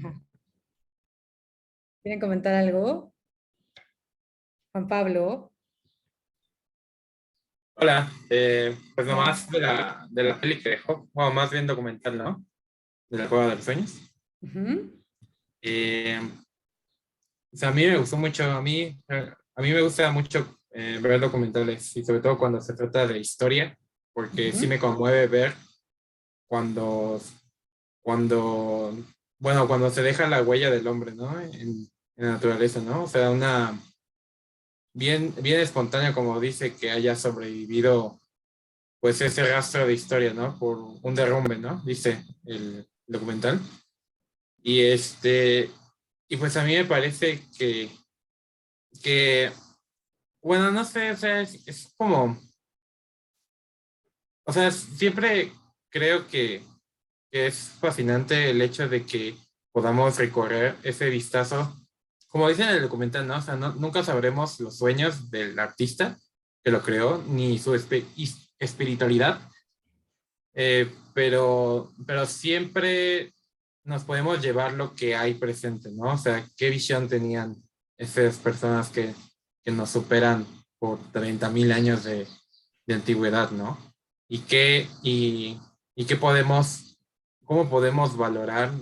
Ajá. ¿Quieren comentar algo? Juan Pablo. Hola, pues Hola. nomás de la peli que dejó, bueno, más bien documental, ¿no? De la Cueva de los Sueños. Ujú, Eh, o sea, a mí me gustó mucho, a mí me gusta mucho ver documentales y sobre todo cuando se trata de historia, porque sí ujú. me conmueve ver cuando, cuando, bueno, cuando se deja la huella del hombre, ¿no? En la naturaleza, ¿no? O sea, una bien espontánea, como dice, que haya sobrevivido pues ese rastro de historia, ¿no? Por un derrumbe, ¿no? Dice el documental. Y y pues a mí me parece que bueno, no sé, o sea, es como, o sea, siempre creo que es fascinante el hecho de que podamos recorrer ese vistazo, como dice en el documental, ¿no? O sea, nunca sabremos los sueños del artista que lo creó, ni su espiritualidad, pero siempre nos podemos llevar lo que hay presente, ¿no? O sea, qué visión tenían esas personas que nos superan por 30.000 años de antigüedad, ¿no? Y qué cómo podemos valorar,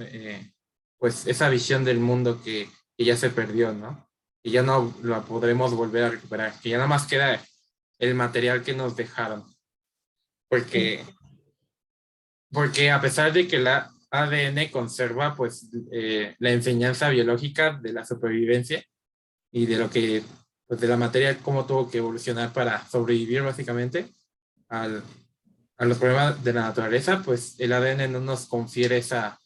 pues, esa visión del mundo que ya se perdió, ¿no? Que ya no la podremos volver a recuperar, que ya nada más queda el material que nos dejaron, Sí. porque porque a pesar de que la ADN conserva pues la enseñanza biológica de la supervivencia y de lo que, pues de la materia, cómo tuvo que evolucionar para sobrevivir básicamente al, a los problemas de la naturaleza, pues el ADN no nos confiere esa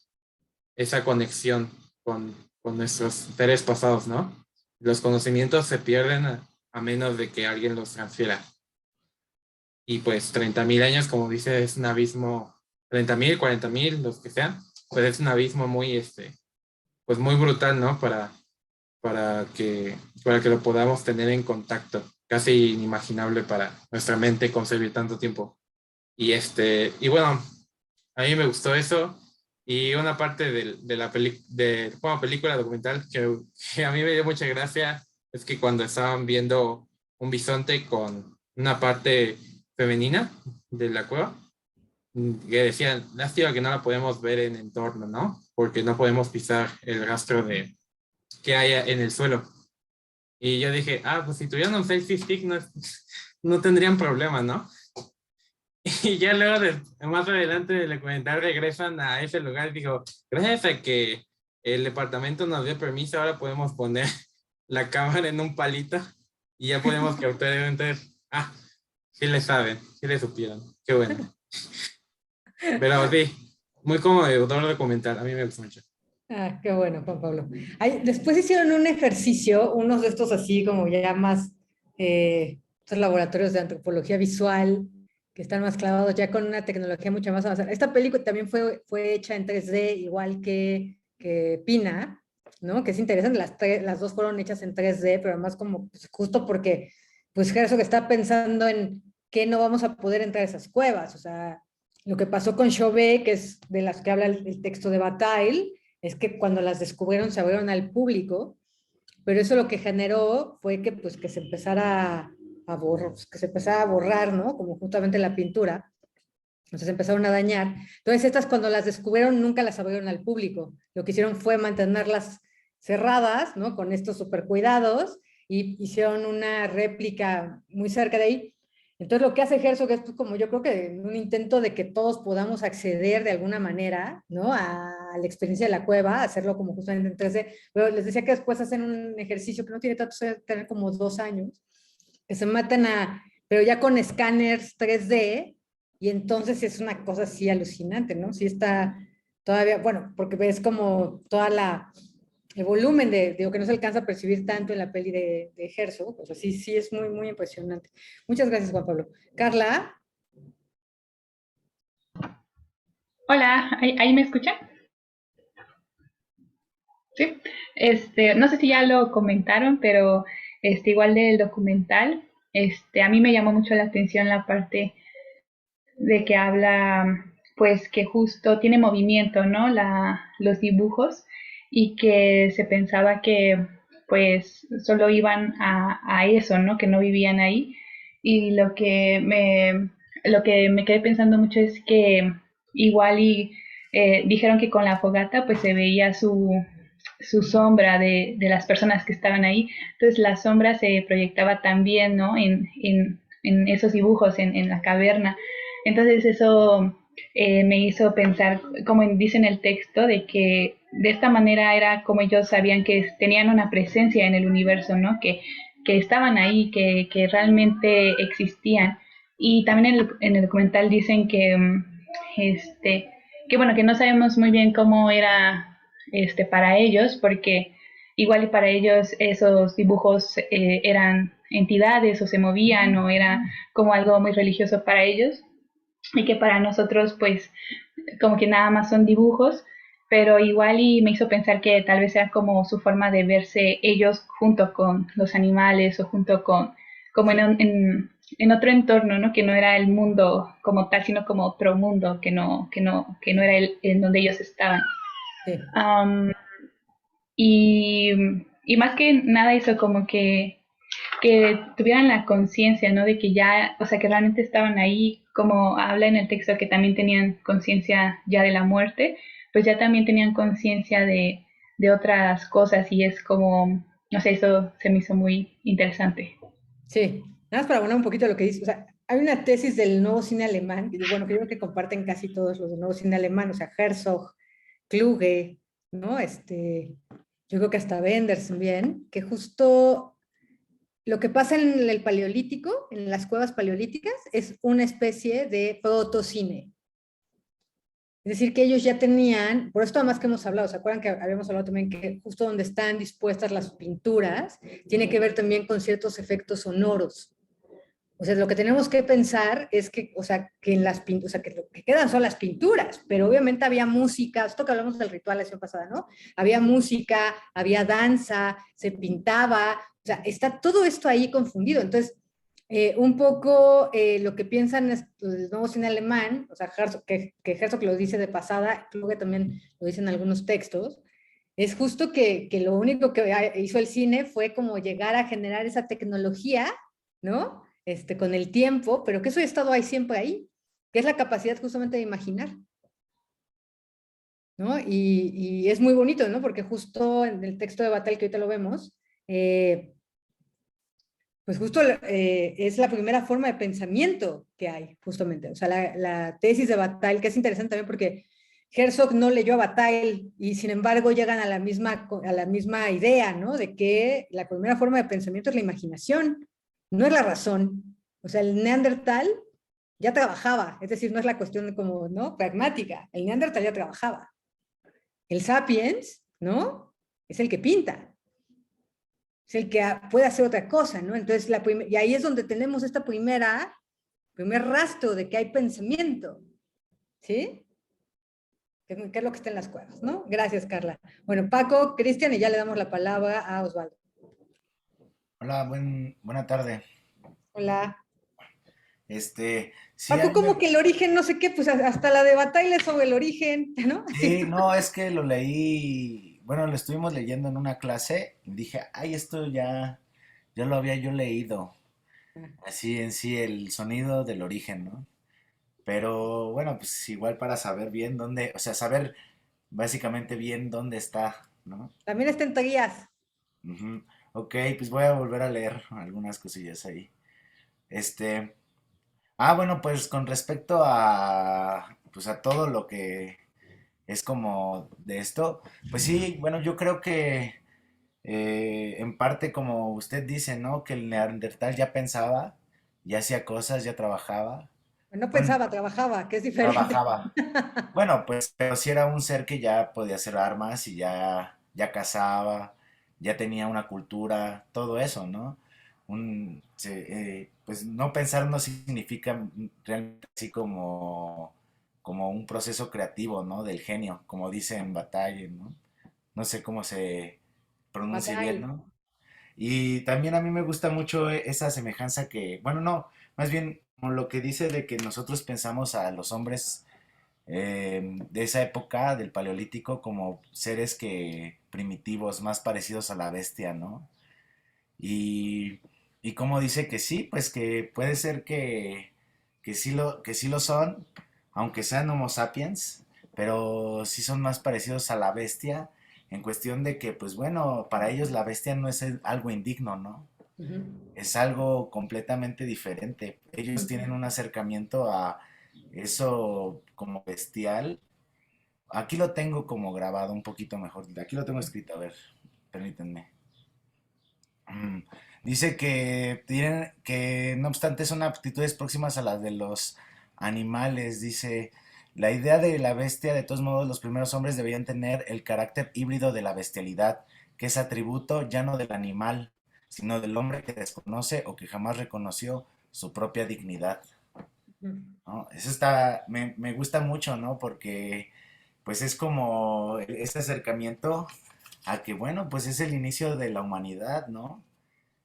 conexión con nuestros seres pasados, ¿no? Los conocimientos se pierden a menos de que alguien los transfiera. Y pues 30.000 años, como dice, es un abismo, 30.000, 40.000, los que sean, pues es un abismo muy, pues muy brutal, ¿no? Para que lo podamos tener en contacto, casi inimaginable para nuestra mente concebir tanto tiempo. Y bueno, a mí me gustó eso. Y una parte bueno, película documental que a mí me dio mucha gracia es que cuando estaban viendo un bisonte con una parte femenina de la cueva, que decían, lástima que no la podemos ver en entorno, ¿no? Porque no podemos pisar el rastro que hay en el suelo. Y yo dije, pues si tuvieran un selfie stick no tendrían problema, ¿no? Y ya luego, más adelante del documental, regresan a ese lugar y digo, gracias a que el departamento nos dio permiso, ahora podemos poner la cámara en un palito y ya podemos capturar. Entonces, sí le saben, sí le supieron, qué bueno. Pero sí, muy conmovedor documental, a mí me gusta mucho. Ah, qué bueno, Juan Pablo. Después hicieron un ejercicio, unos de estos así como ya más, estos laboratorios de antropología visual, que están más clavados ya con una tecnología mucho más avanzada. Esta película también fue hecha en 3D, igual que Pina, ¿no? Que es interesante, las dos fueron hechas en 3D, pero además como pues, justo porque, pues Herzog está pensando en que no vamos a poder entrar a esas cuevas, o sea, lo que pasó con Chauvet, que es de las que habla el texto de Bataille, es que cuando las descubrieron se abrieron al público, pero eso lo que generó fue que, pues, que se empezara que se empezara a borrar, ¿no? Como justamente la pintura. Entonces empezaron a dañar. Entonces estas cuando las descubrieron nunca las abrieron al público. Lo que hicieron fue mantenerlas cerradas, ¿no? Con estos super cuidados y hicieron una réplica muy cerca de ahí. Entonces lo que hace Herzog es pues, como yo creo que un intento de que todos podamos acceder de alguna manera, ¿no? A la experiencia de la cueva, hacerlo como justamente en 3D. Pero les decía que después hacen un ejercicio que no tiene tanto, tener como 2 años, que se meten pero ya con escáneres 3D, y entonces es una cosa así alucinante, ¿no? Sí está todavía, bueno, porque ves como el volumen digo, que no se alcanza a percibir tanto en la peli de Herzog, o sea, sí, sí es muy, muy impresionante. Muchas gracias, Juan Pablo. Carla, Hola, ¿ahí me escuchan? Sí. No sé si ya lo comentaron, pero igual del documental, a mí me llamó mucho la atención la parte de que habla, pues que justo tiene movimiento, ¿no? Los dibujos. y que se pensaba que pues solo iban a eso, ¿no? Que no vivían ahí. Y lo que me quedé pensando mucho es que igual y dijeron que con la fogata pues se veía su sombra de las personas que estaban ahí. Entonces la sombra se proyectaba también, ¿no? En esos dibujos, en la caverna. Entonces eso me hizo pensar, como dice en el texto, de que de esta manera era como ellos sabían que tenían una presencia en el universo, ¿no? Que estaban ahí, que realmente existían. Y también en el documental dicen que, que bueno, que no sabemos muy bien cómo era para ellos, porque igual y para ellos esos dibujos eran entidades o se movían o era como algo muy religioso para ellos y que para nosotros pues como que nada más son dibujos, pero igual y me hizo pensar que tal vez sea como su forma de verse ellos junto con los animales o junto con, como Sí, en otro entorno, ¿no? Que no era el mundo como tal, sino como otro mundo que no era el en donde ellos estaban. sí. Um, y, y más que nada hizo como que tuvieran la conciencia, ¿no? De que ya, o sea, que realmente estaban ahí, como habla en el texto, que también tenían conciencia ya de la muerte, pues ya también tenían conciencia de otras cosas y es como, no sé, eso se me hizo muy interesante. Sí, nada más para abonar un poquito lo que dice, o sea, hay una tesis del nuevo cine alemán, y bueno, que yo creo que comparten casi todos los del nuevo cine alemán, o sea, Herzog, Kluge, ¿no? Yo creo que hasta Wenders también, que justo lo que pasa en el paleolítico, en las cuevas paleolíticas, es una especie de protocine. Es decir, que ellos ya tenían, por esto además que hemos hablado, ¿se acuerdan que habíamos hablado también que justo donde están dispuestas las pinturas, tiene que ver también con ciertos efectos sonoros? O sea, lo que tenemos que pensar es que, o sea, que en las pinturas, o sea, que lo que quedan son las pinturas, pero obviamente había música, esto que hablamos del ritual la sesión pasada, ¿no? Había música, había danza, se pintaba, o sea, está todo esto ahí confundido. Entonces, un poco lo que piensan los nuevos en alemán, o sea, Herzog, que Herzog lo dice de pasada, creo que también lo dicen algunos textos, es justo que lo único que hizo el cine fue como llegar a generar esa tecnología, ¿no? Con el tiempo, pero que eso ha estado ahí siempre ahí, que es la capacidad justamente de imaginar, ¿no? Y es muy bonito, ¿no? Porque justo en el texto de Bataille, que ahorita lo vemos, pues justo es la primera forma de pensamiento que hay, justamente. O sea, la tesis de Bataille, que es interesante también porque Herzog no leyó a Bataille y sin embargo llegan a la misma idea, ¿no? De que la primera forma de pensamiento es la imaginación, no es la razón. O sea, el Neandertal ya trabajaba, es decir, no es la cuestión como, ¿no? Pragmática. El Neandertal ya trabajaba. El Sapiens, ¿no? Es el que pinta, es el que puede hacer otra cosa, ¿no? Entonces, y ahí es donde tenemos esta primer rastro de que hay pensamiento, ¿sí? Que es lo que está en las cuevas, ¿no? Gracias, Carla. Bueno, Paco, Cristian, y ya le damos la palabra a Osvaldo. Hola, buena tarde. Hola. Sí, a Paco, mí me... como que el origen, no sé qué, pues hasta la de Bataille sobre el origen, ¿no? Así. Sí, no, es que lo leí, bueno, lo estuvimos leyendo en una clase y dije, ay, esto ya lo había yo leído. Así en sí, el sonido del origen, ¿no? Pero bueno, pues igual para saber bien dónde, o sea, saber básicamente bien dónde está, ¿no? También está en guías. Ujú. Ok, pues voy a volver a leer algunas cosillas ahí. Este, bueno, pues con respecto a, pues a todo lo que es como de esto, pues sí, bueno, yo creo que en parte como usted dice, ¿no? Que el neandertal ya pensaba, ya hacía cosas, ya trabajaba. No Bueno, pensaba, trabajaba, que es diferente. trabajaba. Bueno, pues, pero sí era un ser que ya podía hacer armas y ya cazaba, ya tenía una cultura, todo eso, ¿no? Pues no pensar no significa realmente así como un proceso creativo, ¿no? Del genio, como dice en Bataille, ¿no? No sé cómo se pronuncie bien, Bataille. ¿no? Y también a mí me gusta mucho esa semejanza que, bueno, no, más bien como lo que dice de que nosotros pensamos a los hombres de esa época del Paleolítico como seres que primitivos, más parecidos a la bestia, ¿no? Y, y como dice que sí, pues que puede ser que sí lo son, aunque sean Homo sapiens, pero sí son más parecidos a la bestia en cuestión de que, pues bueno, para ellos la bestia no es algo indigno, ¿no? Ujú. Es algo completamente diferente. Ellos tienen un acercamiento a eso como bestial. Aquí lo tengo como grabado un poquito mejor. Aquí lo tengo escrito, a ver, permítanme. Mm, Dice que tienen que no obstante son aptitudes próximas a las de los animales. Dice, la idea de la bestia, de todos modos, los primeros hombres debían tener el carácter híbrido de la bestialidad, que es atributo ya no del animal, sino del hombre que desconoce o que jamás reconoció su propia dignidad, Ujú. ¿no? Eso está, me gusta mucho, ¿no? Porque pues es como este acercamiento a que, bueno, pues es el inicio de la humanidad, ¿no?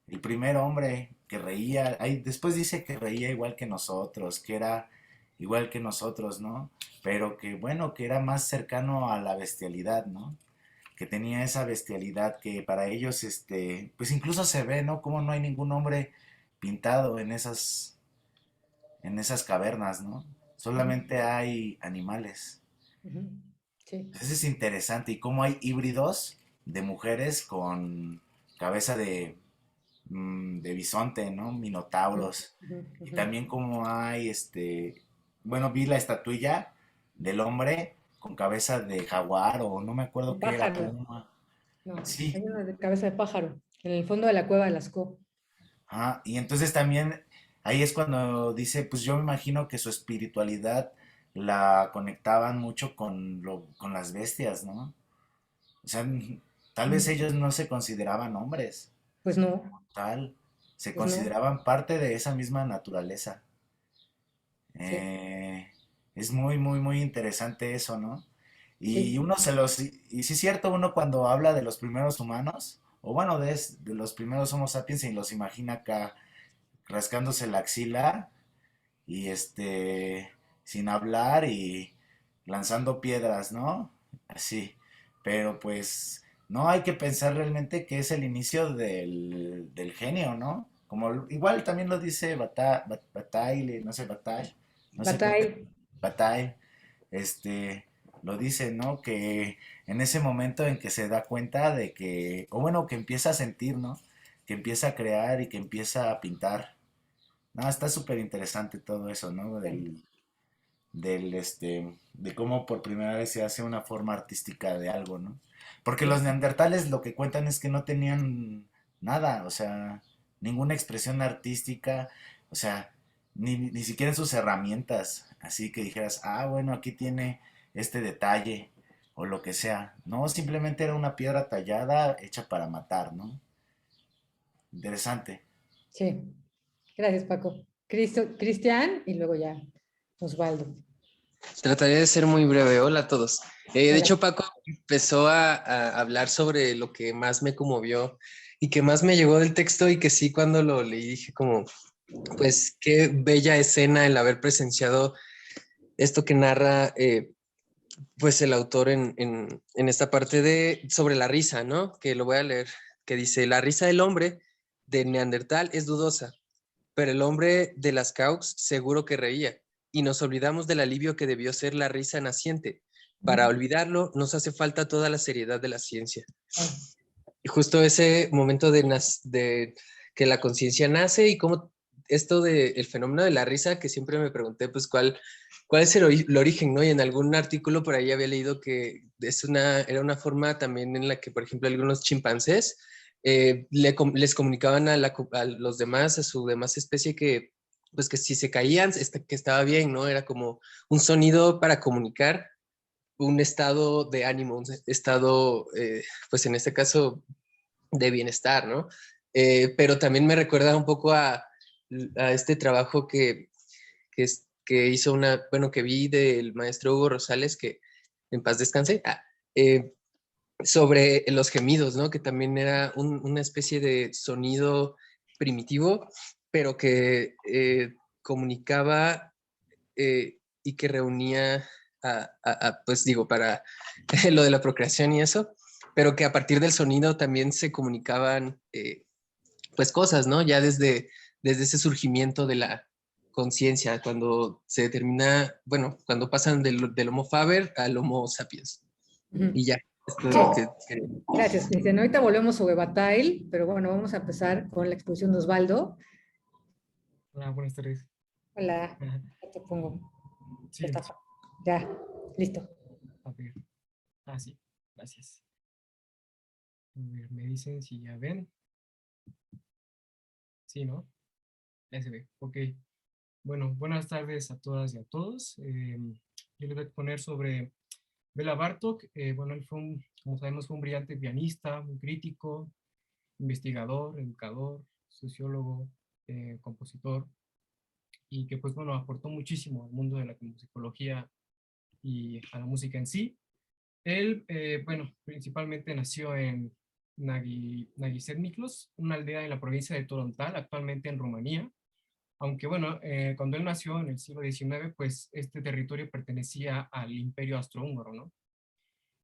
El primer hombre que reía, ahí después dice que reía igual que nosotros, que era igual que nosotros, ¿no? Pero que bueno, que era más cercano a la bestialidad, ¿no? Que tenía esa bestialidad que para ellos, pues incluso se ve, ¿no? Como no hay ningún hombre pintado en esas cavernas, ¿no? Ujú. Solamente hay animales. Ujú. Sí. Entonces es interesante y cómo hay híbridos de mujeres con cabeza de bisonte, ¿no? Ujú. Minotauros. Ujú. Y Ujú. también como hay, bueno, vi la estatuilla del hombre con cabeza de jaguar o no me Un acuerdo qué era, pájaro. puma. No, hay Sí, una de cabeza de pájaro en el fondo de la cueva de Lascaux. y entonces también ahí es cuando dice, pues yo me imagino que su espiritualidad la conectaban mucho con las bestias, ¿no? O sea, tal vez Mm. ellos no se consideraban hombres, Pues no, tal, se pues no. consideraban parte de esa misma naturaleza. Sí, Eh, es muy, muy, muy interesante eso, ¿no? Y sí. uno y sí es cierto, uno cuando habla de los primeros humanos, o bueno, de los primeros Homo sapiens, y los imagina acá rascándose la axila y sin hablar y lanzando piedras, ¿no? Así. Pero pues no hay que pensar realmente que es el inicio del genio, ¿no? Como igual también lo dice Bataille, no sé, Bataille, no sé cómo, Bataille. Bataille, este, lo dice, ¿no? Que en ese momento en que se da cuenta de que, o bueno, que empieza a sentir, ¿no? Que empieza a crear y que empieza a pintar. No, está súper interesante todo eso, ¿no? De cómo por primera vez se hace una forma artística de algo, ¿no? Porque los Sí. neandertales lo que cuentan es que no tenían nada, o sea, ninguna expresión artística, o sea, ni siquiera en sus herramientas, así que dijeras, ah, bueno, aquí tiene este detalle, o lo que sea. No, simplemente era una piedra tallada hecha para matar, ¿no? Interesante. Sí. Gracias, Paco. Cristian y luego ya Osvaldo. Trataré de ser muy breve. Hola a todos. De Hola. hecho, Paco empezó a hablar sobre lo que más me conmovió y que más me llegó del texto y que sí, cuando lo leí dije como, pues qué bella escena el haber presenciado esto que narra pues el autor en esta parte de sobre la risa, ¿no? Que lo voy a leer, que dice, la risa del hombre de Neandertal es dudosa, pero el hombre de las Caux seguro que reía, y nos olvidamos del alivio que debió ser la risa naciente. Para olvidarlo nos hace falta toda la seriedad de la ciencia. Ah, Y justo ese momento de que la conciencia nace y cómo esto del fenómeno de la risa, que siempre me pregunté, pues, cuál es el origen, ¿no? Y en algún artículo por ahí había leído que era una forma también en la que, por ejemplo, algunos chimpancés les comunicaban a los demás, a su demás especie, que, pues, que si se caían, que estaba bien, ¿no? Era como un sonido para comunicar un estado de ánimo, un estado, pues en este caso, de bienestar, ¿no? Pero también me recuerda un poco a este trabajo que hizo bueno, que vi del maestro Hugo Rosales, que en paz descanse, eh, sobre los gemidos, ¿no? Que también era una especie de sonido primitivo, pero que comunicaba y que reunía pues digo, para lo de la procreación y eso, pero que a partir del sonido también se comunicaban pues cosas, ¿no? Ya desde ese surgimiento de la conciencia, cuando se determina, bueno, cuando pasan del Homo faber al Homo sapiens. Ujú. Y ya, esto es Sí. lo que... Gracias, Cristian. Ahorita volvemos sobre Bataille, pero bueno, vamos a empezar con la exposición de Osvaldo. Hola, buenas tardes. Hola, Ajá. ya te pongo. Sí, Ya está. Ya, listo. a ver. Ah, sí, gracias. A ver, me dicen si ya ven. Sí, ¿no? Ya se ve. Ok. Bueno, buenas tardes a todas y a todos. Yo les voy a exponer sobre Bela Bartók. Bueno, él fue como sabemos, fue un brillante pianista, un crítico, investigador, educador, sociólogo, compositor, y que pues bueno, aportó muchísimo al mundo de la musicología y a la música en sí. Él, bueno, principalmente nació en Nagiset Miklos, una aldea en la provincia de Torontal, actualmente en Rumanía. Aunque bueno, cuando él nació en el siglo XIX, pues este territorio pertenecía al Imperio Austrohúngaro, ¿no?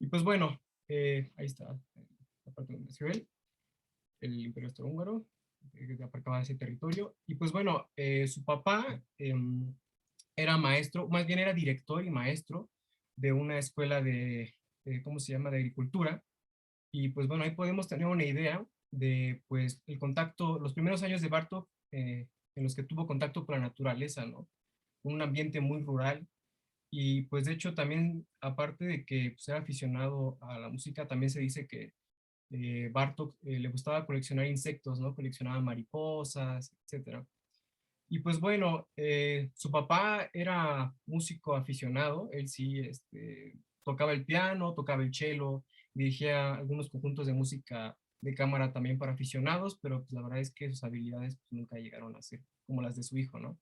Y pues bueno, ahí está la parte donde nació él, el Imperio Austrohúngaro, que abarcaba ese territorio. Y pues bueno, su papá era maestro, más bien era director y maestro de una escuela ¿cómo se llama?, de agricultura. Y pues bueno, ahí podemos tener una idea de pues el contacto, los primeros años de Bartók, en los que tuvo contacto con la naturaleza, ¿no? Un ambiente muy rural. Y pues de hecho también, aparte de que pues, era aficionado a la música, también se dice que Bartók le gustaba coleccionar insectos, ¿no? Coleccionaba mariposas, etcétera. Y pues bueno, su papá era músico aficionado, él sí tocaba el piano, tocaba el cello, dirigía algunos conjuntos de música de cámara también para aficionados, pero pues la verdad es que sus habilidades pues, nunca llegaron a ser como las de su hijo, ¿no?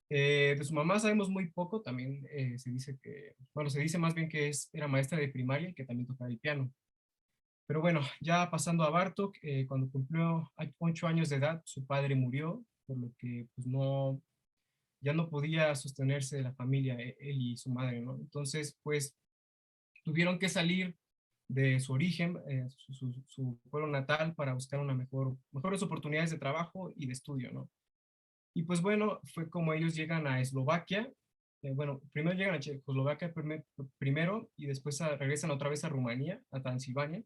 De su mamá sabemos muy poco, también se dice que, bueno, se dice más bien que era maestra de primaria y que también tocaba el piano. Pero bueno, ya pasando a Bartók, cuando cumplió 8 años de edad, su padre murió, por lo que pues ya no podía sostenerse de la familia, él y su madre, ¿no? Entonces, pues tuvieron que salir de su origen, su pueblo natal, para buscar mejores oportunidades de trabajo y de estudio, ¿no? Y pues bueno, fue como ellos llegan a Eslovaquia. Bueno, primero llegan a Checoslovaquia primero y después regresan otra vez a Rumanía, a Transilvania.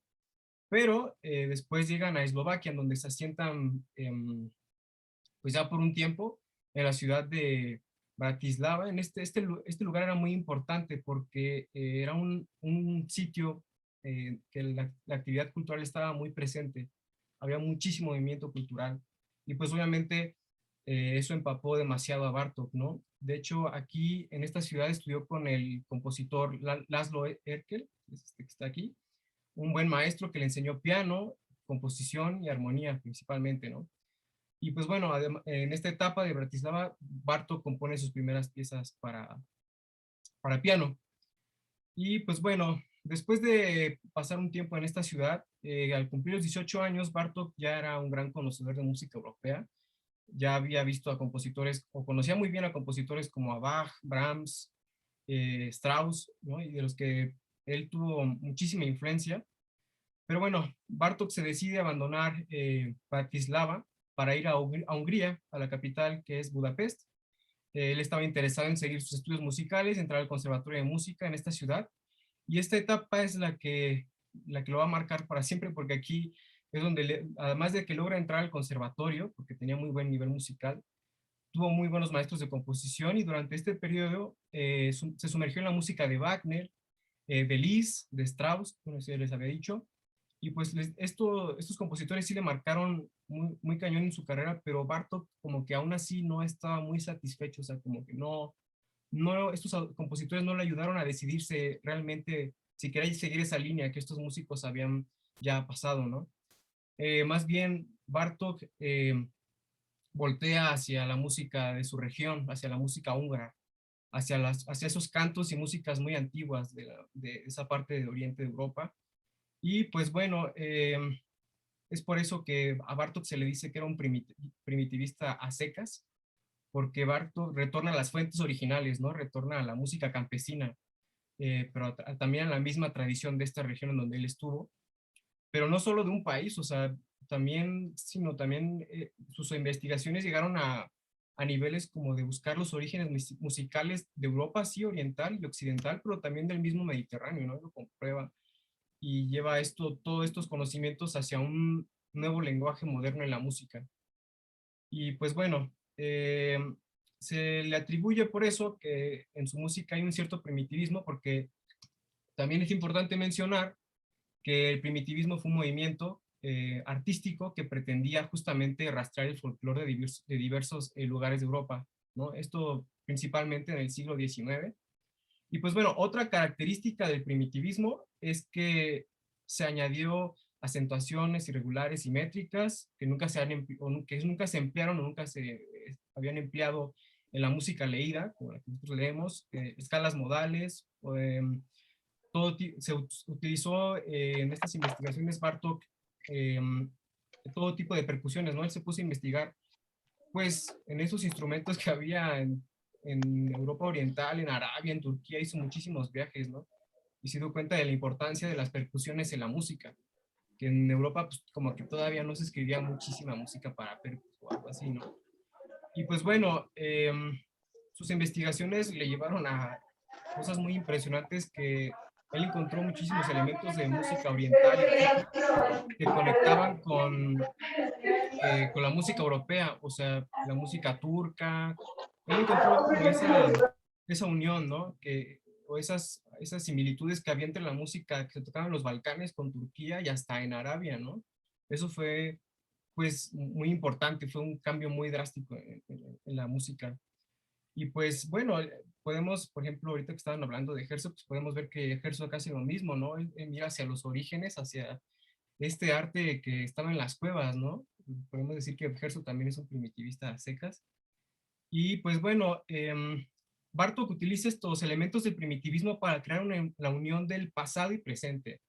Pero después llegan a Eslovaquia, en donde se asientan pues ya por un tiempo en la ciudad de Bratislava. Este lugar era muy importante porque era un sitio que la actividad cultural estaba muy presente. Había muchísimo movimiento cultural. Y pues obviamente eso empapó demasiado a Bartók, ¿no? De hecho, aquí en esta ciudad estudió con el compositor Laszlo Erkel, que está aquí, un buen maestro que le enseñó piano, composición y armonía principalmente, ¿no? Y pues bueno, en esta etapa de Bratislava, Bartók compone sus primeras piezas para piano. Y pues bueno, después de pasar un tiempo en esta ciudad, al cumplir los 18 años, Bartók ya era un gran conocedor de música europea. Ya había visto a compositores, o conocía muy bien a compositores como a Bach, Brahms, Strauss, ¿no? Y de los que él tuvo muchísima influencia. Pero bueno, Bartók se decide abandonar Bratislava para ir a Hungría, a la capital, que es Budapest. Él estaba interesado en seguir sus estudios musicales, entrar al Conservatorio de Música en esta ciudad. Y esta etapa es la que lo va a marcar para siempre, porque aquí es donde, además de que logra entrar al conservatorio, porque tenía muy buen nivel musical, tuvo muy buenos maestros de composición y durante este periodo se sumergió en la música de Wagner, de Liszt, de Strauss, como ya les había dicho. Y pues estos compositores sí le marcaron muy, muy cañón en su carrera, pero Bartók como que aún así no estaba muy satisfecho, o sea, como que estos compositores no le ayudaron a decidirse realmente si quería seguir esa línea que estos músicos habían ya pasado, ¿no? Más bien, Bartók voltea hacia la música de su región, hacia la música húngara, hacia esos cantos y músicas muy antiguas de esa parte de Oriente de Europa. Y pues bueno, es por eso que a Bartók se le dice que era un primitivista a secas, porque Bartók retorna a las fuentes originales, ¿no? Retorna a la música campesina, pero también a la misma tradición de esta región en donde él estuvo, pero no solo de un país, o sea, también, sino también sus investigaciones llegaron a niveles como de buscar los orígenes musicales de Europa, sí, oriental y occidental, pero también del mismo Mediterráneo, ¿no? Lo comprueba y lleva todos estos conocimientos hacia un nuevo lenguaje moderno en la música. Y pues bueno, se le atribuye por eso que en su música hay un cierto primitivismo, porque también es importante mencionar que el primitivismo fue un movimiento artístico que pretendía justamente rastrear el folclore de diversos lugares de Europa, ¿no? Esto principalmente en el siglo XIX. Y pues bueno, otra característica del primitivismo es que se añadió acentuaciones irregulares y métricas que nunca que nunca se emplearon o nunca se habían empleado en la música leída, como la que nosotros leemos, escalas modales, se utilizó en estas investigaciones Bartók todo tipo de percusiones, ¿no? Él se puso a investigar, pues, en esos instrumentos que había en Europa Oriental, en Arabia, en Turquía, hizo muchísimos viajes, ¿no? Y se dio cuenta de la importancia de las percusiones en la música, que en Europa, pues, como que todavía no se escribía muchísima música para percus o algo así, ¿no? Y pues bueno, sus investigaciones le llevaron a cosas muy impresionantes que él encontró muchísimos elementos de música oriental que conectaban con la música europea, o sea, la música turca. Él encontró como esa unión, ¿no? O esas similitudes que había entre la música que se tocaba en los Balcanes con Turquía y hasta en Arabia, ¿no? Eso fue, pues, muy importante, fue un cambio muy drástico en la música. Y pues bueno, podemos, por ejemplo, ahorita que estaban hablando de Herzog, pues podemos ver que Herzog hace lo mismo, ¿no? Él mira hacia los orígenes, hacia este arte que estaba en las cuevas, ¿no? Podemos decir que Herzog también es un primitivista a secas. Y pues bueno, Bartók utiliza estos elementos del primitivismo para crear la unión del pasado y presente,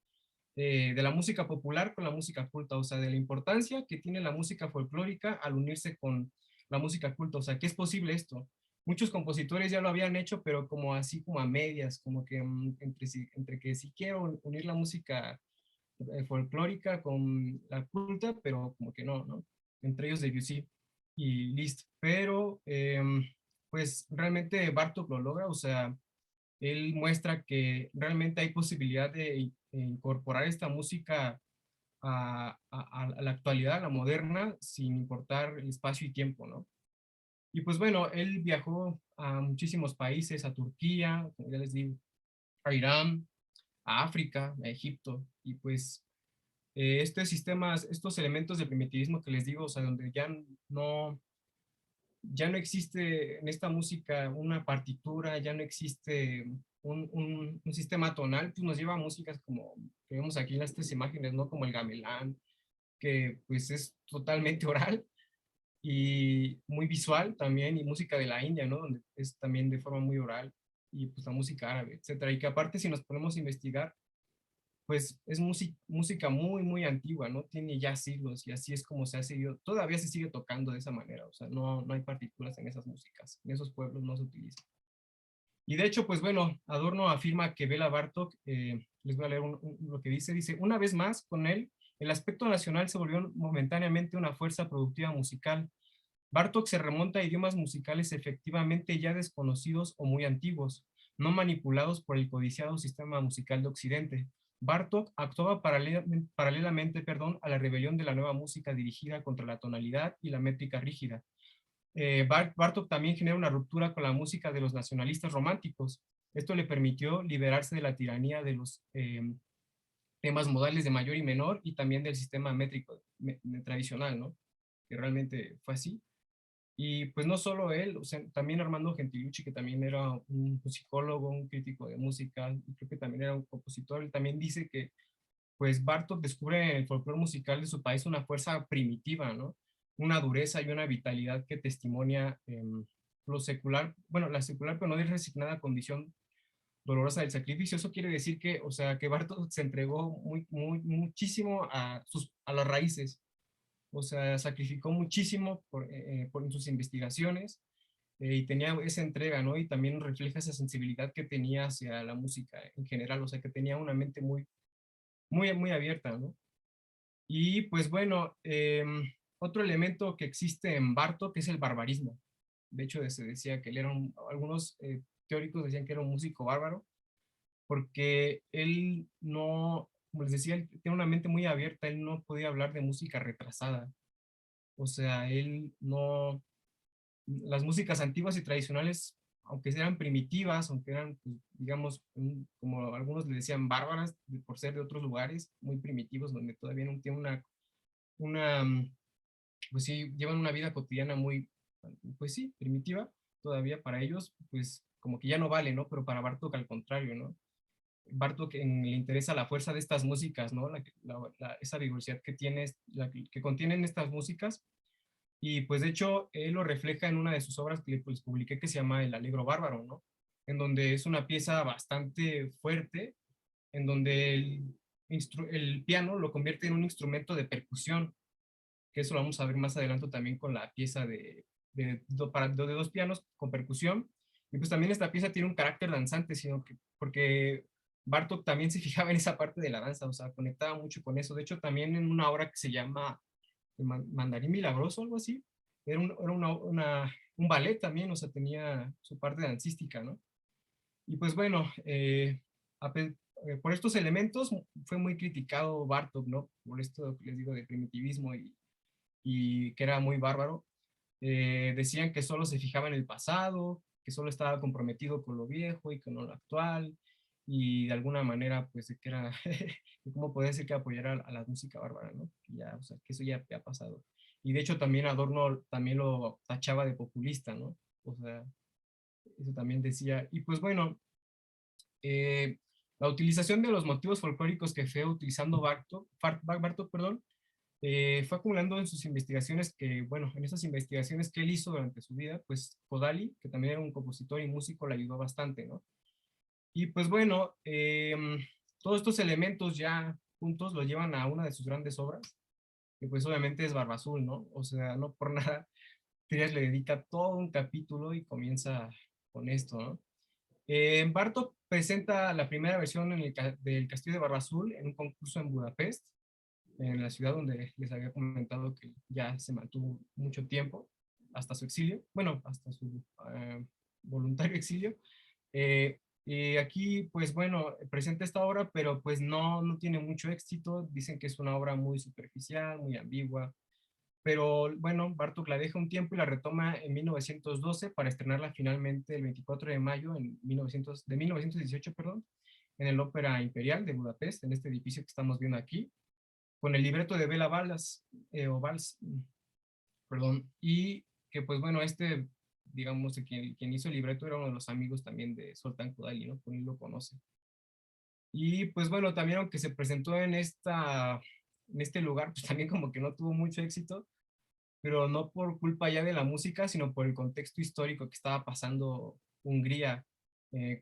de la música popular con la música culta, o sea, de la importancia que tiene la música folclórica al unirse con la música culta, o sea, ¿qué es posible esto? Muchos compositores ya lo habían hecho, pero como así como a medias, como que entre que si quiero unir la música folclórica con la culta, pero como que no, ¿no? Entre ellos Debussy y Liszt. Pero, pues realmente Bartók lo logra, o sea, él muestra que realmente hay posibilidad de incorporar esta música a la actualidad, a la moderna, sin importar el espacio y tiempo, ¿no? Y pues bueno, él viajó a muchísimos países, a Turquía, como ya les digo, a Irán, a África, a Egipto, y pues estos elementos de primitivismo que les digo, o sea, donde no, ya no existe en esta música una partitura, ya no existe un sistema tonal, pues nos lleva a músicas como que vemos aquí en estas imágenes, ¿no? Como el gamelán, que pues es totalmente oral y muy visual también, y música de la India, ¿no? Donde es también de forma muy oral, y pues la música árabe, etcétera. Y que aparte si nos ponemos a investigar, pues es música muy, muy antigua, ¿no? Tiene ya siglos y así es como se ha seguido, todavía se sigue tocando de esa manera, o sea, no hay partituras en esas músicas, en esos pueblos no se utiliza. Y de hecho, pues bueno, Adorno afirma que Béla Bartók, les voy a leer lo que dice, una vez más, con él, el aspecto nacional se volvió momentáneamente una fuerza productiva musical. Bartók se remonta a idiomas musicales efectivamente ya desconocidos o muy antiguos, no manipulados por el codiciado sistema musical de Occidente. Bartók actuaba paralelamente, a la rebelión de la nueva música dirigida contra la tonalidad y la métrica rígida. Bartók también genera una ruptura con la música de los nacionalistas románticos. Esto le permitió liberarse de la tiranía de los temas modales de mayor y menor y también del sistema métrico tradicional, ¿no? Que realmente fue así. Y pues no solo él, o sea, también Armando Gentilucci, que también era un musicólogo, un crítico de música, y creo que también era un compositor, él también dice que pues Bartók descubre en el folclore musical de su país una fuerza primitiva, ¿no? Una dureza y una vitalidad que testimonia lo secular, bueno, la secular pero no resignada condición dolorosa del sacrificio. Eso quiere decir que, o sea, que Bartók se entregó muchísimo a las raíces, o sea, sacrificó muchísimo por sus investigaciones y tenía esa entrega, ¿no? Y también refleja esa sensibilidad que tenía hacia la música en general, o sea, que tenía una mente muy abierta, ¿no? Y pues bueno, otro elemento que existe en Bartók es el barbarismo. De hecho, se decía que él era algunos teóricos decían que era un músico bárbaro, porque él no, como les decía, él tiene una mente muy abierta, él no podía hablar de música retrasada. O sea, él no, las músicas antiguas y tradicionales, aunque eran primitivas, aunque eran, pues, digamos, como algunos le decían, bárbaras, por ser de otros lugares muy primitivos, donde todavía no tienen una, pues sí, llevan una vida cotidiana muy, pues sí, primitiva, todavía para ellos, pues como que ya no vale, ¿no? Pero para Bartók al contrario, ¿no? Bartók le interesa la fuerza de estas músicas, ¿no? Esa vigorosidad que tiene, que contienen estas músicas. Y pues de hecho, él lo refleja en una de sus obras que le pues, publiqué que se llama El Allegro Bárbaro, ¿no? En donde es una pieza bastante fuerte, en donde el piano lo convierte en un instrumento de percusión, que eso lo vamos a ver más adelante también con la pieza de dos pianos con percusión. Y pues también esta pieza tiene un carácter danzante, sino que, porque Bartók también se fijaba en esa parte de la danza, o sea, conectaba mucho con eso. De hecho, también en una obra que se llama Mandarín Milagroso, algo así, un ballet también, o sea, tenía su parte dancística, ¿no? Y pues bueno, por estos elementos fue muy criticado Bartók, ¿no? Por esto que les digo de primitivismo y que era muy bárbaro. Decían que solo se fijaba en el pasado, que solo estaba comprometido con lo viejo y con lo actual, y de alguna manera, pues, que era, ¿cómo podía ser que apoyara a la música bárbara, ¿no? Que ya, o sea, que eso ya ha pasado. Y de hecho también Adorno también lo tachaba de populista, ¿no? O sea, eso también decía. Y pues bueno, eh, la utilización de los motivos folclóricos que fue utilizando Bartók, perdón, fue acumulando en sus investigaciones que, bueno, en esas investigaciones que él hizo durante su vida, pues Kodály, que también era un compositor y músico, le ayudó bastante, ¿no? Y pues bueno, todos estos elementos ya juntos lo llevan a una de sus grandes obras, que pues obviamente es Barba Azul, ¿no? O sea, no por nada, Trías le dedica todo un capítulo y comienza con esto, ¿no? Bartók presenta la primera versión del Castillo de Barba Azul en un concurso en Budapest, en la ciudad donde les había comentado que ya se mantuvo mucho tiempo, hasta su exilio, bueno, hasta su voluntario exilio. Y aquí, pues bueno, presenta esta obra, pero pues no tiene mucho éxito. Dicen que es una obra muy superficial, muy ambigua. Pero bueno, Bartók la deja un tiempo y la retoma en 1912 para estrenarla finalmente el 24 de mayo de 1918, perdón, en el Ópera Imperial de Budapest, en este edificio que estamos viendo aquí, con el libreto de Bela Balas, o Vals, perdón, y que pues bueno, digamos, quien hizo el libreto era uno de los amigos también de Zoltán Kodály, ¿no? Por él lo conoce. Y pues bueno, también aunque se presentó en este lugar, pues también como que no tuvo mucho éxito, pero no por culpa ya de la música, sino por el contexto histórico que estaba pasando Hungría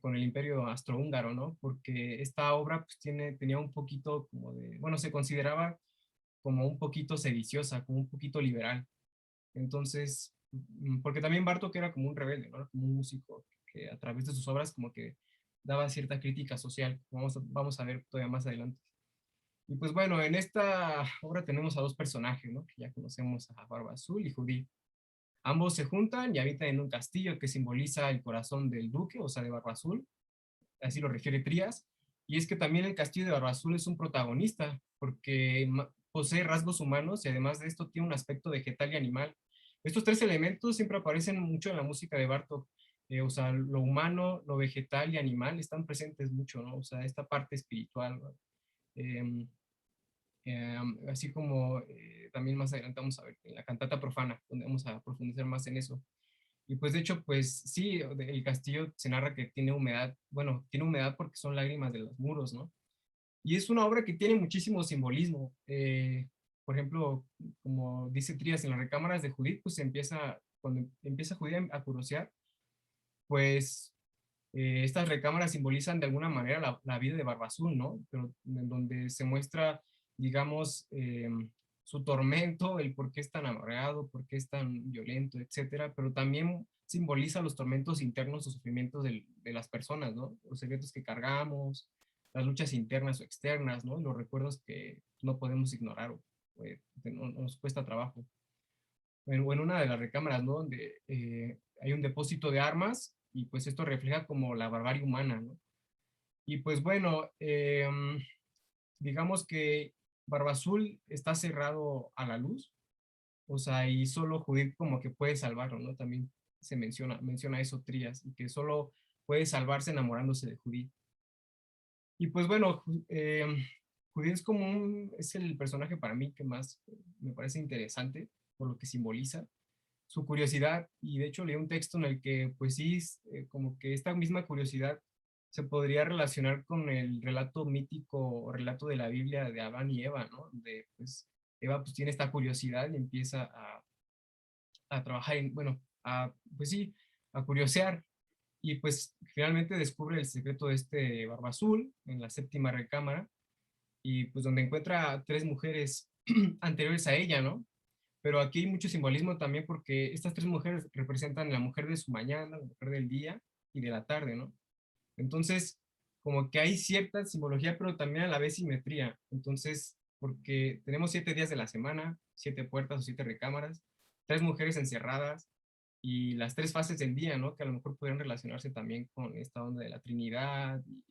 con el imperio austrohúngaro, ¿no? Porque esta obra pues tenía un poquito como bueno, se consideraba como un poquito sediciosa, como un poquito liberal. Entonces, porque también Bartók era como un rebelde, ¿no? Como un músico que a través de sus obras como que daba cierta crítica social. Vamos a ver todavía más adelante. Y pues bueno, en esta obra tenemos a dos personajes, ¿no? Que ya conocemos, a Barba Azul y Judí. Ambos se juntan y habitan en un castillo que simboliza el corazón del duque, o sea, de Barba Azul. Así lo refiere Trías. Y es que también el castillo de Barba Azul es un protagonista, porque posee rasgos humanos y además de esto tiene un aspecto vegetal y animal. Estos tres elementos siempre aparecen mucho en la música de Bartók. O sea, lo humano, lo vegetal y animal están presentes mucho, ¿no? O sea, esta parte espiritual, ¿no? Eh, Así como también más adelante vamos a ver en la cantata profana, donde vamos a profundizar más en eso. Y pues de hecho, pues sí, el castillo se narra que tiene humedad, bueno, tiene humedad porque son lágrimas de los muros, ¿no? Y es una obra que tiene muchísimo simbolismo. Por ejemplo, como dice Trías, en las recámaras de Judith, pues cuando empieza Judith a curosear, pues estas recámaras simbolizan de alguna manera la vida de Barba Azul, ¿no? Pero en donde se muestra, digamos, su tormento, el por qué es tan amargado, por qué es tan violento, etcétera, pero también simboliza los tormentos internos o sufrimientos de las personas, ¿no? Los secretos que cargamos, las luchas internas o externas, ¿no? Los recuerdos que no podemos ignorar o nos cuesta trabajo. O en una de las recámaras, ¿no? Donde hay un depósito de armas y pues esto refleja como la barbarie humana, ¿no? Y pues bueno, digamos que Barba Azul está cerrado a la luz, o sea, y solo Judith como que puede salvarlo, ¿no? También se menciona eso Trías, y que solo puede salvarse enamorándose de Judith. Y pues bueno, Judith es como es el personaje para mí que más me parece interesante por lo que simboliza su curiosidad, y de hecho leí un texto en el que pues sí, como que esta misma curiosidad se podría relacionar con el relato mítico o relato de la Biblia de Adán y Eva, ¿no? Donde pues Eva pues tiene esta curiosidad y empieza a trabajar en, bueno, pues sí, a curiosear, y pues finalmente descubre el secreto de este Barba Azul en la séptima recámara, y pues donde encuentra a 3 mujeres anteriores a ella, ¿no? Pero aquí hay mucho simbolismo también porque estas 3 mujeres representan la mujer de su mañana, la mujer del día y de la tarde, ¿no? Entonces, como que hay cierta simbología, pero también a la vez simetría. Entonces, porque tenemos 7 días de la semana, 7 puertas o 7 recámaras, 3 mujeres encerradas y las 3 fases del día, ¿no? Que a lo mejor pueden relacionarse también con esta onda de la Trinidad y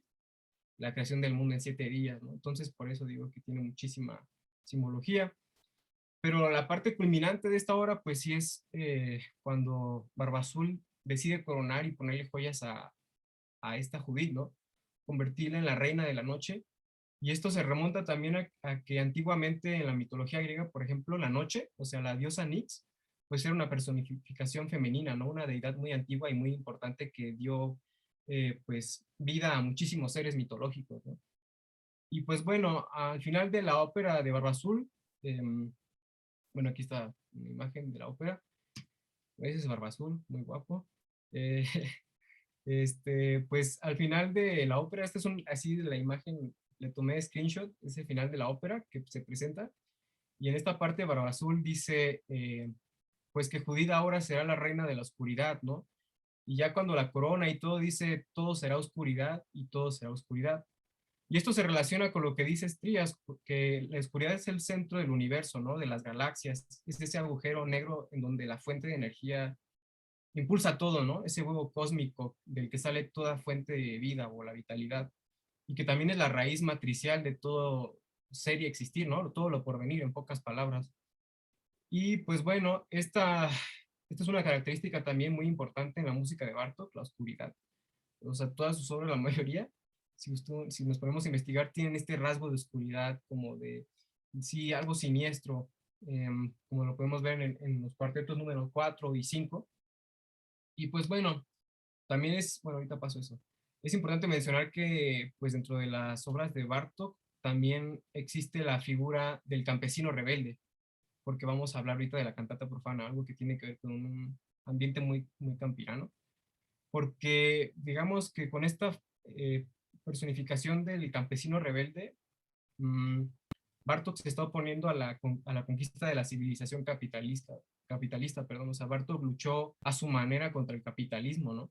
la creación del mundo en 7 días, ¿no? Entonces, por eso digo que tiene muchísima simbología. Pero la parte culminante de esta obra, pues sí es cuando Barba Azul decide coronar y ponerle joyas a esta Judith, ¿no? Convertirla en la reina de la noche. Y esto se remonta también a que antiguamente en la mitología griega, por ejemplo, la noche, o sea, la diosa Nix, pues era una personificación femenina, ¿no? Una deidad muy antigua y muy importante que dio, pues, vida a muchísimos seres mitológicos, ¿no? Y pues bueno, al final de la ópera de Barba Azul, bueno, aquí está una imagen de la ópera. Ese es Barba Azul, muy guapo. Eh, pues al final de la ópera, esta es así de la imagen, le tomé screenshot, es el final de la ópera que se presenta. Y en esta parte Barba Azul dice, pues que Judith ahora será la reina de la oscuridad, ¿no? Y ya cuando la corona y todo dice, todo será oscuridad y todo será oscuridad. Y esto se relaciona con lo que dice Trías, que la oscuridad es el centro del universo, ¿no? De las galaxias. Es ese agujero negro en donde la fuente de energía impulsa todo, ¿no? Ese huevo cósmico del que sale toda fuente de vida o la vitalidad. Y que también es la raíz matricial de todo ser y existir, ¿no? Todo lo por venir, en pocas palabras. Y pues bueno, esta es una característica también muy importante en la música de Bartók, la oscuridad. O sea, todas sus obras, la mayoría, si nos ponemos a investigar, tienen este rasgo de oscuridad, como de, sí, algo siniestro, como lo podemos ver en los cuartetos número 4 y 5. Y pues bueno, también bueno, ahorita paso eso. Es importante mencionar que, pues dentro de las obras de Bartók, también existe la figura del campesino rebelde, porque vamos a hablar ahorita de la cantata profana, algo que tiene que ver con un ambiente muy, muy campirano, porque digamos que con esta personificación del campesino rebelde, Bartók se está oponiendo a la conquista de la civilización capitalista, perdón, o sea, Bartók luchó a su manera contra el capitalismo, ¿no?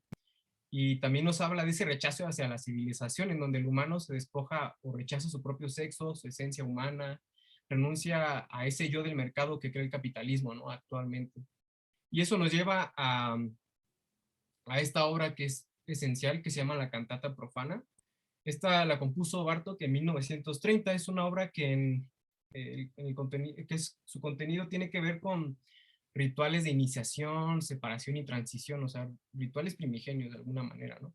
Y también nos habla de ese rechazo hacia la civilización, en donde el humano se despoja o rechaza su propio sexo, su esencia humana, renuncia a ese yo del mercado que crea el capitalismo, ¿no? Actualmente. Y eso nos lleva a esta obra que es esencial, que se llama La Cantata Profana. Esta la compuso Bartók en 1930. Es una obra que, en el contenido, su contenido tiene que ver con rituales de iniciación, separación y transición, o sea, rituales primigenios de alguna manera, ¿no?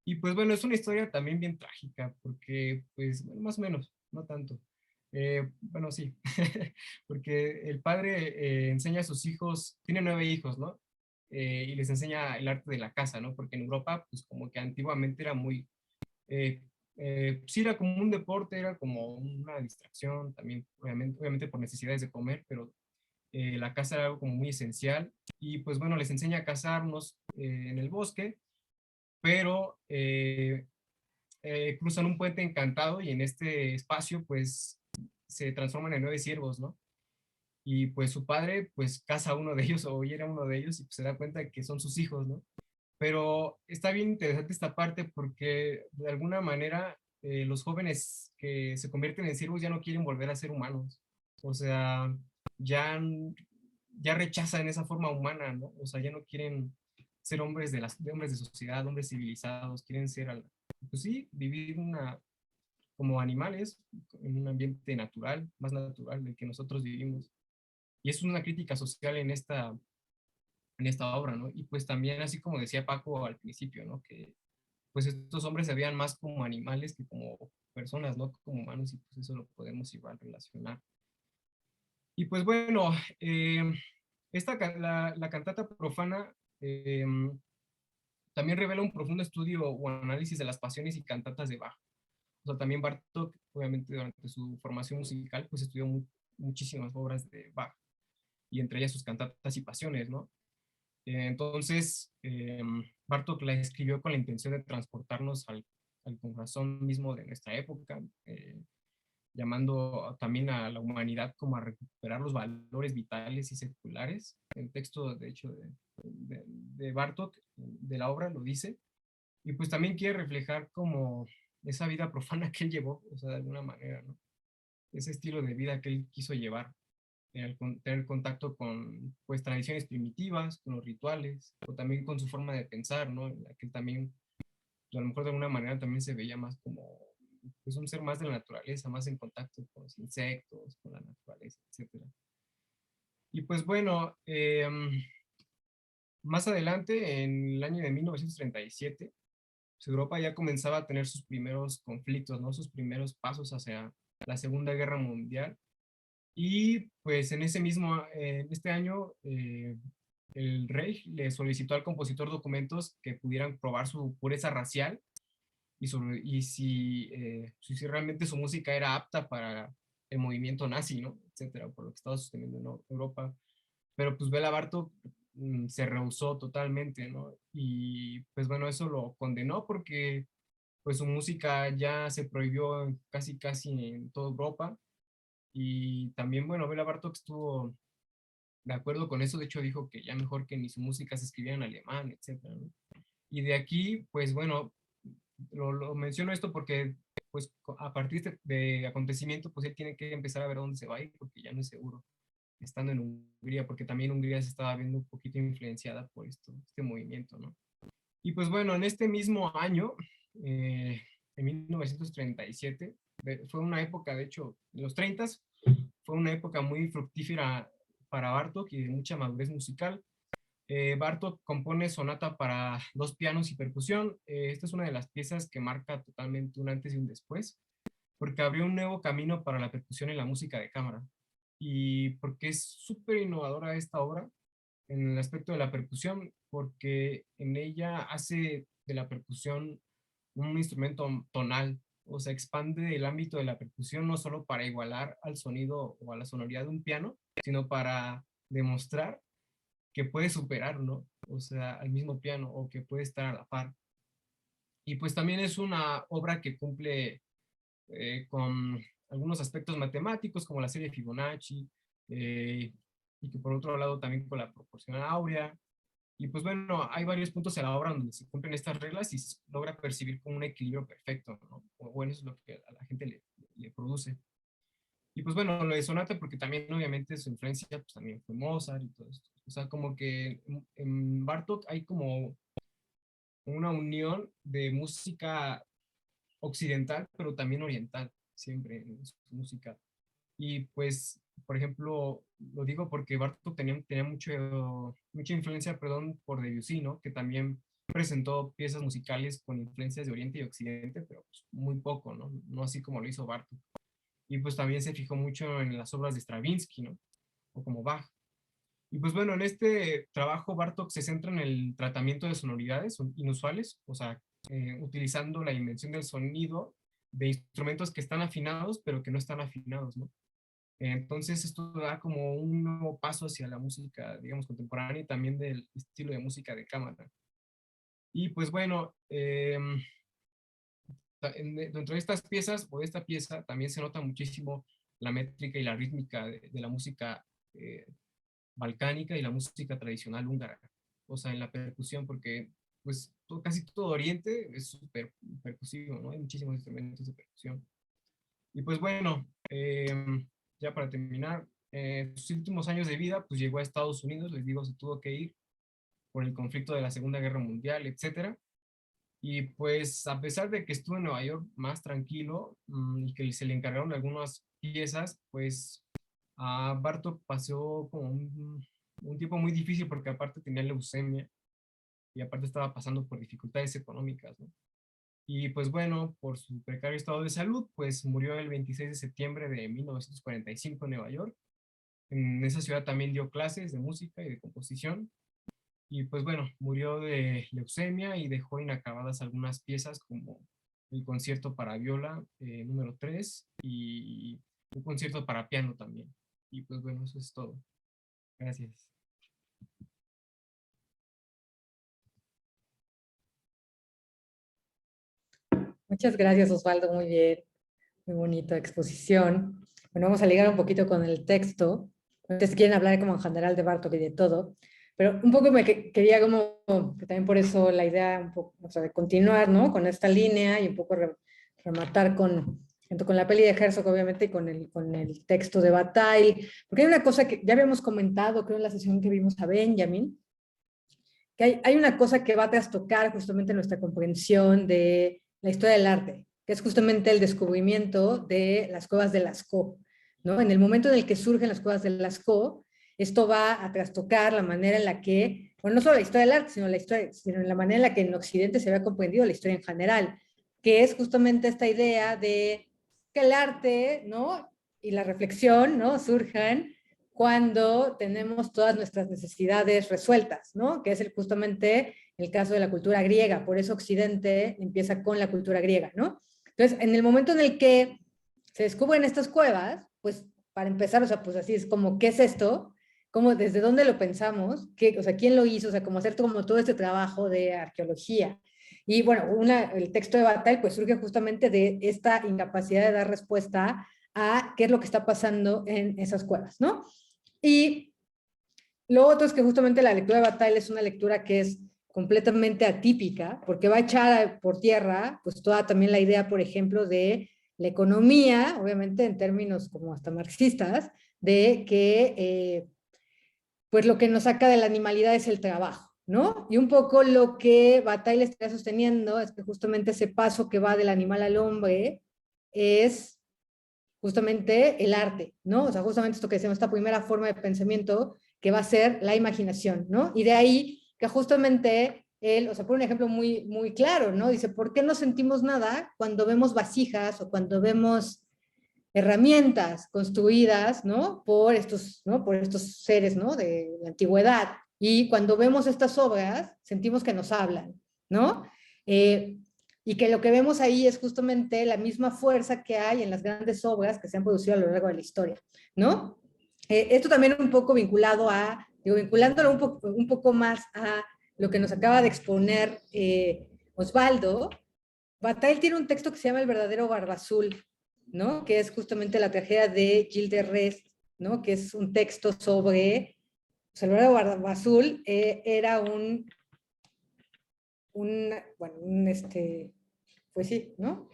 Y pues bueno, es una historia también bien trágica, porque pues bueno, más o menos, no tanto. Bueno, sí, porque el padre enseña a sus hijos, tiene 9 hijos, ¿no? Y les enseña el arte de la caza, ¿no? Porque en Europa, pues como que antiguamente era muy, sí era como un deporte, era como una distracción, también obviamente por necesidades de comer, pero la caza era algo como muy esencial. Y pues bueno, les enseña a cazarnos en el bosque, pero cruzan un puente encantado y en este espacio pues se transforman en 9 ciervos, ¿no? y pues su padre pues casa a uno de ellos o era uno de ellos y pues, se da cuenta de que son sus hijos, ¿no? Pero está bien interesante esta parte porque de alguna manera los jóvenes que se convierten en siervos ya no quieren volver a ser humanos. O sea, ya, ya rechazan esa forma humana, ¿no? O sea, ya no quieren ser hombres de hombres de sociedad, hombres civilizados, quieren ser, pues sí, vivir como animales en un ambiente natural, más natural del que nosotros vivimos. Y es una crítica social en esta obra, ¿no? Y pues también, así como decía Paco al principio, ¿no? Que pues estos hombres se veían más como animales que como personas, ¿no? Como humanos, y pues eso lo podemos igual relacionar. Y pues bueno, la cantata profana también revela un profundo estudio o análisis de las pasiones y cantatas de Bach. O sea, también Bartók, obviamente durante su formación musical, pues estudió muchísimas obras de Bach, y entre ellas sus cantatas y pasiones, ¿no? Entonces, Bartók la escribió con la intención de transportarnos al corazón mismo de nuestra época, llamando también a la humanidad como a recuperar los valores vitales y seculares. El texto, de hecho, de Bartók, de la obra, lo dice, y pues también quiere reflejar como esa vida profana que él llevó, o sea, de alguna manera, ¿no? Ese estilo de vida que él quiso llevar, tener contacto con pues tradiciones primitivas, con los rituales, o también con su forma de pensar, ¿no? En la que él también, a lo mejor de alguna manera también se veía más como pues un ser más de la naturaleza, más en contacto con los insectos, con la naturaleza, etcétera. Y pues bueno, más adelante, en el año de 1937, pues Europa ya comenzaba a tener sus primeros conflictos, ¿no? Sus primeros pasos hacia la Segunda Guerra Mundial. Y pues en este año, el rey le solicitó al compositor documentos que pudieran probar su pureza racial y si realmente su música era apta para el movimiento nazi, ¿no? Etcétera, por lo que estaba sosteniendo en Europa. Pero pues Bela Bartok se rehusó totalmente, ¿no? Y pues bueno, eso lo condenó porque pues su música ya se prohibió casi casi en toda Europa. Y también, bueno, Bela Bartok estuvo de acuerdo con eso, de hecho dijo que ya mejor que ni su música se escribiera en alemán, etcétera, ¿no? Y de aquí, pues bueno, lo menciono esto porque pues a partir de acontecimiento, pues él tiene que empezar a ver a dónde se va a ir, porque ya no es seguro estando en Hungría, porque también Hungría se estaba viendo un poquito influenciada por este movimiento, ¿no? Y pues bueno, en este mismo año, en 1937, fue una época, de hecho, en los 30 fue una época muy fructífera para Bartók y de mucha madurez musical. Bartók compone sonata para dos pianos y percusión. Esta es una de las piezas que marca totalmente un antes y un después, porque abrió un nuevo camino para la percusión en la música de cámara. Y porque es súper innovadora esta obra en el aspecto de la percusión, porque en ella hace de la percusión un instrumento tonal, o sea, expande el ámbito de la percusión no solo para igualar al sonido o a la sonoridad de un piano, sino para demostrar que puede superar, ¿no? O sea, al mismo piano o que puede estar a la par. Y pues también es una obra que cumple con algunos aspectos matemáticos como la serie Fibonacci, eh, y que por otro lado también con la proporción áurea. Y pues bueno, hay varios puntos en la obra donde se cumplen estas reglas y se logra percibir como un equilibrio perfecto, ¿no? O bueno, eso es lo que a la gente le produce. Y pues bueno, lo de Sonata porque también obviamente su influencia pues también fue Mozart y todo esto. O sea, como que en Bartók hay como una unión de música occidental, pero también oriental, siempre en su música. Y pues, por ejemplo, lo digo porque Bartók tenía mucha influencia, perdón, por Debussy, ¿no? Que también presentó piezas musicales con influencias de Oriente y Occidente, pero pues, muy poco, ¿no? No así como lo hizo Bartók. Y pues también se fijó mucho en las obras de Stravinsky, ¿no? O como Bach. Y pues bueno, en este trabajo Bartók se centra en el tratamiento de sonoridades inusuales, o sea, utilizando la dimensión del sonido de instrumentos que están afinados, pero que no están afinados, ¿no? Entonces esto da como un nuevo paso hacia la música, digamos, contemporánea y también del estilo de música de cámara. Y pues bueno, dentro de estas piezas o de esta pieza también se nota muchísimo la métrica y la rítmica de la música balcánica y la música tradicional húngara, o sea, en la percusión, porque pues casi todo Oriente es súper percusivo, ¿no? Hay muchísimos instrumentos de percusión. Y pues bueno, ya para terminar, sus últimos años de vida, pues llegó a Estados Unidos, les digo, se tuvo que ir por el conflicto de la Segunda Guerra Mundial, etcétera. Y pues a pesar de que estuvo en Nueva York más tranquilo y que se le encargaron algunas piezas, pues a Bartók pasó como un tiempo muy difícil porque aparte tenía leucemia y aparte estaba pasando por dificultades económicas, ¿no? Y pues bueno, por su precario estado de salud, pues murió el 26 de septiembre de 1945 en Nueva York. En esa ciudad también dio clases de música y de composición. Y pues bueno, murió de leucemia y dejó inacabadas algunas piezas como el concierto para viola número 3 y un concierto para piano también. Y pues bueno, eso es todo. Gracias. Muchas gracias, Osvaldo, muy bien, muy bonita exposición. Bueno, vamos a ligar un poquito con el texto. Ustedes quieren hablar como en general de Bartók y de todo, pero un poco quería como, que también por eso la idea un poco, o sea, de continuar, ¿no? Con esta línea y un poco rematar junto con la peli de Herzog, obviamente, y con el texto de Bataille, porque hay una cosa que ya habíamos comentado, creo, en la sesión que vimos a Benjamin, que hay una cosa que va a trastocar justamente nuestra comprensión de la historia del arte, que es justamente el descubrimiento de las cuevas de Lascaux, ¿no? En el momento en el que surgen las cuevas de Lascaux, esto va a trastocar la manera en la que, bueno, no solo la historia del arte, sino la manera en la que en Occidente se había comprendido la historia en general, que es justamente esta idea de que el arte, ¿no? Y la reflexión, ¿no? Surjan cuando tenemos todas nuestras necesidades resueltas, ¿no? Que es justamente el caso de la cultura griega. Por eso Occidente empieza con la cultura griega, ¿no? Entonces, en el momento en el que se descubren estas cuevas, pues para empezar, o sea, pues así es como, ¿qué es esto? ¿Cómo, desde dónde lo pensamos? ¿Qué, o sea, quién lo hizo? O sea, como hacer como todo este trabajo de arqueología. Y bueno, el texto de Bataille pues surge justamente de esta incapacidad de dar respuesta a qué es lo que está pasando en esas cuevas, ¿no? Y lo otro es que justamente la lectura de Bataille es una lectura que es completamente atípica, porque va a echar por tierra pues toda también la idea, por ejemplo, de la economía, obviamente en términos como hasta marxistas, de que pues lo que nos saca de la animalidad es el trabajo, ¿no? Y un poco lo que Bataille está sosteniendo es que justamente ese paso que va del animal al hombre es justamente el arte, ¿no? O sea, justamente esto que decimos, esta primera forma de pensamiento que va a ser la imaginación, ¿no? Y de ahí que justamente él, o sea, por un ejemplo muy, muy claro, ¿no? Dice, ¿por qué no sentimos nada cuando vemos vasijas o cuando vemos herramientas construidas, ¿no? ¿no? Por estos seres, ¿no? De la antigüedad. Y cuando vemos estas obras, sentimos que nos hablan, ¿no? Y que lo que vemos ahí es justamente la misma fuerza que hay en las grandes obras que se han producido a lo largo de la historia, ¿no? Esto también un poco vinculado vinculándolo un poco más a lo que nos acaba de exponer Osvaldo. Bataille tiene un texto que se llama El verdadero Barba Azul, ¿no? Que es justamente la tragedia de Gilles de Retz, ¿no? Que es un texto sobre, o sea, el verdadero Barba Azul era pues sí, ¿no?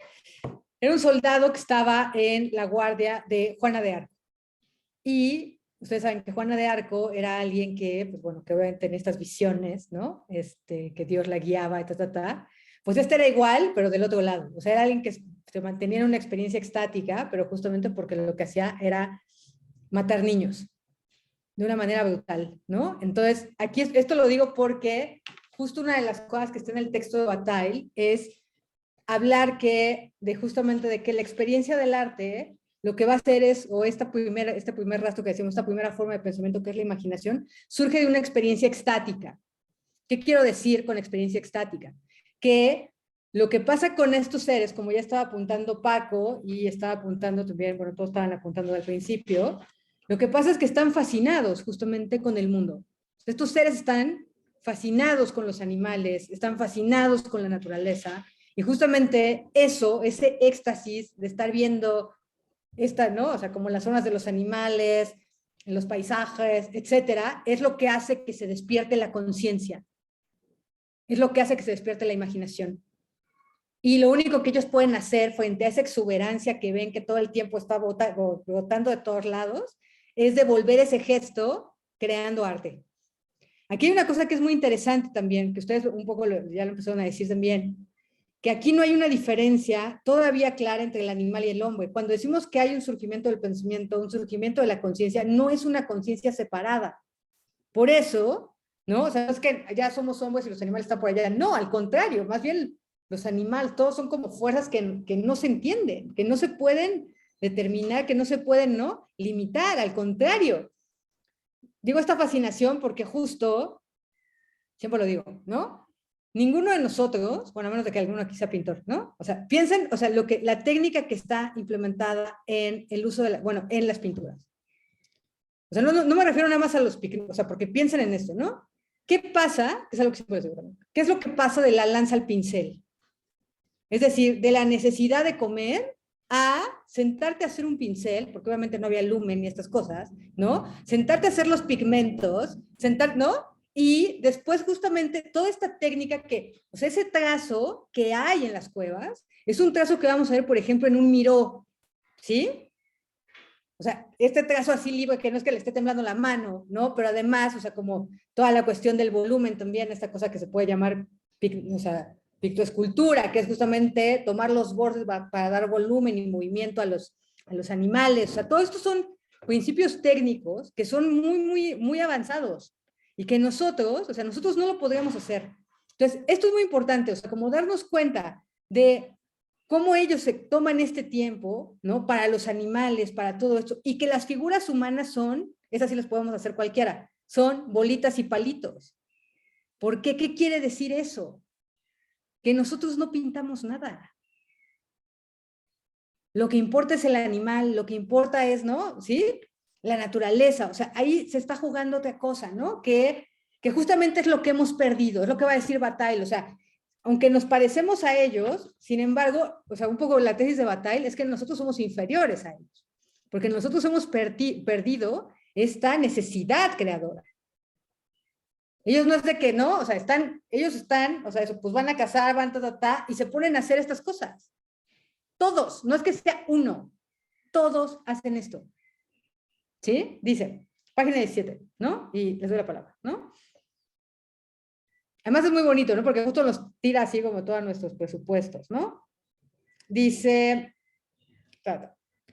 Era un soldado que estaba en la guardia de Juana de Arco. Y ustedes saben que Juana de Arco era alguien que, pues bueno, que obviamente tenía estas visiones, ¿no? Que Dios la guiaba y Pues era igual, pero del otro lado. O sea, era alguien que se mantenía en una experiencia extática, pero justamente porque lo que hacía era matar niños de una manera brutal, ¿no? Entonces, aquí esto lo digo porque justo una de las cosas que está en el texto de Bataille es hablar justamente de que la experiencia del arte lo que va a hacer es, o este primer rastro que decimos, esta primera forma de pensamiento que es la imaginación, surge de una experiencia extática. ¿Qué quiero decir con experiencia extática? Que lo que pasa con estos seres, como ya estaba apuntando Paco y estaba apuntando también, bueno, todos estaban apuntando al principio, lo que pasa es que están fascinados justamente con el mundo. Estos seres están fascinados con los animales, están fascinados con la naturaleza, y justamente eso, ese éxtasis de estar viendo ¿no? O sea, como las zonas de los animales, en los paisajes, etcétera, es lo que hace que se despierte la conciencia. Es lo que hace que se despierte la imaginación. Y lo único que ellos pueden hacer frente a esa exuberancia que ven que todo el tiempo está botando de todos lados, es devolver ese gesto creando arte. Aquí hay una cosa que es muy interesante también, que ustedes un poco ya lo empezaron a decir también, que aquí no hay una diferencia todavía clara entre el animal y el hombre. Cuando decimos que hay un surgimiento del pensamiento, un surgimiento de la conciencia, no es una conciencia separada. Por eso, ¿no? O sea, no es que ya somos hombres y los animales están por allá. No, al contrario, más bien los animales, todos son como fuerzas que no se entienden, que no se pueden determinar, que no se pueden, ¿no?, limitar, al contrario. Digo esta fascinación porque justo, siempre lo digo, ¿no? Ninguno de nosotros, bueno, a menos de que alguno aquí sea pintor, ¿no? O sea, piensen, o sea, la técnica que está implementada en el uso de, en las pinturas. O sea, no me refiero nada más a los pigmentos, o sea, porque piensen en esto, ¿no? ¿Qué pasa? Es algo que siempre digo, ¿qué es lo que pasa de la lanza al pincel? Es decir, de la necesidad de comer a sentarte a hacer un pincel, porque obviamente no había lumen ni estas cosas, ¿no? Sentarte a hacer los pigmentos, ¿no? Y después justamente toda esta técnica que, o sea, ese trazo que hay en las cuevas, es un trazo que vamos a ver, por ejemplo, en un miró, ¿sí? O sea, este trazo así libre, que no es que le esté temblando la mano, ¿no? Pero además, o sea, como toda la cuestión del volumen también, esta cosa que se puede llamar, o sea, pictoescultura, que es justamente tomar los bordes para dar volumen y movimiento a los animales. O sea, todo esto son principios técnicos que son muy avanzados y que nosotros, o sea, nosotros no lo podríamos hacer. Entonces, esto es muy importante, o sea, como darnos cuenta de cómo ellos se toman este tiempo, ¿no?, para los animales, para todo esto, y que las figuras humanas son, esas sí las podemos hacer cualquiera, son bolitas y palitos. ¿Por qué? ¿Qué quiere decir eso? Que nosotros no pintamos nada. Lo que importa es el animal, lo que importa es, ¿no?, ¿sí?, la naturaleza. O sea, ahí se está jugando otra cosa, ¿no?, que justamente es lo que hemos perdido, es lo que va a decir Bataille. O sea, aunque nos parecemos a ellos, sin embargo, o sea, un poco la tesis de Bataille es que nosotros somos inferiores a ellos, porque nosotros hemos perdido esta necesidad creadora. Ellos no es de que no, o sea, ellos están, o sea, eso, pues van a cazar, van, y se ponen a hacer estas cosas. Todos, no es que sea uno, todos hacen esto. ¿Sí? Dice, página 17, ¿no? Y les doy la palabra, ¿no? Además es muy bonito, ¿no? Porque justo nos tira así como todos nuestros presupuestos, ¿no? Dice,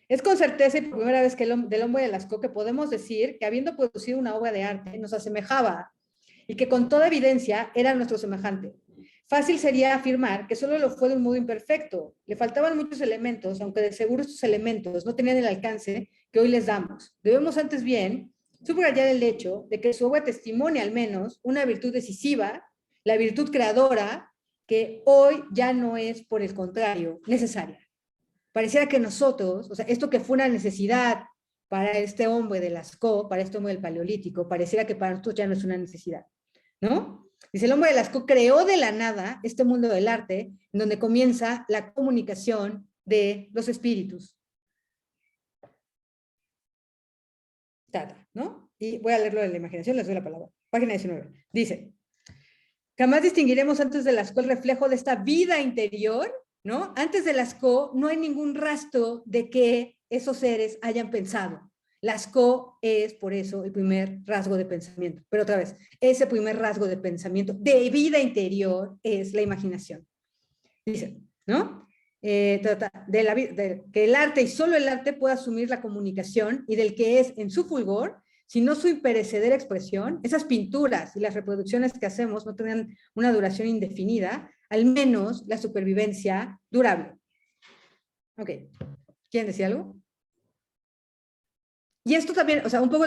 es con certeza y por primera vez que del hombre de Lascaux que podemos decir que habiendo producido una obra de arte nos asemejaba y que con toda evidencia era nuestro semejante. Fácil sería afirmar que solo lo fue de un modo imperfecto. Le faltaban muchos elementos, aunque de seguro estos elementos no tenían el alcance que hoy les damos. Debemos antes bien subrayar el hecho de que su obra testimonia al menos una virtud decisiva, la virtud creadora, que hoy ya no es, por el contrario, necesaria. Pareciera que nosotros, o sea, esto que fue una necesidad para este hombre de Lascaux, para este hombre del Paleolítico, pareciera que para nosotros ya no es una necesidad, ¿no? Dice, el hombre de Lascaux creó de la nada este mundo del arte, en donde comienza la comunicación de los espíritus. ¿No? Y voy a leerlo de la imaginación, les doy la palabra. Página 19. Dice, jamás distinguiremos antes de Lascaux el reflejo de esta vida interior, ¿no? Antes de Lascaux no hay ningún rastro de que esos seres hayan pensado. Lascaux es, por eso, el primer rasgo de pensamiento. Pero otra vez, ese primer rasgo de pensamiento de vida interior es la imaginación. Dice, ¿no? Trata de que el arte y solo el arte pueda asumir la comunicación y del que es en su fulgor, sino su imperecedera expresión. Esas pinturas y las reproducciones que hacemos no tendrán una duración indefinida, al menos la supervivencia durable. Ok, ¿quieren decir algo? Y esto también, o sea, un poco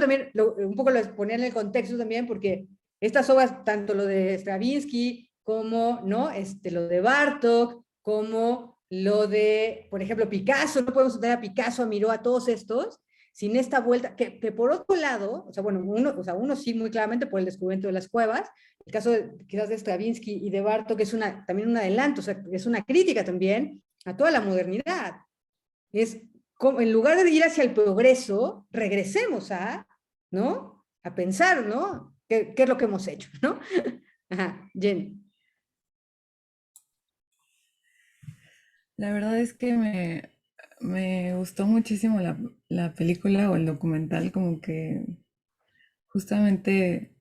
lo ponía en el contexto también, porque estas obras, tanto lo de Stravinsky como, ¿no?, lo de Bartók, como lo de, por ejemplo, Picasso, no podemos tener a Picasso, a Miró, a todos estos, sin esta vuelta, que por otro lado, o sea, bueno, uno sí muy claramente por el descubrimiento de las cuevas, el caso quizás de Stravinsky y de Bartók es también un adelanto, o sea, es una crítica también a toda la modernidad. Es como, en lugar de ir hacia el progreso, regresemos a ¿no? A pensar, ¿no? ¿Qué es lo que hemos hecho, ¿no? Ajá, Jenny. La verdad es que me gustó muchísimo la película o el documental, como que justamente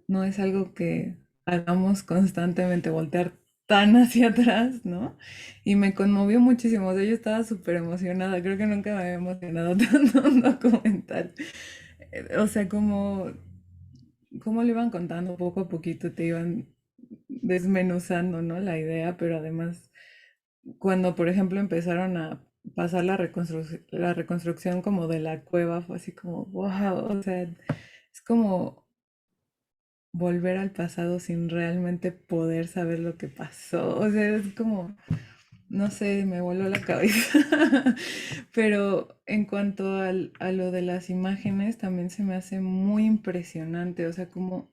no es algo que hagamos constantemente, voltear tan hacia atrás, ¿no? Y me conmovió muchísimo, o sea, yo estaba súper emocionada, creo que nunca me había emocionado tanto un documental. O sea, como lo iban contando poco a poquito, te iban desmenuzando, ¿no? La idea, pero además cuando, por ejemplo, empezaron a pasar la reconstrucción como de la cueva, fue así como, wow, o sea, es como volver al pasado sin realmente poder saber lo que pasó, o sea, es como, no sé, me voló la cabeza. Pero en cuanto a lo de las imágenes, también se me hace muy impresionante, o sea, como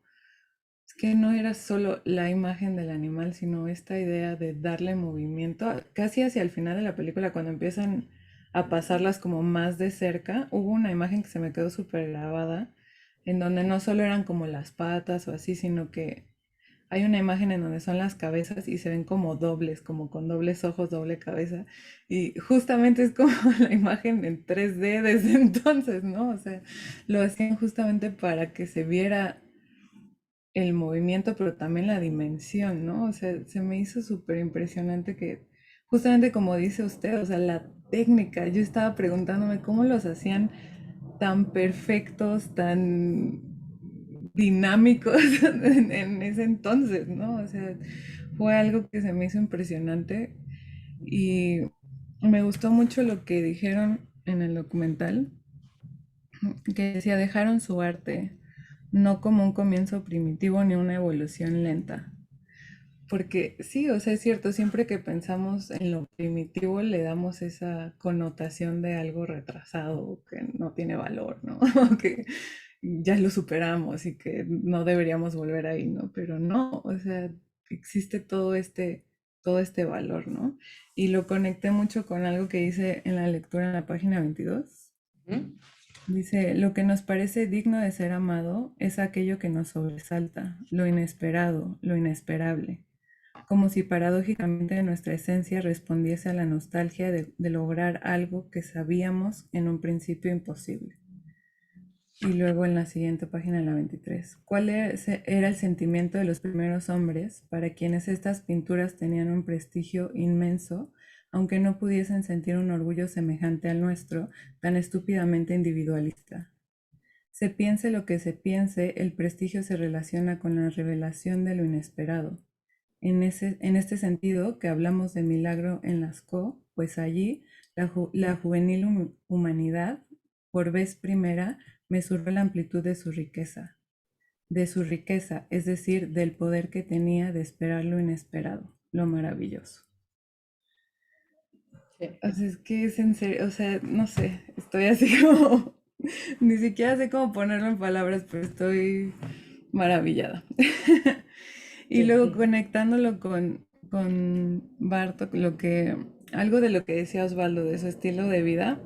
es que no era solo la imagen del animal, sino esta idea de darle movimiento. Casi hacia el final de la película, cuando empiezan a pasarlas como más de cerca, hubo una imagen que se me quedó súper grabada, en donde no solo eran como las patas o así, sino que hay una imagen en donde son las cabezas y se ven como dobles, como con dobles ojos, doble cabeza. Y justamente es como la imagen en 3D desde entonces, ¿no? O sea, lo hacían justamente para que se viera el movimiento, pero también la dimensión, ¿no? O sea, se me hizo súper impresionante que, justamente como dice usted, o sea, la técnica, yo estaba preguntándome cómo los hacían tan perfectos, tan dinámicos en ese entonces, ¿no? O sea, fue algo que se me hizo impresionante y me gustó mucho lo que dijeron en el documental, que decía, dejaron su arte, no como un comienzo primitivo ni una evolución lenta. Porque sí, o sea, es cierto, siempre que pensamos en lo primitivo le damos esa connotación de algo retrasado, que no tiene valor, ¿no? Que ya lo superamos y que no deberíamos volver ahí, ¿no? Pero no, o sea, existe todo este valor, ¿no? Y lo conecté mucho con algo que dice en la lectura en la página 22. ¿Mm? Dice, lo que nos parece digno de ser amado es aquello que nos sobresalta, lo inesperado, lo inesperable, como si paradójicamente nuestra esencia respondiese a la nostalgia de lograr algo que sabíamos en un principio imposible. Y luego en la siguiente página, en la 23, ¿cuál era el sentimiento de los primeros hombres para quienes estas pinturas tenían un prestigio inmenso, aunque no pudiesen sentir un orgullo semejante al nuestro, tan estúpidamente individualista? Se piense lo que se piense, el prestigio se relaciona con la revelación de lo inesperado. En este sentido, que hablamos de milagro en Lascaux, pues allí la juvenil humanidad, por vez primera, mesuró la amplitud de su riqueza, es decir, del poder que tenía de esperar lo inesperado, lo maravilloso. Sí. Así es que es en serio, o sea, no sé, estoy así como, ni siquiera sé cómo ponerlo en palabras, pero estoy maravillada. Y Sí, luego sí. conectándolo con Bartok, algo de lo que decía Osvaldo de su estilo de vida,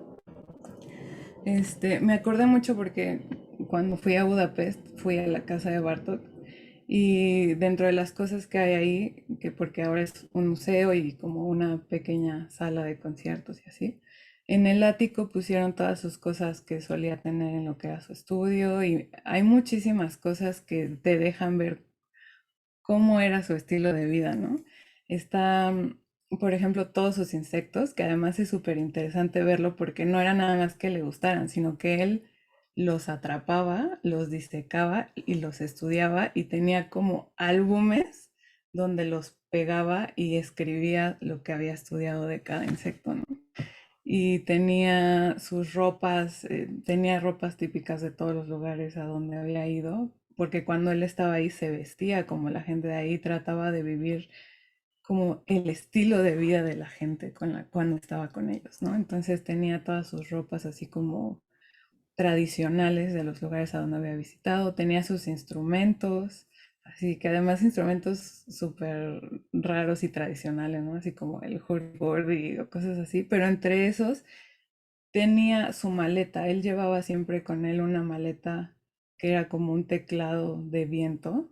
me acordé mucho porque cuando fui a Budapest fui a la casa de Bartok y dentro de las cosas que hay ahí, que porque ahora es un museo y como una pequeña sala de conciertos y así, en el ático pusieron todas sus cosas que solía tener en lo que era su estudio y hay muchísimas cosas que te dejan ver cómo era su estilo de vida, ¿no? Está, por ejemplo, todos sus insectos, que además es súper interesante verlo porque no era nada más que le gustaran, sino que él los atrapaba, los disecaba y los estudiaba y tenía como álbumes donde los pegaba y escribía lo que había estudiado de cada insecto, ¿no? Y tenía sus ropas, tenía ropas típicas de todos los lugares a donde había ido, porque cuando él estaba ahí se vestía como la gente de ahí, trataba de vivir como el estilo de vida de la gente cuando estaba con ellos, ¿no? Entonces tenía todas sus ropas así como tradicionales de los lugares a donde había visitado, tenía sus instrumentos, así que además instrumentos súper raros y tradicionales, ¿no? Así como el hurdy o cosas así, pero entre esos tenía su maleta, él llevaba siempre con él una maleta que era como un teclado de viento,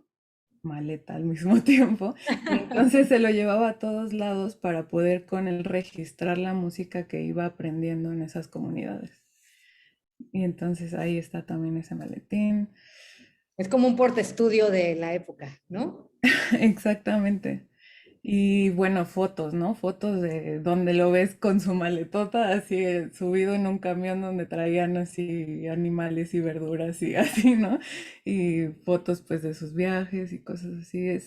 maleta al mismo tiempo. Y entonces se lo llevaba a todos lados para poder con él registrar la música que iba aprendiendo en esas comunidades. Y entonces ahí está también ese maletín. Es como un portaestudio de la época, ¿no? Exactamente. Y bueno, fotos, ¿no? Fotos de donde lo ves con su maletota, así subido en un camión donde traían así animales y verduras y así, ¿no? Y fotos pues de sus viajes y cosas así.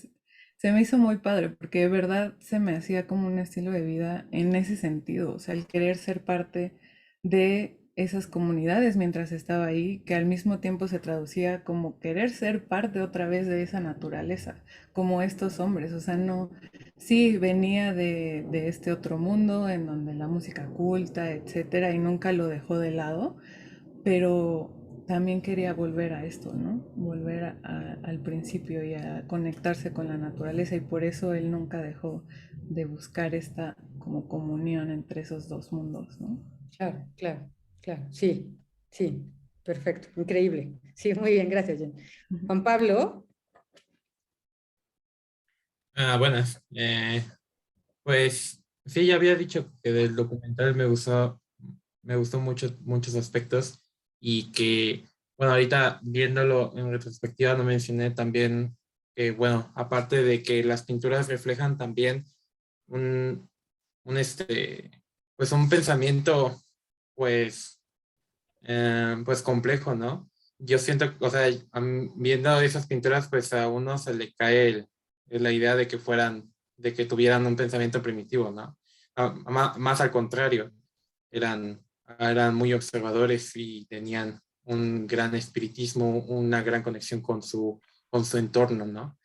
Se me hizo muy padre porque de verdad se me hacía como un estilo de vida en ese sentido, o sea, el querer ser parte de esas comunidades mientras estaba ahí, que al mismo tiempo se traducía como querer ser parte otra vez de esa naturaleza, como estos hombres, o sea, no. Sí, venía de este otro mundo en donde la música culta, etcétera, y nunca lo dejó de lado, pero también quería volver a esto, ¿no? Volver al principio y a conectarse con la naturaleza, y por eso él nunca dejó de buscar esta como comunión entre esos dos mundos, ¿no? Claro, claro, claro. Sí, sí, perfecto, increíble. Sí, muy bien, gracias, Jen. Juan Pablo. Buenas. Pues sí, ya había dicho que del documental me gustó mucho, muchos aspectos y que, bueno, ahorita viéndolo en retrospectiva no mencioné también que, bueno, aparte de que las pinturas reflejan también un, un pues un pensamiento, pues, pues complejo, ¿no? Yo siento, o sea, viendo esas pinturas, pues a uno se le cae la idea de que de que tuvieran un pensamiento primitivo, ¿no? Más al contrario, eran muy observadores y tenían un gran espiritismo, una gran conexión con su entorno, ¿no?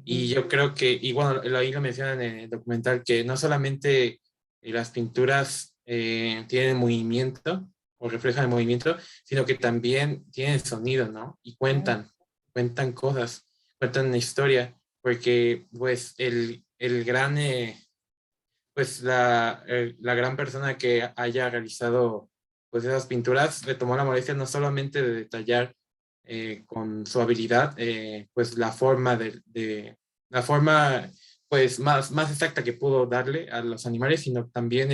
Y yo creo que, y bueno, ahí lo mencionan en el documental, que no solamente las pinturas tienen movimiento o reflejan el movimiento, sino que también tienen sonido, ¿no? Y cuentan cosas, cuentan una historia, porque pues el gran, pues la gran persona que haya realizado pues esas pinturas se tomó la molestia no solamente de detallar con su habilidad pues la forma pues más exacta que pudo darle a los animales, sino también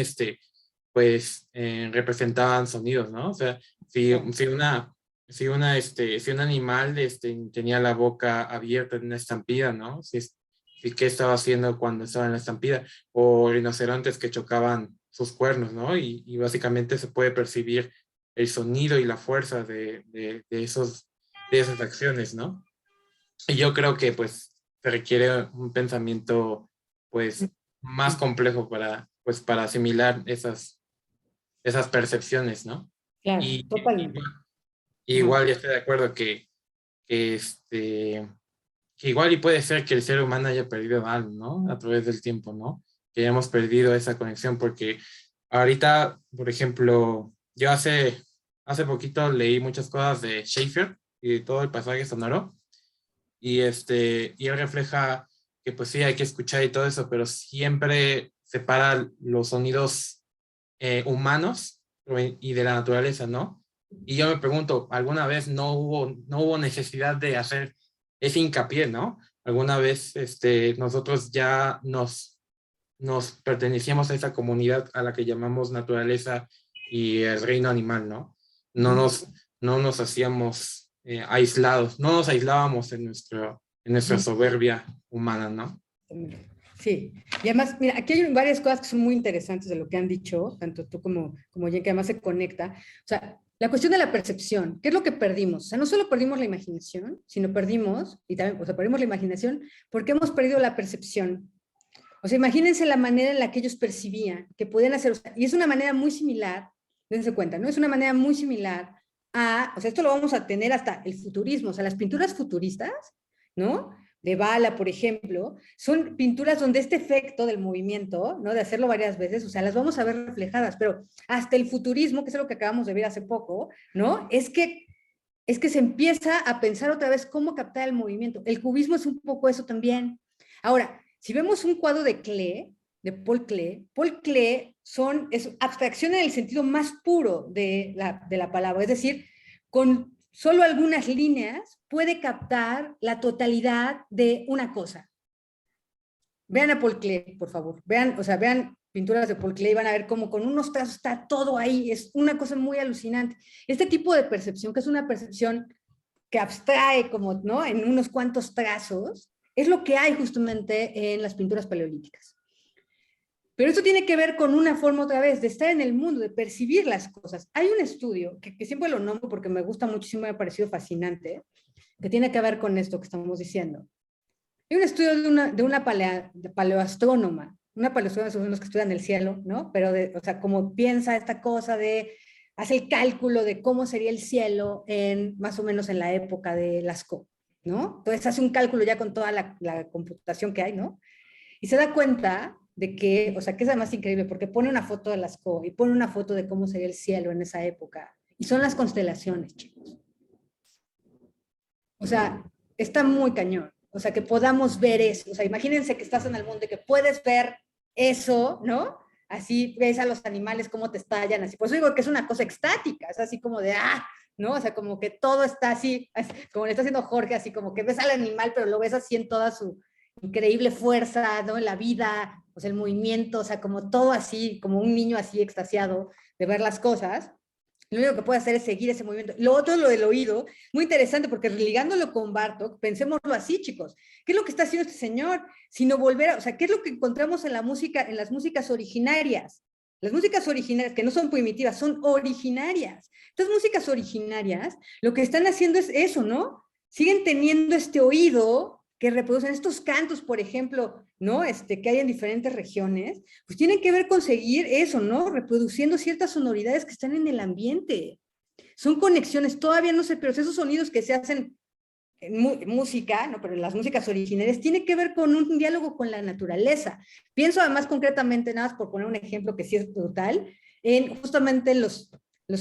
pues representaban sonidos, ¿no? O sea, si un animal tenía la boca abierta en una estampida, ¿no? Si qué estaba haciendo cuando estaba en la estampida, o rinocerontes que chocaban sus cuernos, ¿no? Y básicamente se puede percibir el sonido y la fuerza de esas acciones, ¿no? Y yo creo que pues se requiere un pensamiento pues más complejo pues, para asimilar esas percepciones, ¿no? Claro, Y totalmente. Ajá. igual yo estoy de acuerdo que, que igual y puede ser que el ser humano haya perdido algo, ¿no? A través del tiempo, ¿no? Que hayamos perdido esa conexión porque ahorita, por ejemplo, yo hace poquito leí muchas cosas de Schaeffer y todo el pasaje sonoro y él refleja que pues sí hay que escuchar y todo eso, pero siempre separa los sonidos humanos y de la naturaleza, ¿no? Y yo me pregunto, ¿alguna vez no hubo necesidad de hacer ese hincapié, ¿no? Alguna vez nosotros ya nos pertenecíamos a esa comunidad a la que llamamos naturaleza y el reino animal, ¿no? No nos, no nos hacíamos aislados, no nos aislábamos en nuestra soberbia humana, ¿no? Sí, y además, mira, aquí hay varias cosas que son muy interesantes de lo que han dicho, tanto tú como Jen, que además se conecta. O sea, la cuestión de la percepción, ¿qué es lo que perdimos? O sea, no solo perdimos la imaginación, sino perdimos, y también, o sea, perdimos la imaginación porque hemos perdido la percepción. O sea, imagínense la manera en la que ellos percibían que podían hacer, o sea, y es una manera muy similar, dense cuenta, ¿no? Es una manera muy similar o sea, esto lo vamos a tener hasta el futurismo, o sea, las pinturas futuristas, ¿no? De Bala, por ejemplo, son pinturas donde este efecto del movimiento, ¿no? De hacerlo varias veces, o sea, las vamos a ver reflejadas, pero hasta el futurismo, que es lo que acabamos de ver hace poco, ¿no? Es que se empieza a pensar otra vez cómo captar el movimiento. El cubismo es un poco eso también. Ahora, si vemos un cuadro de Klee, de Paul Klee es abstracción en el sentido más puro de la palabra, es decir, con solo algunas líneas puede captar la totalidad de una cosa. Vean a Paul Klee, por favor. Vean, o sea, vean pinturas de Paul Klee y van a ver cómo con unos trazos está todo ahí. Es una cosa muy alucinante. Este tipo de percepción, que es una percepción que abstrae como, ¿no?, en unos cuantos trazos, es lo que hay justamente en las pinturas paleolíticas. Pero esto tiene que ver con una forma otra vez de estar en el mundo, de percibir las cosas. Hay un estudio que siempre lo nombro porque me gusta muchísimo, me ha parecido fascinante, que tiene que ver con esto que estamos diciendo. Hay un estudio de una paleoastrónoma. Una paleoastrónoma son los que estudian el cielo, ¿no? Pero, o sea, como piensa esta cosa de, hace el cálculo de cómo sería el cielo más o menos en la época de Lascaux, ¿no? Entonces hace un cálculo ya con toda la computación que hay, ¿no? Y se da cuenta de que, o sea, que es además increíble, porque pone una foto de Lascaux y pone una foto de cómo sería el cielo en esa época. Y son las constelaciones, chicos. O sea, está muy cañón. O sea, que podamos ver eso. O sea, imagínense que estás en el mundo y que puedes ver eso, ¿no? Así ves a los animales cómo te estallan, así. Por eso digo que es una cosa extática, es así como de, ¿no? O sea, como que todo está así, como le está haciendo Jorge, así como que ves al animal, pero lo ves así en toda su increíble fuerza, ¿no? En la vida, o sea, el movimiento, o sea, como todo así, como un niño así extasiado de ver las cosas. Lo único que puede hacer es seguir ese movimiento. Lo otro, lo del oído, muy interesante, porque ligándolo con Bartók, pensémoslo así, chicos. ¿Qué es lo que está haciendo este señor? Sino volver a, o sea, ¿qué es lo que encontramos en la música, en las músicas originarias? Las músicas originarias, que no son primitivas, son originarias. Estas músicas originarias, lo que están haciendo es eso, ¿no? Siguen teniendo este oído que reproducen estos cantos, por ejemplo, ¿no? Que hay en diferentes regiones, pues tienen que ver con seguir eso, ¿no? Reproduciendo ciertas sonoridades que están en el ambiente. Son conexiones, todavía no sé, pero esos sonidos que se hacen en música, ¿no? Pero en las músicas originales, tiene que ver con un diálogo con la naturaleza. Pienso además concretamente, nada más por poner un ejemplo que sí es brutal, en justamente los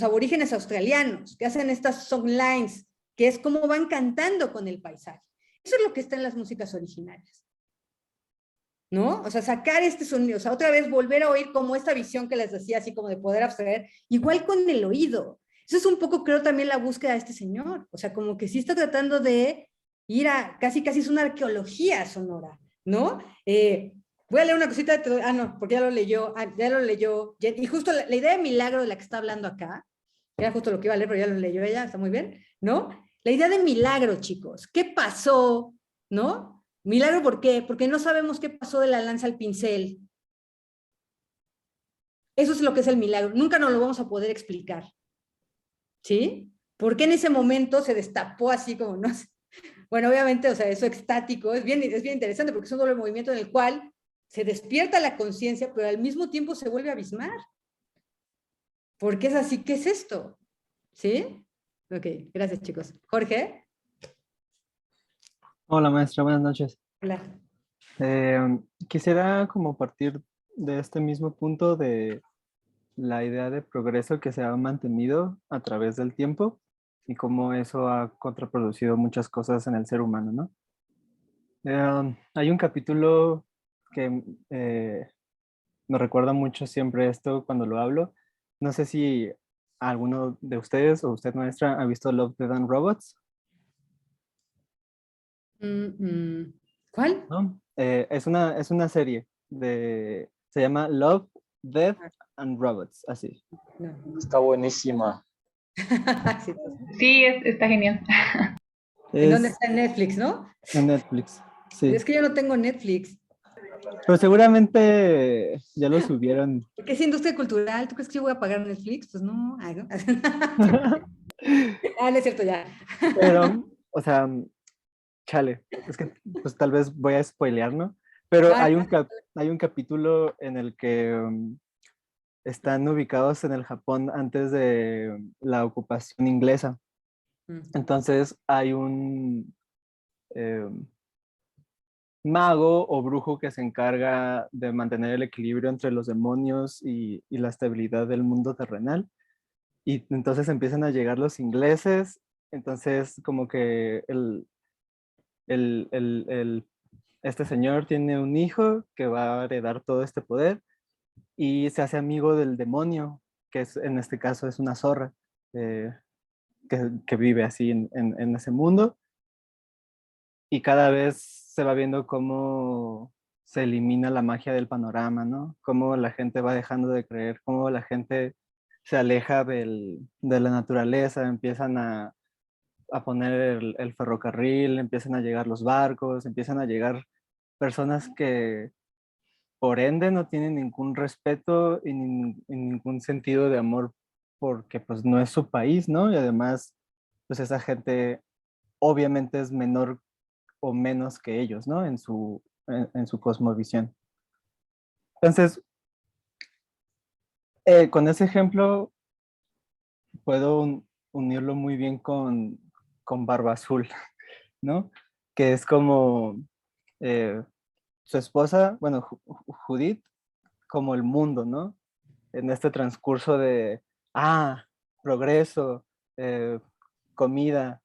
aborígenes australianos, que hacen estas songlines, que es como van cantando con el paisaje. Eso es lo que está en las músicas originarias, ¿no? O sea, sacar este sonido, o sea, otra vez volver a oír como esta visión que les decía, así como de poder abstraer, igual con el oído. Eso es un poco, creo, también la búsqueda de este señor. O sea, como que sí está tratando de ir a, casi es una arqueología sonora, ¿no? Voy a leer una cosita, no, porque ya lo leyó, y justo la idea de milagro de la que está hablando acá, era justo lo que iba a leer, pero ya lo leyó ella, está muy bien, ¿no? La idea de milagro, chicos, ¿qué pasó? ¿No? Milagro, ¿por qué? Porque no sabemos qué pasó de la lanza al pincel. Eso es lo que es el milagro. Nunca nos lo vamos a poder explicar. ¿Sí? ¿Por qué en ese momento se destapó así como, no sé? Bueno, obviamente, o sea, eso extático es bien interesante porque es un doble movimiento en el cual se despierta la conciencia, pero al mismo tiempo se vuelve a abismar. ¿Por qué es así? ¿Qué es esto? ¿Sí? Ok, gracias, chicos. Jorge. Hola maestra, buenas noches. Hola. Quisiera como partir de este mismo punto de la idea de progreso que se ha mantenido a través del tiempo y cómo eso ha contraproducido muchas cosas en el ser humano, ¿no? Hay un capítulo que me recuerda mucho siempre esto cuando lo hablo. No sé si alguno de ustedes o usted maestra ha visto Love, Death and Robots. ¿Cuál? ¿No? Es una serie se llama Love, Death and Robots, así. No. Está buenísima. Sí, Sí, está genial. ¿en dónde Es está? En Netflix, ¿no? en Netflix, sí. Es que yo no tengo Netflix. Pero seguramente ya lo subieron. ¿Qué es industria cultural? ¿Tú crees que yo voy a pagar Netflix? Pues no. Ay, ¿no? No es cierto, ya. Pero, o sea, chale, es que pues tal vez voy a spoilear, ¿no? Pero hay un capítulo en el que están ubicados en el Japón antes de la ocupación inglesa. Entonces hay un mago o brujo que se encarga de mantener el equilibrio entre los demonios y la estabilidad del mundo terrenal. Y entonces empiezan a llegar los ingleses, entonces como que este señor tiene un hijo que va a heredar todo este poder y se hace amigo del demonio, que es, en este caso es una zorra. que vive así en ese mundo. Y cada vez se va viendo cómo se elimina la magia del panorama, ¿no? Cómo la gente va dejando de creer, cómo la gente se aleja de la naturaleza, empiezan a poner el ferrocarril, empiezan a llegar los barcos, empiezan a llegar personas que por ende no tienen ningún respeto y ningún sentido de amor porque pues no es su país, ¿no? Y además, pues esa gente obviamente es menor o menos que ellos, ¿no? En su cosmovisión. Entonces, con ese ejemplo puedo unirlo muy bien con Barba Azul, ¿no? Que es como su esposa, bueno, Judith, como el mundo, ¿no? En este transcurso de, progreso, comida,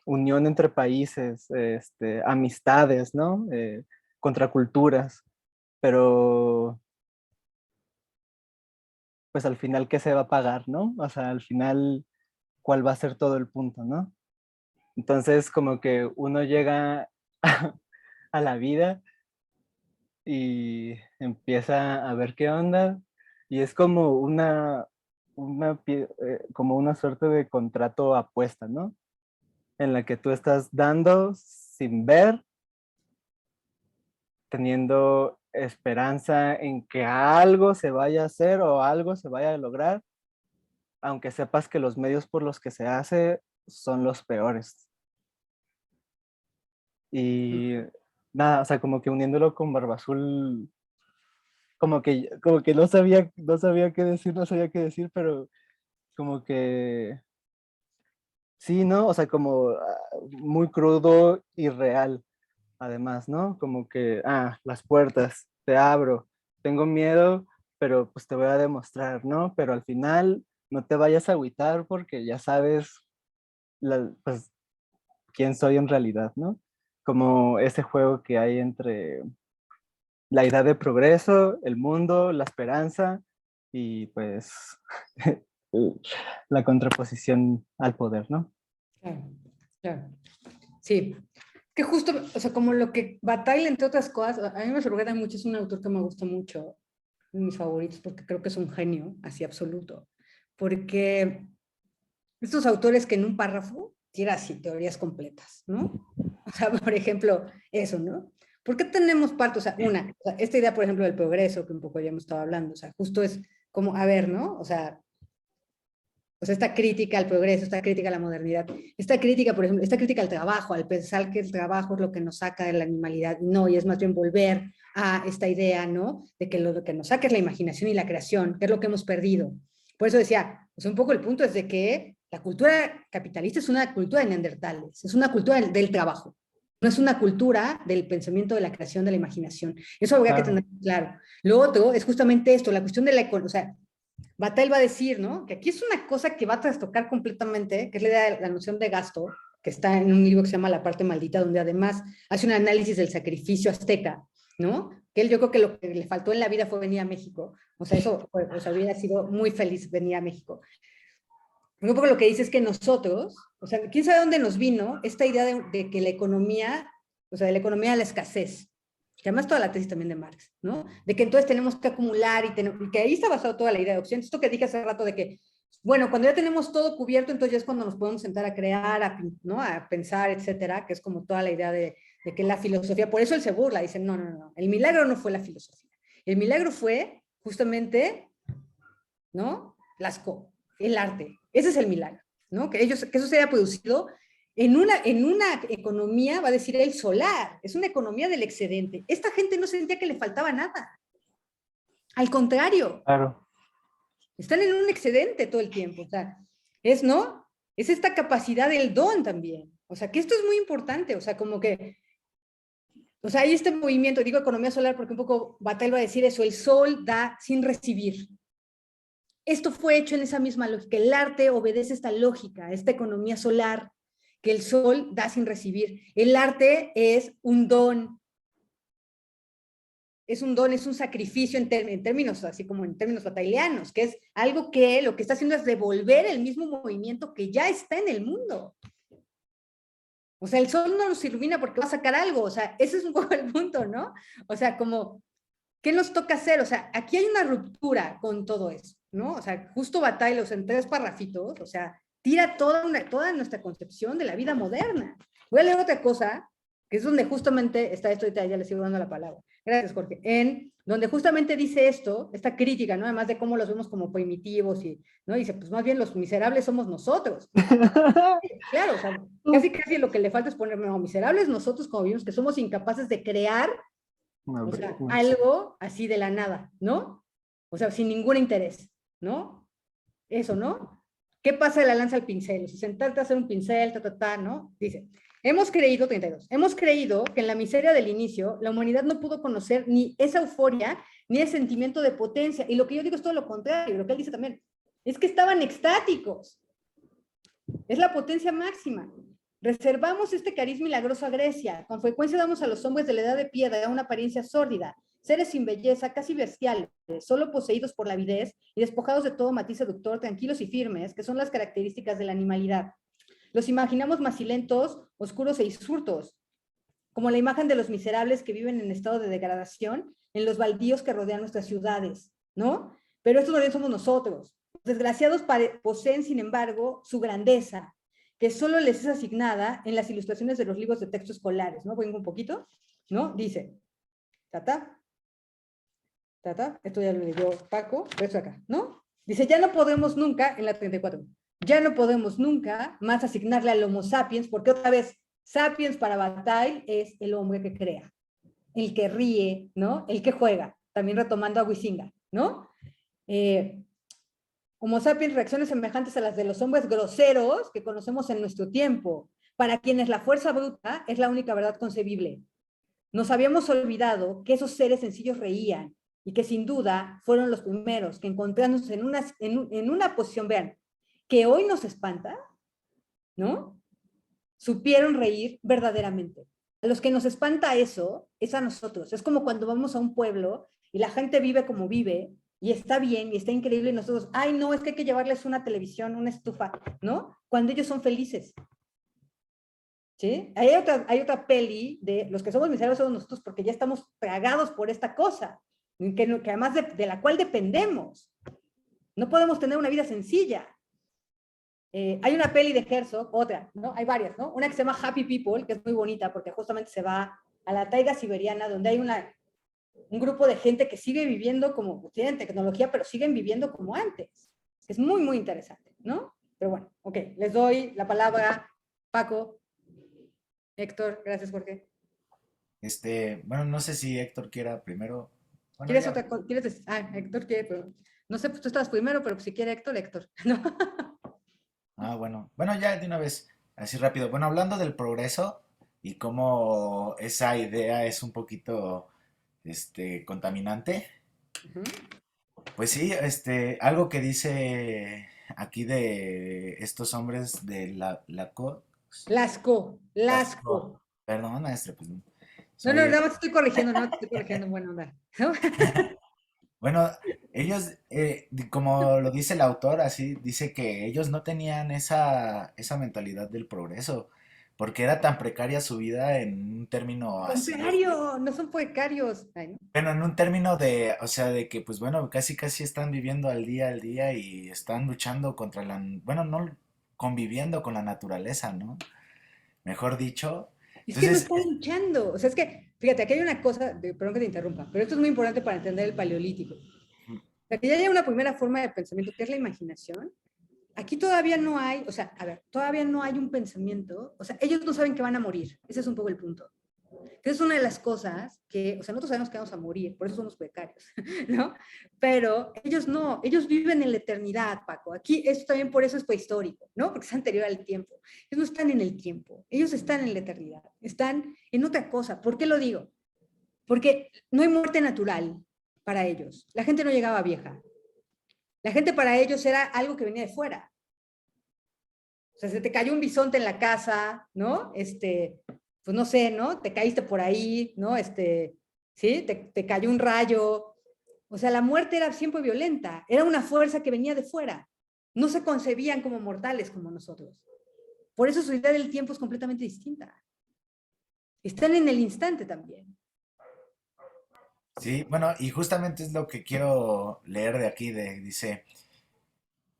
unión entre países, amistades, ¿no? Contraculturas, pero pues al final, ¿qué se va a pagar, no? O sea, al final, ¿cuál va a ser todo el punto, no? Entonces, como que uno llega a la vida y empieza a ver qué onda, y es como como una suerte de contrato apuesta, ¿no? En la que tú estás dando sin ver, teniendo esperanza en que algo se vaya a hacer o algo se vaya a lograr, aunque sepas que los medios por los que se hace son los peores. Y nada, o sea, como que uniéndolo con Barba Azul, como que no sabía qué decir, no sabía qué decir, pero como que sí, ¿no? O sea, como muy crudo y real, además, ¿no? Como que, las puertas, te abro, tengo miedo, pero pues te voy a demostrar, ¿no? Pero al final no te vayas a agüitar porque ya sabes, pues, quién soy en realidad, ¿no? Como ese juego que hay entre la idea de progreso, el mundo, la esperanza y pues la contraposición al poder, ¿no? Claro, claro. Sí, que justo, o sea, como lo que Bataille, entre otras cosas, a mí me sorprende mucho, es un autor que me gusta mucho, de mis favoritos, porque creo que es un genio, así absoluto, porque estos autores que en un párrafo tiran así teorías completas, ¿no? O sea, por ejemplo, eso, ¿no? ¿Por qué tenemos parte, o sea, esta idea, por ejemplo, del progreso, que un poco ya hemos estado hablando, o sea, justo es como, a ver, ¿no? O sea, esta crítica al progreso, esta crítica a la modernidad, esta crítica, por ejemplo, esta crítica al trabajo, al pensar que el trabajo es lo que nos saca de la animalidad, no, y es más bien volver a esta idea, ¿no? De que lo que nos saca es la imaginación y la creación, que es lo que hemos perdido. Por eso decía, pues un poco el punto es de que la cultura capitalista es una cultura de neandertales, es una cultura del trabajo, no es una cultura del pensamiento, de la creación, de la imaginación. Eso habría que tener claro. Lo otro es justamente esto, la cuestión de la economía, o sea, Bataille va a decir, ¿no? Que aquí es una cosa que va a trastocar completamente, que es la idea de la noción de gasto, que está en un libro que se llama La parte maldita, donde además hace un análisis del sacrificio azteca, ¿no? Que él, yo creo que lo que le faltó en la vida fue venir a México. O sea, eso, o sea, hubiera sido muy feliz venir a México. Un poco lo que dice es que nosotros, o sea, quién sabe dónde nos vino esta idea de que la economía, o sea, de la economía de la escasez, que además toda la tesis también de Marx, ¿no? De que entonces tenemos que acumular y que ahí está basado toda la idea de Occidente. Esto que dije hace rato de que, bueno, cuando ya tenemos todo cubierto, entonces ya es cuando nos podemos sentar a crear, ¿no? A pensar, etcétera, que es como toda la idea de que la filosofía, por eso él se burla, dice, no, no, no, el milagro no fue la filosofía, el milagro fue justamente, ¿no? El arte, ese es el milagro, ¿no? Que eso se haya producido en una economía, va a decir él, solar, es una economía del excedente. Esta gente no sentía que le faltaba nada. Al contrario. Claro. Están en un excedente todo el tiempo. O sea, ¿no? Es esta capacidad del don también. O sea, que esto es muy importante. O sea, como que, o sea, hay este movimiento, digo economía solar porque un poco Bataille va a decir eso, el sol da sin recibir. Esto fue hecho en esa misma lógica. El arte obedece esta lógica, esta economía solar, que el sol da sin recibir. El arte es un don. es un don, es un sacrificio en términos, así como en términos batailianos, que es algo que lo que está haciendo es devolver el mismo movimiento que ya está en el mundo. O sea, el sol no nos ilumina porque va a sacar algo, o sea, ese es un poco el punto, ¿no? O sea, como, ¿qué nos toca hacer? O sea, aquí hay una ruptura con todo eso, ¿no? O sea, justo Bataille, o sea, en 3 parrafitos, o sea, tira toda nuestra concepción de la vida moderna. Voy a leer otra cosa, que es donde justamente está esto, ya le sigo dando la palabra. Gracias, Jorge. En donde justamente dice esto, esta crítica, ¿no? Además de cómo los vemos como primitivos, y, ¿no? Dice, pues más bien los miserables somos nosotros. Claro, o sea, casi lo que le falta es ponerme, no, miserables nosotros como vimos que somos incapaces de crear, o sea, algo así de la nada, ¿no? O sea, sin ningún interés, ¿no? Eso, ¿no? ¿Qué pasa de la lanza al pincel? O sea, sentarte a hacer un pincel, ¿no? Dice, hemos creído, 32, hemos creído que en la miseria del inicio, la humanidad no pudo conocer ni esa euforia, ni el sentimiento de potencia, y lo que yo digo es todo lo contrario, lo que él dice también, es que estaban extáticos. Es la potencia máxima. Reservamos este cariz milagroso a Grecia. Con frecuencia damos a los hombres de la edad de piedra una apariencia sórdida, seres sin belleza, casi bestiales, solo poseídos por la avidez y despojados de todo matiz seductor, tranquilos y firmes, que son las características de la animalidad. Los imaginamos macilentos, oscuros e insurtos, como la imagen de los miserables que viven en estado de degradación en los baldíos que rodean nuestras ciudades, ¿no? Pero estos no somos nosotros. Los desgraciados poseen, sin embargo, su grandeza, que solo les es asignada en las ilustraciones de los libros de texto escolares, ¿no? Voy un poquito, ¿no? Dice, esto ya lo leyó Paco, pero esto acá, ¿no? Dice, ya no podemos nunca, en la 34, ya no podemos nunca más asignarle al Homo sapiens, porque otra vez, sapiens para Bataille es el hombre que crea, el que ríe, ¿no? El que juega, también retomando a Huizinga, ¿no? Homo sapiens, reacciones semejantes a las de los hombres groseros que conocemos en nuestro tiempo, para quienes la fuerza bruta es la única verdad concebible. Nos habíamos olvidado que esos seres sencillos reían, y que sin duda fueron los primeros que encontrándose en una posición, vean, que hoy nos espanta, ¿no? Supieron reír verdaderamente. A los que nos espanta eso, es a nosotros. Es como cuando vamos a un pueblo y la gente vive como vive, y está bien, y está increíble, y nosotros, ay, no, es que hay que llevarles una televisión, una estufa, ¿no? Cuando ellos son felices. ¿Sí? Hay otra peli de los que somos miserables somos nosotros porque ya estamos tragados por esta cosa, que además de la cual dependemos. No podemos tener una vida sencilla. Hay una peli de Herzog, otra, ¿no? Hay varias, ¿no? Una que se llama Happy People, que es muy bonita porque justamente se va a la taiga siberiana, donde hay un grupo de gente que sigue viviendo como, tienen tecnología, pero siguen viviendo como antes. Es muy, muy interesante, ¿no? Pero bueno, ok, les doy la palabra, Paco, Héctor, gracias, Jorge. Bueno, no sé si Héctor quiera primero. Bueno, ¿Quieres ya. otra cosa? Héctor quiere, pero no sé, pues tú estabas primero, pero si quiere Héctor, ¿no? Ah, bueno. Bueno, ya de una vez, así rápido. Bueno, hablando del progreso y cómo esa idea es un poquito, contaminante. Ujú. Pues sí, algo que dice aquí de estos hombres de Lasco. Perdón, maestra, pues No, soy, nada más te estoy corrigiendo, buena onda. ¿No? bueno, ellos, como lo dice el autor, así dice que ellos no tenían esa mentalidad del progreso, porque era tan precaria su vida en un término así. Contrario, no son precarios. Ay, ¿no? Bueno, en un término de, o sea, de que pues bueno, casi casi están viviendo al día y están luchando contra bueno, no conviviendo con la naturaleza, ¿no? Mejor dicho. Es que no Entonces, están luchando. O sea, es que, fíjate, aquí hay una cosa, perdón que te interrumpa, pero esto es muy importante para entender el paleolítico. O sea, que ya hay una primera forma de pensamiento, que es la imaginación. Aquí todavía no hay, o sea, a ver, todavía no hay un pensamiento, o sea, ellos no saben que van a morir. Ese es un poco el punto. Que es una de las cosas que, o sea, nosotros sabemos que vamos a morir, por eso somos precarios, ¿no? Pero ellos no, ellos viven en la eternidad, Paco. Aquí esto también por eso es prehistórico, ¿no? Porque es anterior al tiempo. Ellos no están en el tiempo, ellos están en la eternidad, están en otra cosa. ¿Por qué lo digo? Porque no hay muerte natural para ellos. La gente no llegaba vieja. La gente para ellos era algo que venía de fuera. O sea, se te cayó un bisonte en la casa, ¿no? Pues no sé, ¿no? Te caíste por ahí, ¿no? ¿sí? Te cayó un rayo. O sea, la muerte era siempre violenta, era una fuerza que venía de fuera. No se concebían como mortales como nosotros. Por eso su idea del tiempo es completamente distinta. Están en el instante también. Sí, bueno, y justamente es lo que quiero leer de aquí, dice,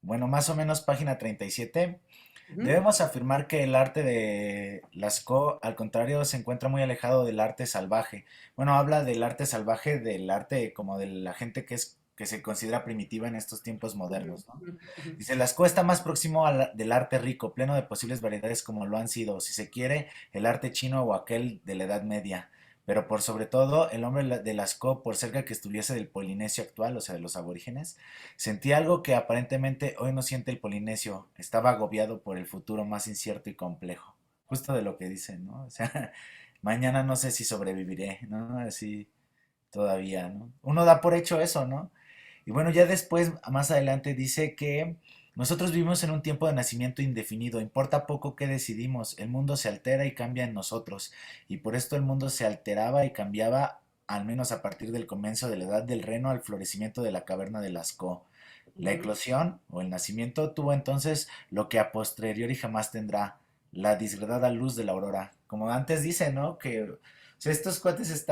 bueno, más o menos página 37. Debemos afirmar que el arte de Lascaux, al contrario, se encuentra muy alejado del arte salvaje. Bueno, habla del arte salvaje, del arte como de la gente que se considera primitiva en estos tiempos modernos, ¿no? Dice, Lascaux está más próximo del arte rico, pleno de posibles variedades como lo han sido, si se quiere, el arte chino o aquel de la Edad Media. Pero por sobre todo, el hombre de Lascaux, por cerca que estuviese del Polinesio actual, o sea, de los aborígenes, sentía algo que aparentemente hoy no siente el polinesio. Estaba agobiado por el futuro más incierto y complejo. Justo de lo que dice, ¿no? O sea, mañana no sé si sobreviviré, ¿no? Así todavía, ¿no? Uno da por hecho eso, ¿no? Y bueno, ya después, más adelante, dice que nosotros vivimos en un tiempo de nacimiento indefinido. Importa poco qué decidimos. El mundo se altera y cambia en nosotros. Y por esto el mundo se alteraba y cambiaba, al menos a partir del comienzo de la edad del Reno al florecimiento de la caverna de Lascaux. La eclosión o el nacimiento tuvo entonces lo que a posteriori jamás tendrá, la disgradada luz de la aurora. Como antes dice, ¿no? Que o sea, estos cuates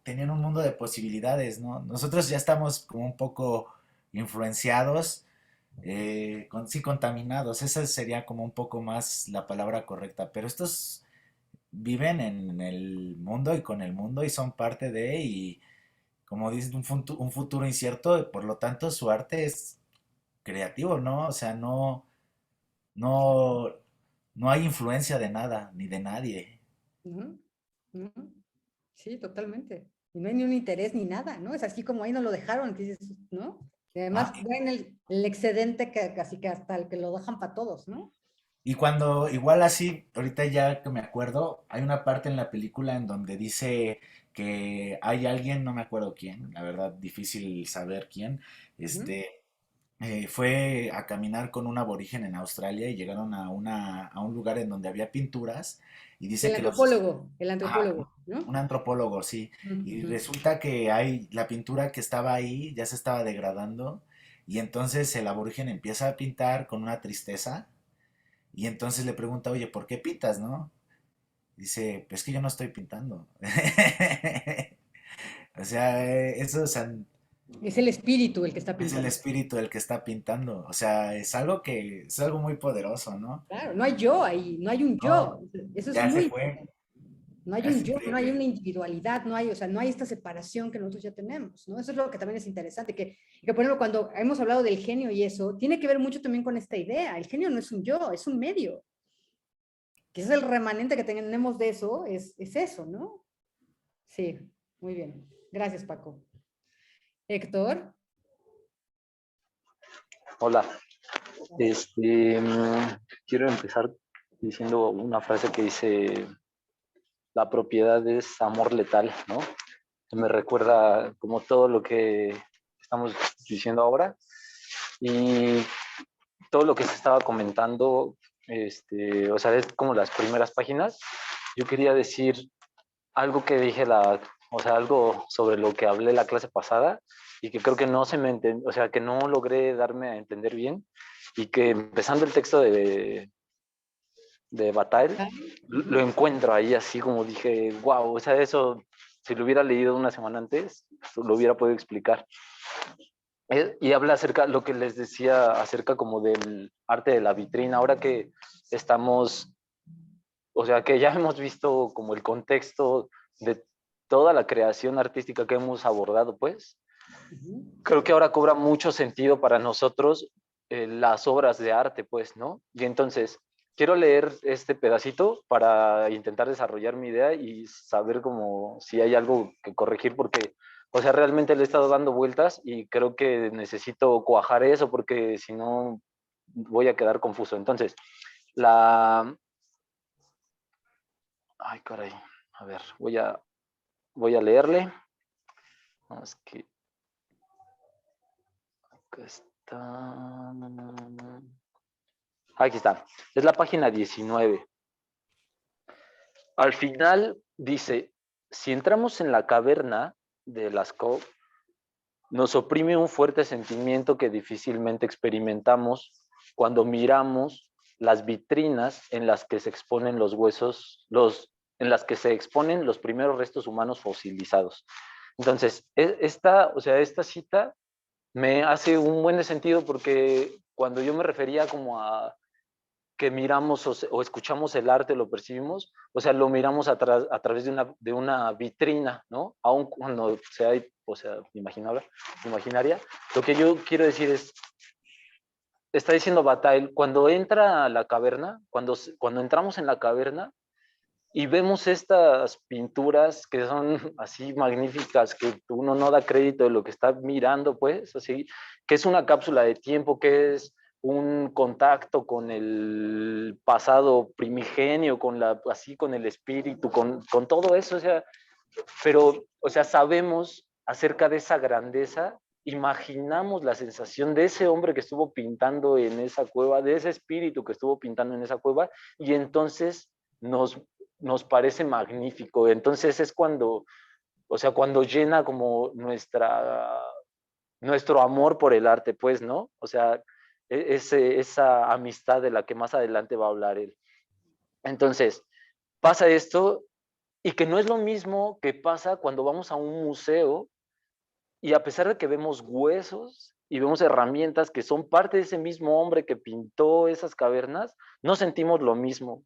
tenían un mundo de posibilidades, ¿no? Nosotros ya estamos como un poco influenciados, sí, contaminados. Esa sería como un poco más la palabra correcta. Pero estos viven en el mundo y con el mundo y son parte de, y como dices, un futuro incierto, y por lo tanto su arte es creativo, ¿no? O sea, no, no hay influencia de nada, ni de nadie. Ujú, ujú. Sí, totalmente. Y no hay ni un interés ni nada, ¿no? Es así como ahí no lo dejaron, que dices, ¿no? Y Ah, además ven el excedente que casi que hasta el que lo dejan para todos, ¿no? y cuando, igual así, ahorita ya que me acuerdo, hay una parte en la película en donde dice que hay alguien, no me acuerdo quién, la verdad, difícil saber quién, Ujú. fue a caminar con un aborigen en Australia y llegaron a un lugar en donde había pinturas y dice que El ajá, antropólogo, ¿no? un antropólogo, sí, y Ujú. resulta que la pintura que estaba ahí ya se estaba degradando y entonces el aborigen empieza a pintar con una tristeza y entonces le pregunta, oye, ¿por qué pintas, no? Dice, pues que yo no estoy pintando. O sea, eso, o sea, Es el espíritu el que está es el pintando. espíritu el que está pintando. O sea, es algo muy poderoso, ¿no? Claro, no hay yo ahí, no hay un No, yo. Eso es ya se muy fue. importante. No hay Es un yo, no hay una increíble. individualidad, no hay, o sea, no hay esta separación que nosotros ya tenemos, ¿no? Eso es lo que también es interesante, que por ejemplo, cuando hemos hablado del genio y eso, tiene que ver mucho también con esta idea. El genio no es un yo, es un medio. Que es el remanente que tenemos de eso, es eso, ¿no? Sí, muy bien. Gracias, Paco. Héctor. Hola, quiero empezar diciendo una frase que dice, la propiedad es amor letal, ¿no? Me recuerda como todo lo que estamos diciendo ahora y todo lo que se estaba comentando, o sea, es como las primeras páginas. Yo quería decir algo que dije o sea, algo sobre lo que hablé la clase pasada y que creo que no se me entendió, o sea, que no logré darme a entender bien y que empezando el texto de Bataille, lo encuentro ahí así como dije, wow, o sea, eso, si lo hubiera leído una semana antes, lo hubiera podido explicar. Y habla acerca, lo que les decía, acerca como del arte de la vitrina, ahora que estamos, o sea, que ya hemos visto como el contexto de toda la creación artística que hemos abordado, pues, creo que ahora cobra mucho sentido para nosotros las obras de arte, pues, ¿no? Y entonces, quiero leer este pedacito para intentar desarrollar mi idea y saber como si hay algo que corregir, porque, o sea, realmente le he estado dando vueltas y creo que necesito cuajar eso, porque si no, voy a quedar confuso. Entonces, la... Ay, caray. A ver, voy a leerle. No, es que... Acá está... Aquí está. Es la página 19. Al final dice, si entramos en la caverna, de Lascaux nos oprime un fuerte sentimiento que difícilmente experimentamos cuando miramos las vitrinas en las que se exponen los huesos, en las que se exponen los primeros restos humanos fosilizados. Entonces, esta cita me hace un buen sentido porque cuando yo me refería como a que miramos o escuchamos el arte, lo percibimos, o sea, lo miramos a través de una vitrina, ¿no? Aun cuando sea, o sea, imaginaria. Lo que yo quiero decir es, está diciendo Bataille, cuando entra a la caverna, cuando entramos en la caverna y vemos estas pinturas que son así magníficas, que uno no da crédito de lo que está mirando, pues, así, que es una cápsula de tiempo, que es un contacto con el pasado primigenio, así con el espíritu, con todo eso, o sea, pero, o sea, sabemos acerca de esa grandeza, imaginamos la sensación de ese hombre que estuvo pintando en esa cueva, de ese espíritu que estuvo pintando en esa cueva, y entonces nos parece magnífico. Entonces es cuando, o sea, cuando llena como nuestro amor por el arte, pues, ¿no? O sea, esa amistad de la que más adelante va a hablar él. Entonces, pasa esto, y que no es lo mismo que pasa cuando vamos a un museo y a pesar de que vemos huesos y vemos herramientas que son parte de ese mismo hombre que pintó esas cavernas, no sentimos lo mismo.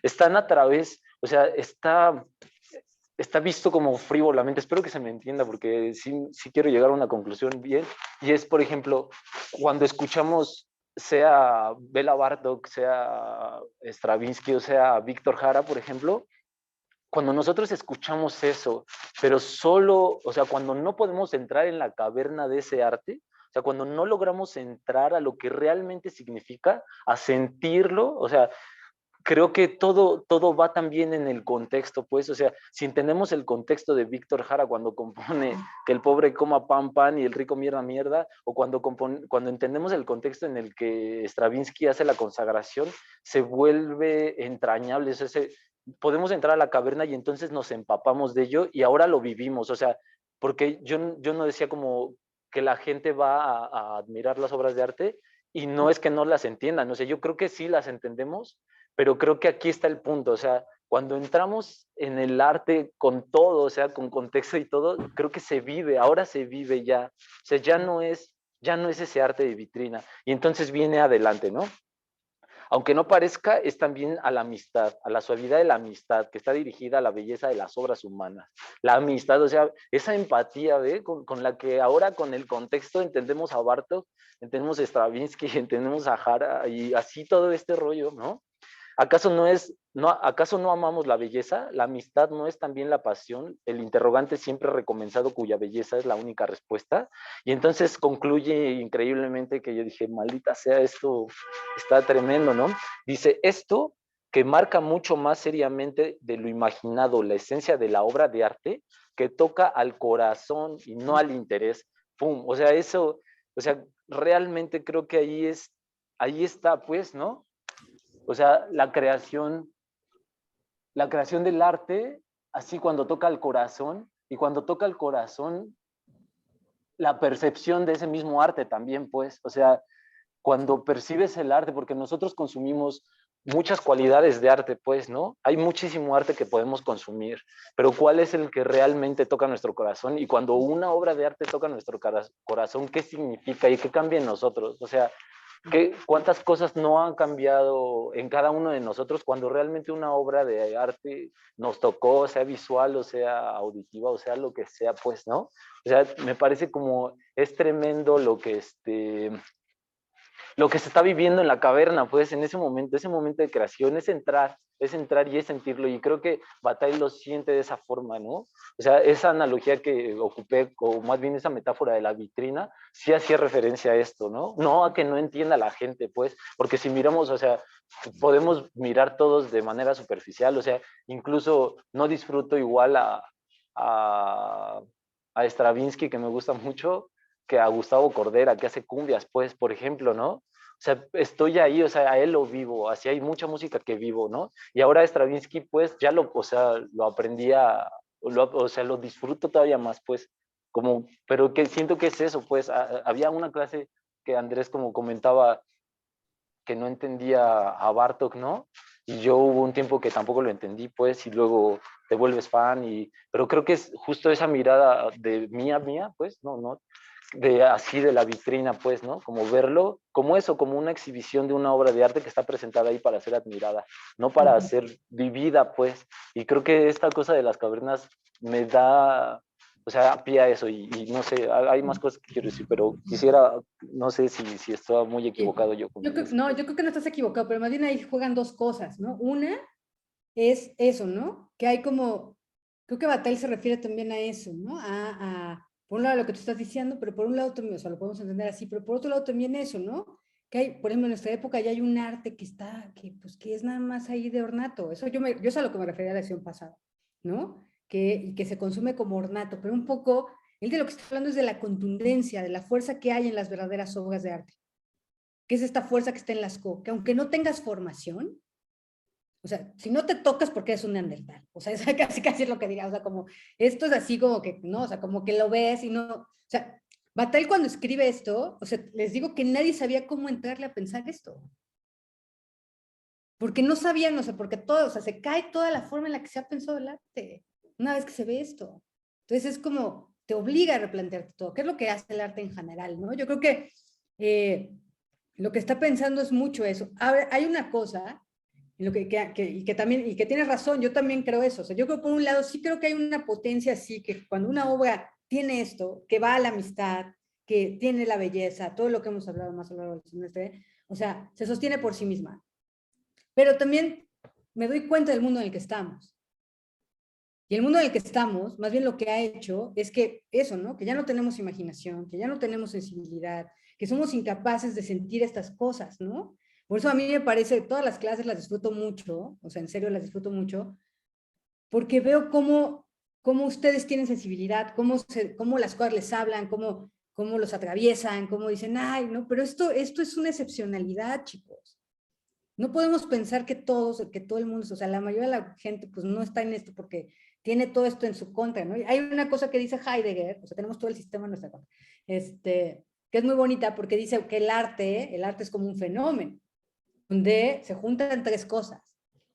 Están a través, o sea, está visto como frívolamente. Espero que se me entienda porque sí quiero llegar a una conclusión bien. Y es, por ejemplo, cuando escuchamos sea Bela Bartók, sea Stravinsky o sea Víctor Jara, por ejemplo, cuando nosotros escuchamos eso, pero solo, o sea, cuando no podemos entrar en la caverna de ese arte, o sea, cuando no logramos entrar a lo que realmente significa, a sentirlo, o sea, creo que todo va también en el contexto, pues, o sea, si entendemos el contexto de Víctor Jara cuando compone que el pobre coma pan y el rico mierda mierda, o cuando entendemos el contexto en el que Stravinsky hace la consagración, se vuelve entrañable, o sea, podemos entrar a la caverna y entonces nos empapamos de ello y ahora lo vivimos, o sea, porque yo no decía como que la gente va a admirar las obras de arte y no es que no las entiendan, o sea, yo creo que sí las entendemos, pero creo que aquí está el punto, o sea, cuando entramos en el arte con todo, o sea, con contexto y todo, creo que se vive, ahora se vive ya, o sea, ya no es ese arte de vitrina, y entonces viene adelante, ¿no? Aunque no parezca, es también a la amistad, a la suavidad de la amistad, que está dirigida a la belleza de las obras humanas. La amistad, o sea, esa empatía, ¿ve? Con la que ahora con el contexto entendemos a Bartók, entendemos a Stravinsky, entendemos a Jara y así todo este rollo, ¿no? ¿Acaso no amamos la belleza? ¿La amistad no es también la pasión? El interrogante siempre recomenzado cuya belleza es la única respuesta. Y entonces concluye increíblemente que yo dije, maldita sea, esto está tremendo, ¿no? Dice, esto que marca mucho más seriamente de lo imaginado la esencia de la obra de arte, que toca al corazón y no al interés. ¡Pum! O sea, eso, o sea, realmente creo que ahí está, pues, ¿no? O sea, la creación del arte, así cuando toca el corazón, y cuando toca el corazón, la percepción de ese mismo arte también, pues, o sea, cuando percibes el arte, porque nosotros consumimos muchas cualidades de arte, pues, ¿no? Hay muchísimo arte que podemos consumir, pero ¿cuál es el que realmente toca nuestro corazón? Y cuando una obra de arte toca nuestro corazón, ¿qué significa y qué cambia en nosotros? O sea, ¿cuántas cosas no han cambiado en cada uno de nosotros cuando realmente una obra de arte nos tocó, sea visual o sea auditiva o sea lo que sea, pues, ¿no? O sea, me parece como es tremendo lo que se está viviendo en la caverna, pues, en ese momento de creación, es entrar y es sentirlo, y creo que Bataille lo siente de esa forma, ¿no? O sea, esa analogía que ocupé, o más bien esa metáfora de la vitrina, sí hacía referencia a esto, ¿no? No a que no entienda la gente, pues, porque si miramos, o sea, podemos mirar todos de manera superficial, o sea, incluso no disfruto igual a, a Stravinsky, que me gusta mucho, que a Gustavo Cordera, que hace cumbias, pues, por ejemplo, ¿no? O sea, estoy ahí, o sea, a él lo vivo, así hay mucha música que vivo, ¿no? Y ahora Stravinsky, pues, ya o sea, lo aprendí o sea, lo disfruto todavía más, pues, como, pero que siento que es eso, pues, había una clase que Andrés como comentaba que no entendía a Bartók, ¿no? Y yo hubo un tiempo que tampoco lo entendí, pues, y luego te vuelves fan, pero creo que es justo esa mirada de mía, pues, no, de así de la vitrina, pues, ¿no? Como verlo, como eso, como una exhibición de una obra de arte que está presentada ahí para ser admirada, no para ser vivida, pues. Y creo que esta cosa de las cavernas me da, o sea, pie a eso, y no sé, hay más cosas que quiero decir, pero quisiera, no sé si estaba muy equivocado yo con eso. No, yo creo que no estás equivocado, pero más bien ahí juegan dos cosas, ¿no? Una es eso, ¿no? Que hay como, creo que Bataille se refiere también a eso, ¿no? Por un lado lo que tú estás diciendo, pero por un lado también, o sea, lo podemos entender así, pero por otro lado también eso, ¿no? Que hay, por ejemplo, en nuestra época ya hay un arte que está, pues que es nada más ahí de ornato. Eso yo es a lo que me refería a la lección pasada, ¿no? Y que se consume como ornato, pero un poco, él de lo que está hablando es de la contundencia, de la fuerza que hay en las verdaderas obras de arte, que es esta fuerza que está en Lascaux, que aunque no tengas formación, o sea, si no te tocas porque eres un neandertal, o sea, es casi es lo que diría, o sea, como, esto es así como que, no, o sea, como que lo ves y no, o sea, Bataille cuando escribe esto, o sea, les digo que nadie sabía cómo entrarle a pensar esto, porque no sabían, o sea, porque todo, o sea, se cae toda la forma en la que se ha pensado el arte, una vez que se ve esto. Entonces es como, te obliga a replantearte todo, ¿qué es lo que hace el arte en general, no? Yo creo que lo que está pensando es mucho eso. A ver, hay una cosa y que también, y que tienes razón, yo también creo eso. O sea, yo creo por un lado, sí creo que hay una potencia así, que cuando una obra tiene esto, que va a la amistad, que tiene la belleza, todo lo que hemos hablado más a lo largo del semestre, o sea, se sostiene por sí misma. Pero también me doy cuenta del mundo en el que estamos. Y el mundo en el que estamos, más bien lo que ha hecho es que eso, ¿no? Que ya no tenemos imaginación, que ya no tenemos sensibilidad, que somos incapaces de sentir estas cosas, ¿no? Por eso a mí me parece, todas las clases las disfruto mucho, o sea, en serio las disfruto mucho, porque veo cómo ustedes tienen sensibilidad, cómo las cosas les hablan, cómo los atraviesan, cómo dicen, ay, no, pero esto es una excepcionalidad, chicos. No podemos pensar que todo el mundo, o sea, la mayoría de la gente pues no está en esto porque tiene todo esto en su contra, ¿no? Hay una cosa que dice Heidegger, o sea, tenemos todo el sistema en nuestra contra, que es muy bonita porque dice que el arte es como un fenómeno, donde se juntan tres cosas.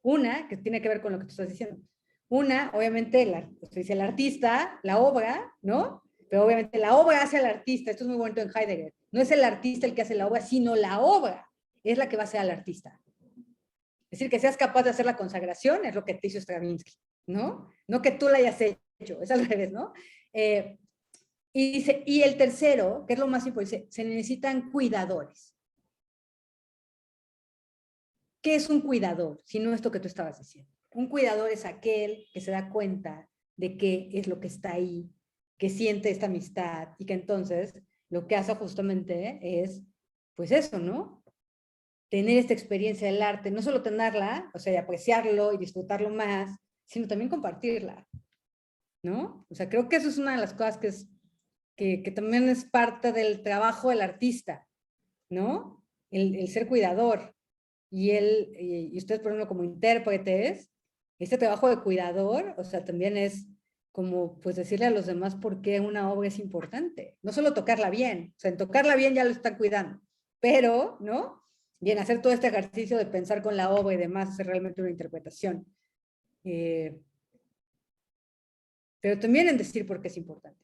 Una, que tiene que ver con lo que tú estás diciendo. Una, obviamente, dice el artista, la obra, ¿no? Pero obviamente la obra hace al artista, esto es muy bonito en Heidegger, no es el artista el que hace la obra, sino la obra es la que va a hacer al artista. Es decir, que seas capaz de hacer la consagración es lo que te hizo Stravinsky, ¿no? No que tú la hayas hecho, es al revés, ¿no? Y dice, y el tercero, que es lo más importante, dice, se necesitan cuidadores. ¿Qué es un cuidador? Si no esto que tú estabas diciendo. Un cuidador es aquel que se da cuenta de qué es lo que está ahí, que siente esta amistad y que entonces lo que hace justamente es, pues eso, ¿no? Tener esta experiencia del arte, no solo tenerla, o sea, apreciarlo y disfrutarlo más, sino también compartirla, ¿no? O sea, creo que eso es una de las cosas que también es parte del trabajo del artista, ¿no? El ser cuidador. Y ustedes, por ejemplo, como intérpretes, este trabajo de cuidador, o sea, también es como, pues, decirle a los demás por qué una obra es importante. No solo tocarla bien, o sea, en tocarla bien ya lo están cuidando, pero, ¿no? Y en hacer todo este ejercicio de pensar con la obra y demás, hacer realmente una interpretación. Pero también en decir por qué es importante,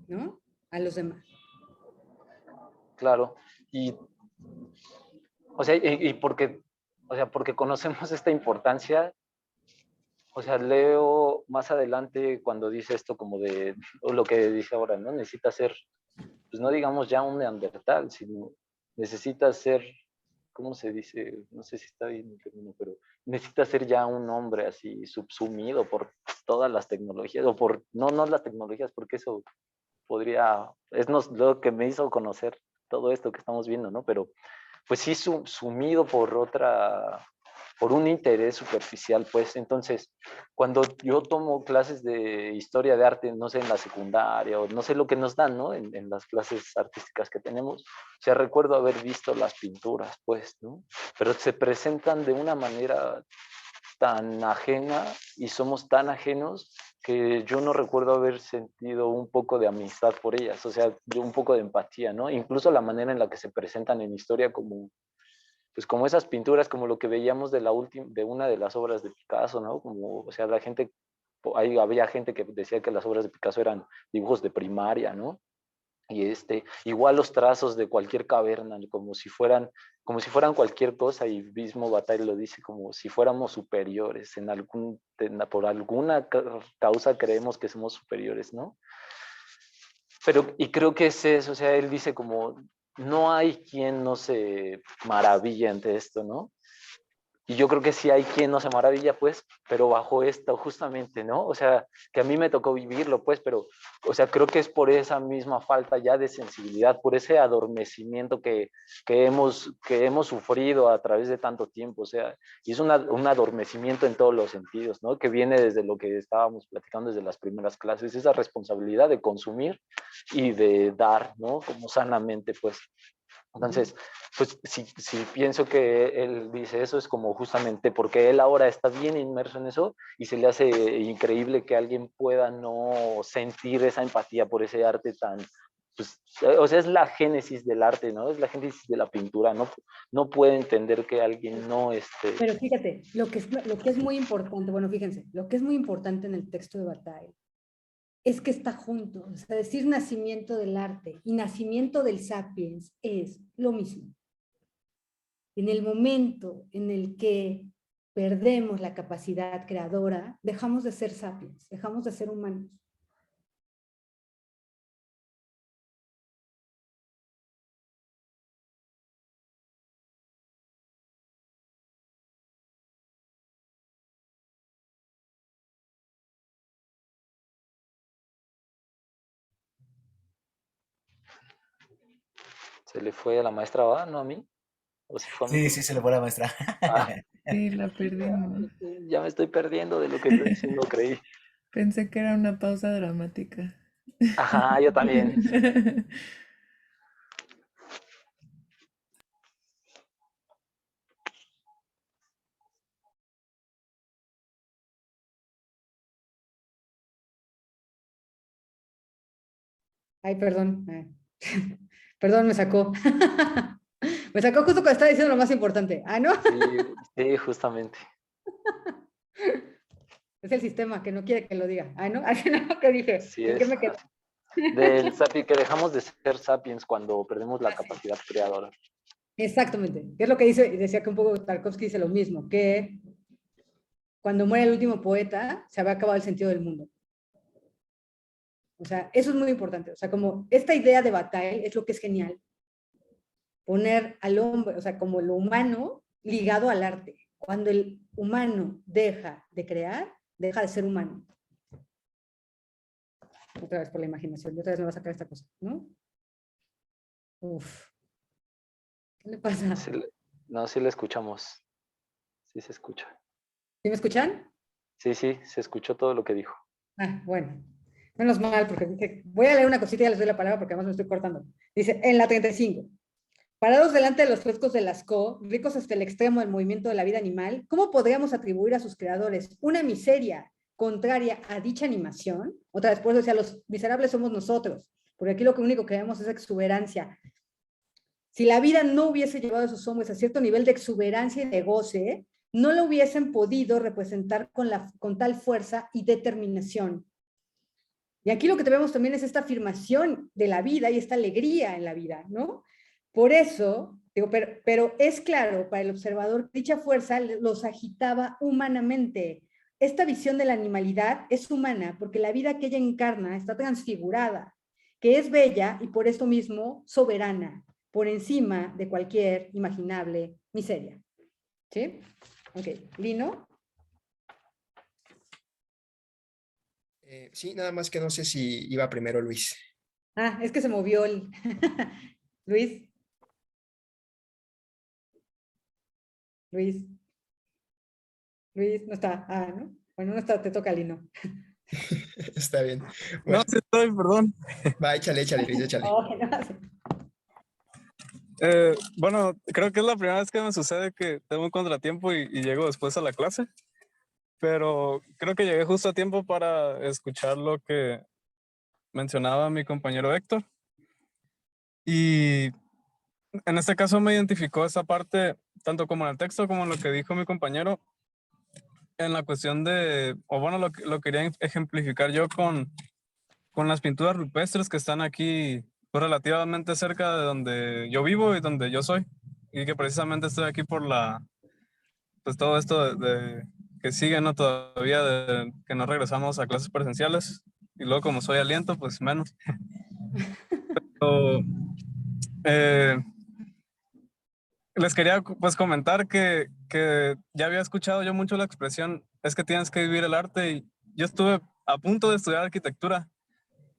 ¿no? A los demás. Claro, o sea, porque conocemos esta importancia, o sea, leo más adelante cuando dice esto como de, o lo que dice ahora, ¿no? Necesita ser, pues no digamos ya un neandertal, sino necesita ser, ¿cómo se dice? No sé si está bien el término, pero necesita ser ya un hombre así subsumido por todas las tecnologías, o por, no las tecnologías, porque eso podría, es lo que me hizo conocer todo esto que estamos viendo, ¿no? Pero pues sí sumido por un interés superficial, pues. Entonces, cuando yo tomo clases de historia de arte, no sé, en la secundaria, o no sé lo que nos dan, ¿no? En las clases artísticas que tenemos, o sea, recuerdo haber visto las pinturas, pues, ¿no? Pero se presentan de una manera tan ajena y somos tan ajenos que yo no recuerdo haber sentido un poco de amistad por ellas, o sea, un poco de empatía, ¿no? Incluso la manera en la que se presentan en historia como, pues como esas pinturas, como lo que veíamos de de una de las obras de Picasso, ¿no? Como, o sea, la gente, ahí había gente que decía que las obras de Picasso eran dibujos de primaria, ¿no? Y igual los trazos de cualquier caverna, como si fueran cualquier cosa, y mismo Bataille lo dice, como si fuéramos superiores, por alguna causa creemos que somos superiores, ¿no? Pero, y creo que es eso, o sea, él dice como, no hay quien no se maravilla ante esto, ¿no? Y yo creo que sí hay quien no se maravilla, pues, pero bajo esto justamente, ¿no? O sea, que a mí me tocó vivirlo, pues, pero, o sea, creo que es por esa misma falta ya de sensibilidad, por ese adormecimiento que hemos sufrido a través de tanto tiempo, o sea, y es un adormecimiento en todos los sentidos, ¿no? Que viene desde lo que estábamos platicando desde las primeras clases, esa responsabilidad de consumir y de dar, ¿no? Como sanamente, pues. Entonces, pues si pienso que él dice eso es como justamente porque él ahora está bien inmerso en eso y se le hace increíble que alguien pueda no sentir esa empatía por ese arte tan, pues, o sea, es la génesis del arte, ¿no? Es la génesis de la pintura, ¿no? No puede entender que alguien no Pero fíjate, lo que es muy importante, bueno, fíjense, lo que es muy importante en el texto de Bataille es que está junto, o sea, decir nacimiento del arte y nacimiento del sapiens es lo mismo. En el momento en el que perdemos la capacidad creadora, dejamos de ser sapiens, dejamos de ser humanos. se le fue a la maestra, ¿va? ¿No a mí? ¿O si fue a mí? Sí, sí, se le fue la maestra. Ah, Sí, la perdimos. ya me estoy perdiendo de lo que estoy diciendo, creí. Pensé que era una pausa dramática. Ajá, yo también. Ay, perdón. Perdón, me sacó. Me sacó justo cuando estaba diciendo lo más importante. Ah, ¿no? Sí, justamente. Es el sistema que no quiere que lo diga. Ah, ¿no? Así no, que dije. Sí ¿En qué es. me quedé? Que dejamos de ser sapiens cuando perdemos la capacidad creadora. Exactamente. ¿Qué es lo que dice? Decía que un poco Tarkovsky dice lo mismo, que cuando muere el último poeta, se había acabado el sentido del mundo. O sea, eso es muy importante. O sea, como esta idea de Bataille es lo que es genial. Poner al hombre, o sea, como lo humano ligado al arte. Cuando el humano deja de crear, deja de ser humano. Otra vez por la imaginación, y otra vez me va a sacar esta cosa, ¿no? Uf. ¿Qué le pasa? No, sí le escuchamos. Sí se escucha. ¿Sí me escuchan? Sí, se escuchó todo lo que dijo. Ah, bueno. Menos mal, porque dice, voy a leer una cosita y ya les doy la palabra porque además me estoy cortando. Dice, en la 35. Parados delante de los frescos de Lascaux, ricos hasta el extremo del movimiento de la vida animal, ¿cómo podríamos atribuir a sus creadores una miseria contraria a dicha animación? Otra vez, por eso decía, los miserables somos nosotros, porque aquí lo único que vemos es exuberancia. Si la vida no hubiese llevado a esos hombres a cierto nivel de exuberancia y de goce, no lo hubiesen podido representar con tal fuerza y determinación. Y aquí lo que tenemos también es esta afirmación de la vida y esta alegría en la vida, ¿no? Por eso, digo, pero es claro para el observador que dicha fuerza los agitaba humanamente. Esta visión de la animalidad es humana porque la vida que ella encarna está transfigurada, que es bella y por esto mismo soberana, por encima de cualquier imaginable miseria. ¿Sí? Ok, Lino. Sí, nada más que no sé si iba primero Luis. Ah, es que se movió el... Luis. Luis, no está. Ah, ¿no? Bueno, no está, te toca, Lino. Está bien. No, Bueno, sí estoy, perdón. va, échale, Luis, échale. Oh, no. Bueno, creo que es la primera vez que me sucede que tengo un contratiempo y llego después a la clase. pero creo que llegué justo a tiempo para escuchar lo que mencionaba mi compañero Héctor. Y en este caso me identificó esa parte, tanto como en el texto como en lo que dijo mi compañero, en la cuestión de, o bueno, lo quería ejemplificar yo con las pinturas rupestres que están aquí pues, relativamente cerca de donde yo vivo y donde yo soy. Y que precisamente estoy aquí por pues todo esto que sigue, ¿no? Todavía de que no regresamos a clases presenciales. Y luego como soy aliento, pues menos. Pero, eh, les quería pues comentar que ya había escuchado yo mucho la expresión, es que tienes que vivir el arte y yo estuve a punto de estudiar arquitectura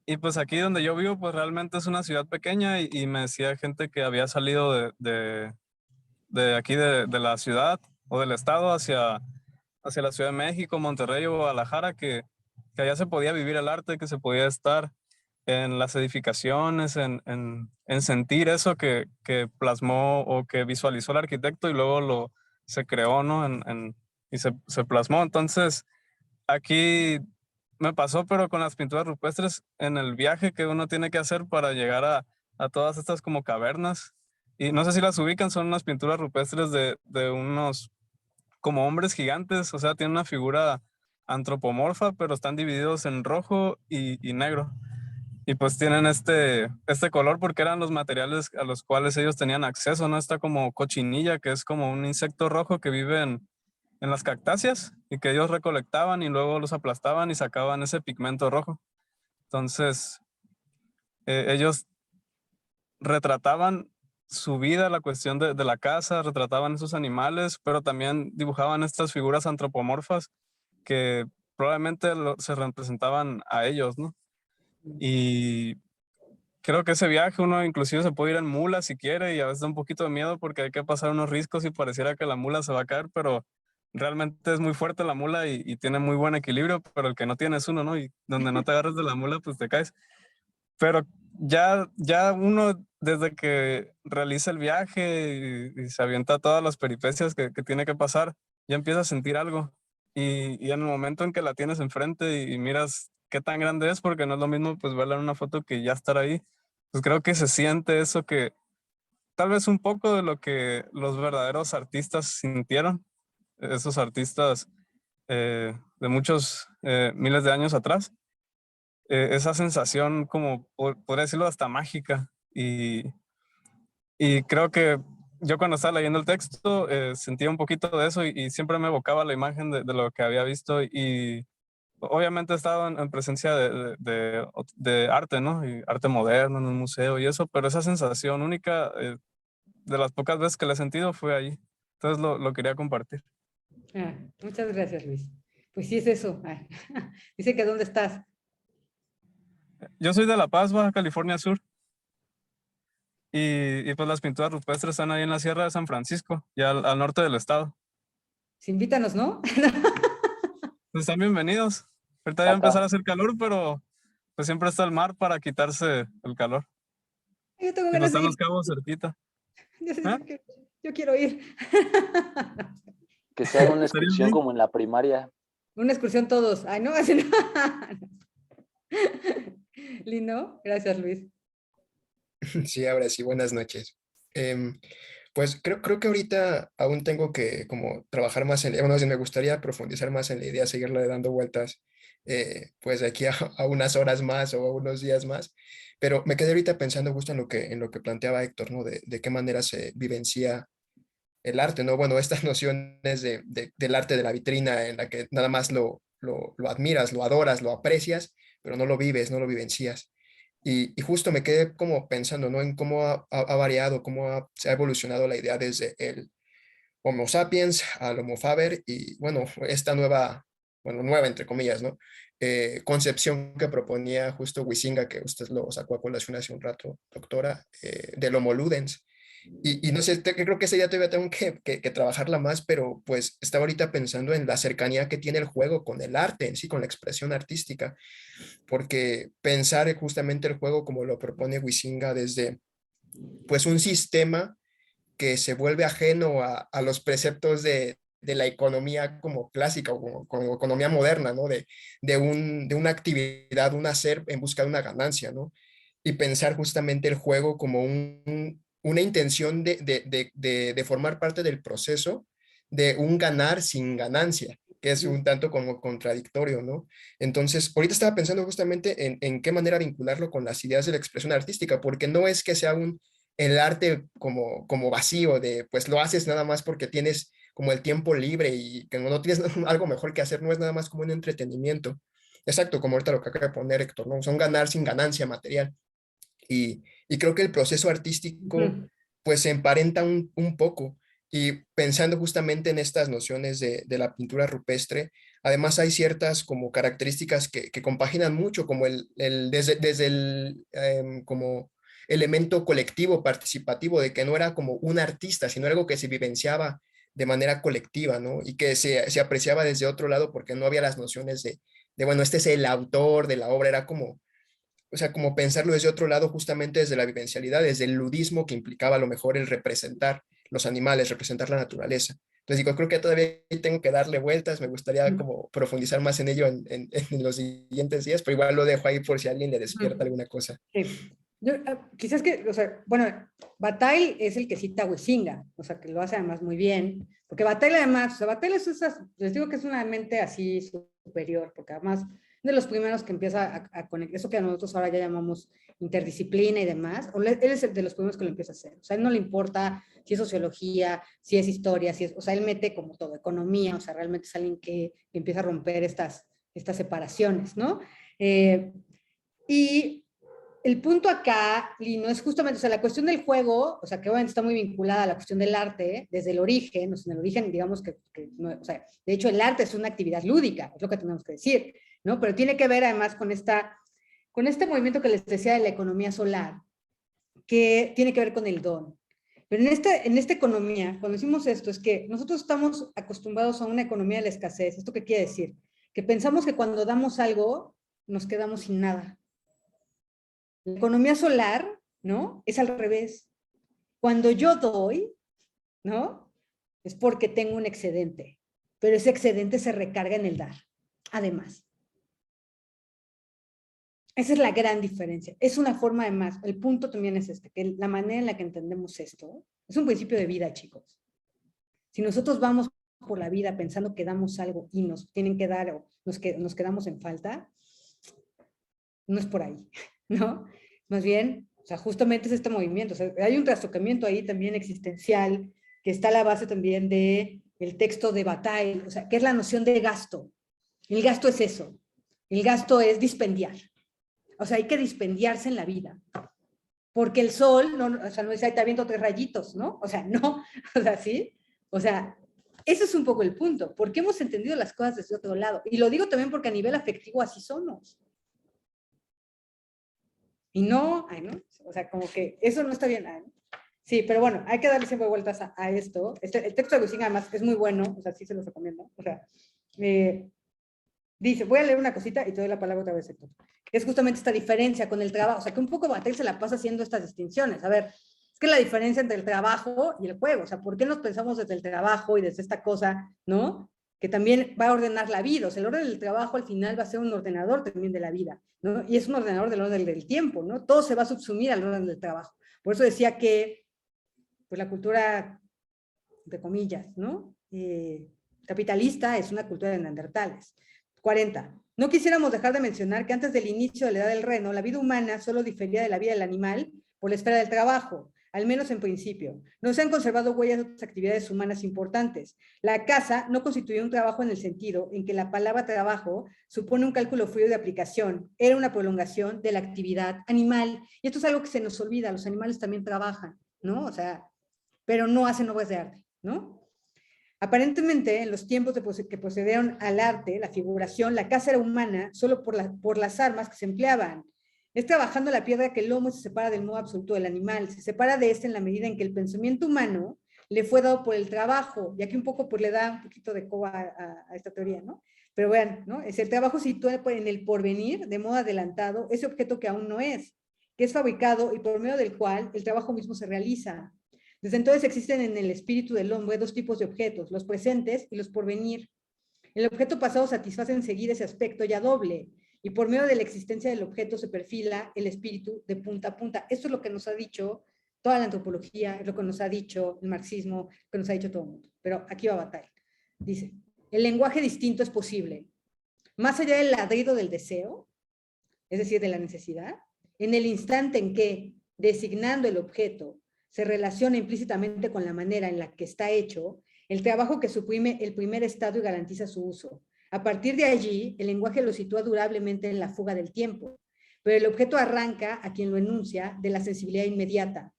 y pues aquí donde yo vivo pues realmente es una ciudad pequeña y me decía gente que había salido de aquí de la ciudad o del estado hacia la Ciudad de México, Monterrey o Guadalajara, que allá se podía vivir el arte, que se podía estar en las edificaciones, en sentir eso que plasmó o que visualizó el arquitecto y luego se creó, ¿no? Y se plasmó. Entonces, aquí me pasó, pero con las pinturas rupestres, en el viaje que uno tiene que hacer para llegar a todas estas como cavernas. Y no sé si las ubican, son unas pinturas rupestres de unos como hombres gigantes, o sea, tienen una figura antropomorfa, pero están divididos en rojo y negro. Y pues tienen este color porque eran los materiales a los cuales ellos tenían acceso, ¿no? Está como cochinilla, que es como un insecto rojo que vive en las cactáceas y que ellos recolectaban y luego los aplastaban y sacaban ese pigmento rojo. Entonces, ellos retrataban su vida, la cuestión de la caza, retrataban esos animales, pero también dibujaban estas figuras antropomorfas que probablemente se representaban a ellos, ¿no? Y creo que ese viaje uno inclusive se puede ir en mula si quiere y a veces da un poquito de miedo porque hay que pasar unos riscos y pareciera que la mula se va a caer, pero realmente es muy fuerte la mula y tiene muy buen equilibrio, pero el que no tiene es uno, ¿no? Y donde no te agarres de la mula, pues te caes. Pero ya uno desde que realiza el viaje y se avienta todas las peripecias que tiene que pasar, ya empieza a sentir algo. Y en el momento en que la tienes enfrente y miras qué tan grande es, porque no es lo mismo pues verla en una foto que ya estar ahí, pues creo que se siente eso que tal vez un poco de lo que los verdaderos artistas sintieron, esos artistas de muchos miles de años atrás, esa sensación como, podría decirlo, hasta mágica. Y creo que yo cuando estaba leyendo el texto sentía un poquito de eso y siempre me evocaba la imagen de lo que había visto y obviamente he estado en presencia de arte, ¿no? Y arte moderno en un museo y eso, pero esa sensación única de las pocas veces que la he sentido fue ahí. Entonces lo quería compartir. Ah, muchas gracias, Luis. Pues sí es eso. Ay, dice que ¿dónde estás? Yo soy de La Paz, Baja California Sur. Y pues las pinturas rupestres están ahí en la Sierra de San Francisco, ya al norte del estado. Pues invítanos, ¿no? Pues están bienvenidos. Ahorita ya va a empezar a hacer calor, pero pues siempre está el mar para quitarse el calor. Yo tengo Y pues ganas de están ir. los cabos cerquita. Yo quiero ir. Que se haga una Estaría excursión bien. como en la primaria. Una excursión todos. Ay, no, así no. Lindo. Gracias, Luis. Sí, ahora sí, buenas noches. Pues creo que ahorita aún tengo que como trabajar más bueno, me gustaría profundizar más en la idea, seguirle dando vueltas, pues de aquí a unas horas más o a unos días más, pero me quedé ahorita pensando justo en lo que planteaba Héctor, ¿no? De qué manera se vivencia el arte, ¿no? Bueno, estas nociones del arte de la vitrina en la que nada más lo admiras, lo adoras, lo aprecias, pero no lo vives, no lo vivencias. Y justo me quedé como pensando, ¿no? En cómo ha variado, se ha evolucionado la idea desde el Homo sapiens al Homo faber y, bueno, esta nueva entre comillas, ¿no? Concepción que proponía justo Huizinga, que usted lo sacó a colación hace un rato, doctora, del Homo ludens. Y no sé, creo que ese día todavía tengo que trabajarla más, pero pues estaba ahorita pensando en la cercanía que tiene el juego con el arte en sí, con la expresión artística, porque pensar justamente el juego como lo propone Huizinga desde pues un sistema que se vuelve ajeno a los preceptos de la economía como clásica o como economía moderna, ¿no? De una actividad, un hacer en busca de una ganancia, ¿no? Y pensar justamente el juego como una intención de formar parte del proceso de un ganar sin ganancia, que es un tanto como contradictorio, ¿no? Entonces, ahorita estaba pensando justamente en qué manera vincularlo con las ideas de la expresión artística, porque no es que sea el arte como vacío, de pues lo haces nada más porque tienes como el tiempo libre y que no tienes algo mejor que hacer, no es nada más como un entretenimiento. Exacto, como ahorita lo que acaba de poner Héctor, ¿no? Son ganar sin ganancia material. Y creo que el proceso artístico pues se emparenta un poco. Y pensando justamente en estas nociones de la pintura rupestre, además hay ciertas como características que compaginan mucho, como desde el como elemento colectivo participativo, de que no era como un artista, sino algo que se vivenciaba de manera colectiva, ¿no? Y que se apreciaba desde otro lado porque no había las nociones bueno, este es el autor de la obra, era como, o sea, como pensarlo desde otro lado, justamente desde la vivencialidad, desde el ludismo que implicaba a lo mejor el representar los animales, representar la naturaleza. Entonces digo, creo que todavía tengo que darle vueltas, me gustaría como profundizar más en ello en los siguientes días, pero igual lo dejo ahí por si a alguien le despierta alguna cosa. Sí. Yo, quizás que, o sea, bueno, Bataille es el que cita a Huizinga, o sea, que lo hace además muy bien, porque Bataille además, o sea, Bataille es esas, les digo que es una mente así superior, porque además de los primeros que empieza a conectar, eso que a nosotros ahora ya llamamos interdisciplina y demás, él es de los primeros que lo empieza a hacer, o sea, a él no le importa si es sociología, si es historia, si es, o sea, él mete como todo, economía, o sea, realmente es alguien que empieza a romper estas separaciones, ¿no? Y el punto acá, Lino, es justamente, o sea, la cuestión del juego, o sea, que obviamente está muy vinculada a la cuestión del arte, desde el origen, o sea, en el origen, digamos que no, o sea, de hecho el arte es una actividad lúdica, es lo que tenemos que decir, ¿no? Pero tiene que ver además con este movimiento que les decía de la economía solar, que tiene que ver con el don. Pero en esta economía, cuando decimos esto, es que nosotros estamos acostumbrados a una economía de la escasez. ¿Esto qué quiere decir? Que pensamos que cuando damos algo, nos quedamos sin nada. La economía solar, ¿no? Es al revés. Cuando yo doy, ¿no? Es porque tengo un excedente, pero ese excedente se recarga en el dar, además. Esa es la gran diferencia. Es una forma de más. El punto también es que la manera en la que entendemos esto es un principio de vida, chicos. Si nosotros vamos por la vida pensando que damos algo y nos tienen que dar o nos quedamos en falta, no es por ahí, ¿no? Más bien, o sea, justamente es este movimiento. O sea, hay un trastocamiento ahí también existencial que está a la base también del texto de Bataille, o sea, que es la noción de gasto. El gasto es eso. El gasto es dispendiar. O sea, hay que dispendiarse en la vida. Porque el sol, no, o sea, no es ahí está viendo 3 rayitos, ¿no? O sea, no, o sea, sí. O sea, ese es un poco el punto. Porque hemos entendido las cosas desde otro lado. Y lo digo también porque a nivel afectivo así somos. Y no, ay, ¿no? O sea, como que eso no está bien. Ay, ¿no? Sí, pero bueno, hay que darle siempre vueltas a esto. El texto de Huizinga además es muy bueno, o sea, sí se los recomiendo. O sea, dice, voy a leer una cosita y te doy la palabra otra vez, Héctor. Es justamente esta diferencia con el trabajo, o sea, que un poco Bataille se la pasa haciendo estas distinciones. A ver, es que la diferencia entre el trabajo y el juego, o sea, ¿por qué nos pensamos desde el trabajo y desde esta cosa, ¿no? Que también va a ordenar la vida, o sea, el orden del trabajo al final va a ser un ordenador también de la vida, ¿no? Y es un ordenador del orden del tiempo, ¿no? Todo se va a subsumir al orden del trabajo. Por eso decía que, pues la cultura, de comillas, ¿no? Capitalista es una cultura de neandertales. 40. No quisiéramos dejar de mencionar que antes del inicio de la edad del reno, la vida humana solo difería de la vida del animal por la esfera del trabajo, al menos en principio. No se han conservado huellas de otras actividades humanas importantes. La caza no constituía un trabajo en el sentido en que la palabra trabajo supone un cálculo frío de aplicación, era una prolongación de la actividad animal. Y esto es algo que se nos olvida, los animales también trabajan, ¿no? O sea, pero no hacen obras de arte, ¿no? Aparentemente, en los tiempos que procedieron al arte, la figuración, la caza era humana solo por las armas que se empleaban. Es trabajando la piedra que el homo se separa del modo absoluto del animal, se separa de este en la medida en que el pensamiento humano le fue dado por el trabajo, y aquí un poco pues le da un poquito de coba a esta teoría, ¿no? Pero vean, ¿no? Es el trabajo sitúa en el porvenir, de modo adelantado, ese objeto que aún no es, que es fabricado y por medio del cual el trabajo mismo se realiza. Desde entonces existen en el espíritu del hombre dos tipos de objetos, los presentes y los porvenir. El objeto pasado satisface enseguida ese aspecto ya doble, y por medio de la existencia del objeto se perfila el espíritu de punta a punta. Esto es lo que nos ha dicho toda la antropología, es lo que nos ha dicho el marxismo, lo que nos ha dicho todo el mundo. Pero aquí va Bataille. Dice, el lenguaje distinto es posible. Más allá del ladrido del deseo, es decir, de la necesidad, en el instante en que, designando el objeto, se relaciona implícitamente con la manera en la que está hecho, el trabajo que suprime el primer estado y garantiza su uso. A partir de allí, el lenguaje lo sitúa durablemente en la fuga del tiempo, pero el objeto arranca a quien lo enuncia de la sensibilidad inmediata.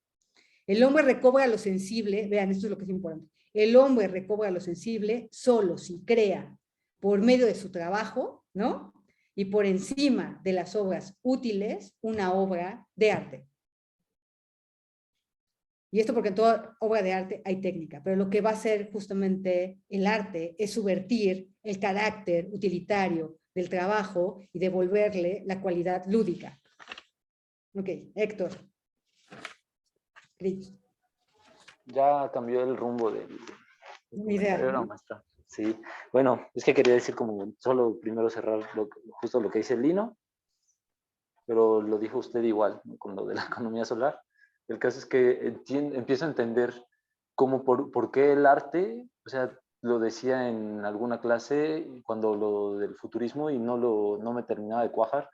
El hombre recobra lo sensible, vean, esto es lo que es importante, el hombre recobra lo sensible solo si crea por medio de su trabajo, ¿no? Y por encima de las obras útiles, una obra de arte. Y esto porque en toda obra de arte hay técnica, pero lo que va a hacer justamente el arte es subvertir el carácter utilitario del trabajo y devolverle la cualidad lúdica. Ok, Héctor. Rich. Ya cambió el rumbo del Ni idea, comentario, ¿no? maestra. Sí, bueno, es que quería decir como solo primero cerrar justo lo que dice Lino, pero lo dijo usted igual, ¿no? Con lo de la economía solar. El caso es que empiezo a entender cómo por qué el arte, o sea, lo decía en alguna clase cuando lo del futurismo y no me terminaba de cuajar,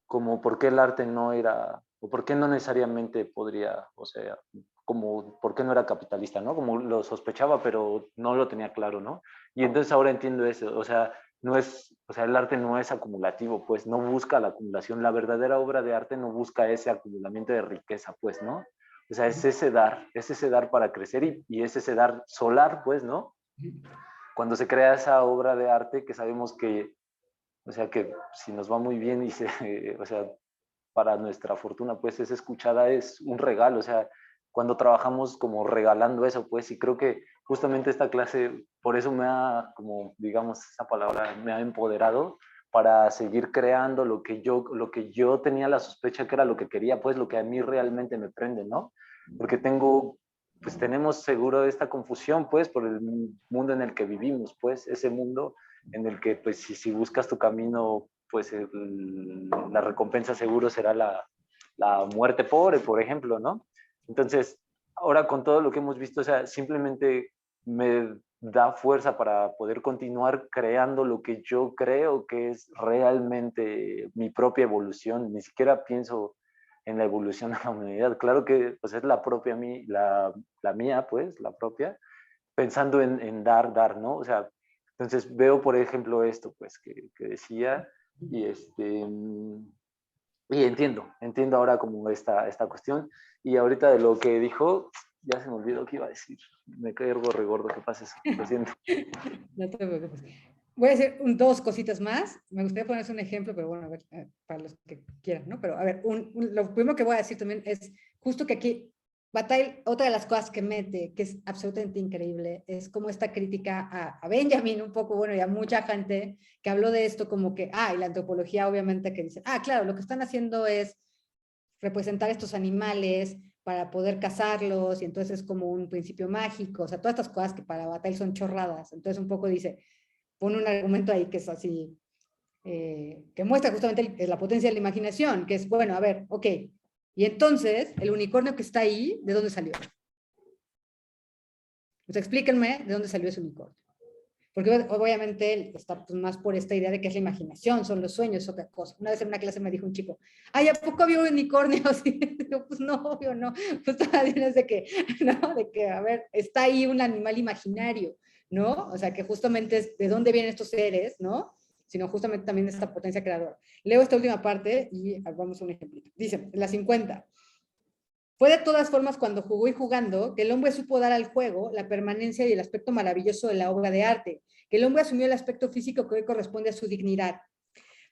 como por qué el arte no era, o por qué no necesariamente podría, o sea, como por qué no era capitalista, ¿no? Como lo sospechaba, pero no lo tenía claro, ¿no? Y entonces ahora entiendo eso, o sea, no es, o sea, el arte no es acumulativo, pues no busca la acumulación, la verdadera obra de arte no busca ese acumulamiento de riqueza, pues, ¿no? O sea, es ese dar para crecer y es ese dar solar, pues, ¿no? Cuando se crea esa obra de arte que sabemos que, o sea, que si nos va muy bien y o sea, para nuestra fortuna, pues es escuchada, es un regalo, o sea, cuando trabajamos como regalando eso, pues, y creo que justamente esta clase, por eso me ha, como digamos esa palabra, me ha empoderado para seguir creando lo que yo tenía la sospecha que era lo que quería, pues, lo que a mí realmente me prende, ¿no? Porque pues tenemos seguro esta confusión, pues, por el mundo en el que vivimos, pues, ese mundo en el que, pues, si buscas tu camino, pues la recompensa seguro será la muerte pobre, por ejemplo, ¿no? Entonces, ahora con todo lo que hemos visto, o sea, simplemente me da fuerza para poder continuar creando lo que yo creo que es realmente mi propia evolución. Ni siquiera pienso en la evolución de la humanidad. Claro que pues, es la propia la mía, pues, la propia, pensando en dar, ¿no? O sea, entonces veo, por ejemplo, esto, pues, que decía, y y entiendo ahora como esta cuestión, y ahorita de lo que dijo, ya se me olvidó qué iba a decir, me cae gordo, ¿qué pasa eso? Lo siento. No te preocupes. Voy a decir dos cositas más. Me gustaría ponerse un ejemplo, pero bueno, a ver, para los que quieran, ¿no? Pero a ver, lo primero que voy a decir también es justo que aquí Bataille, otra de las cosas que mete, que es absolutamente increíble, es como esta crítica a Benjamin un poco, bueno, y a mucha gente que habló de esto como que, y la antropología obviamente que dice, claro, lo que están haciendo es representar estos animales para poder cazarlos, y entonces es como un principio mágico, o sea, todas estas cosas que para Bataille son chorradas. Entonces un poco dice, pone un argumento ahí que es así, que muestra justamente la potencia de la imaginación, que es, bueno, a ver, ok, y entonces, el unicornio que está ahí, ¿de dónde salió? Pues explíquenme de dónde salió ese unicornio. Porque obviamente él está pues, más por esta idea de que es la imaginación, son los sueños, otra cosa. Una vez en una clase me dijo un chico, ¿a poco había un unicornio? Pues no, obvio no. Pues todavía es de que, ¿no? De que, a ver, está ahí un animal imaginario, ¿no? O sea, que justamente es de dónde vienen estos seres, ¿no? Sino justamente también de esta potencia creadora. Leo esta última parte y vamos a un ejemplito. Dice, la 50. Fue de todas formas cuando jugó y jugando que el hombre supo dar al juego la permanencia y el aspecto maravilloso de la obra de arte, que el hombre asumió el aspecto físico que hoy corresponde a su dignidad.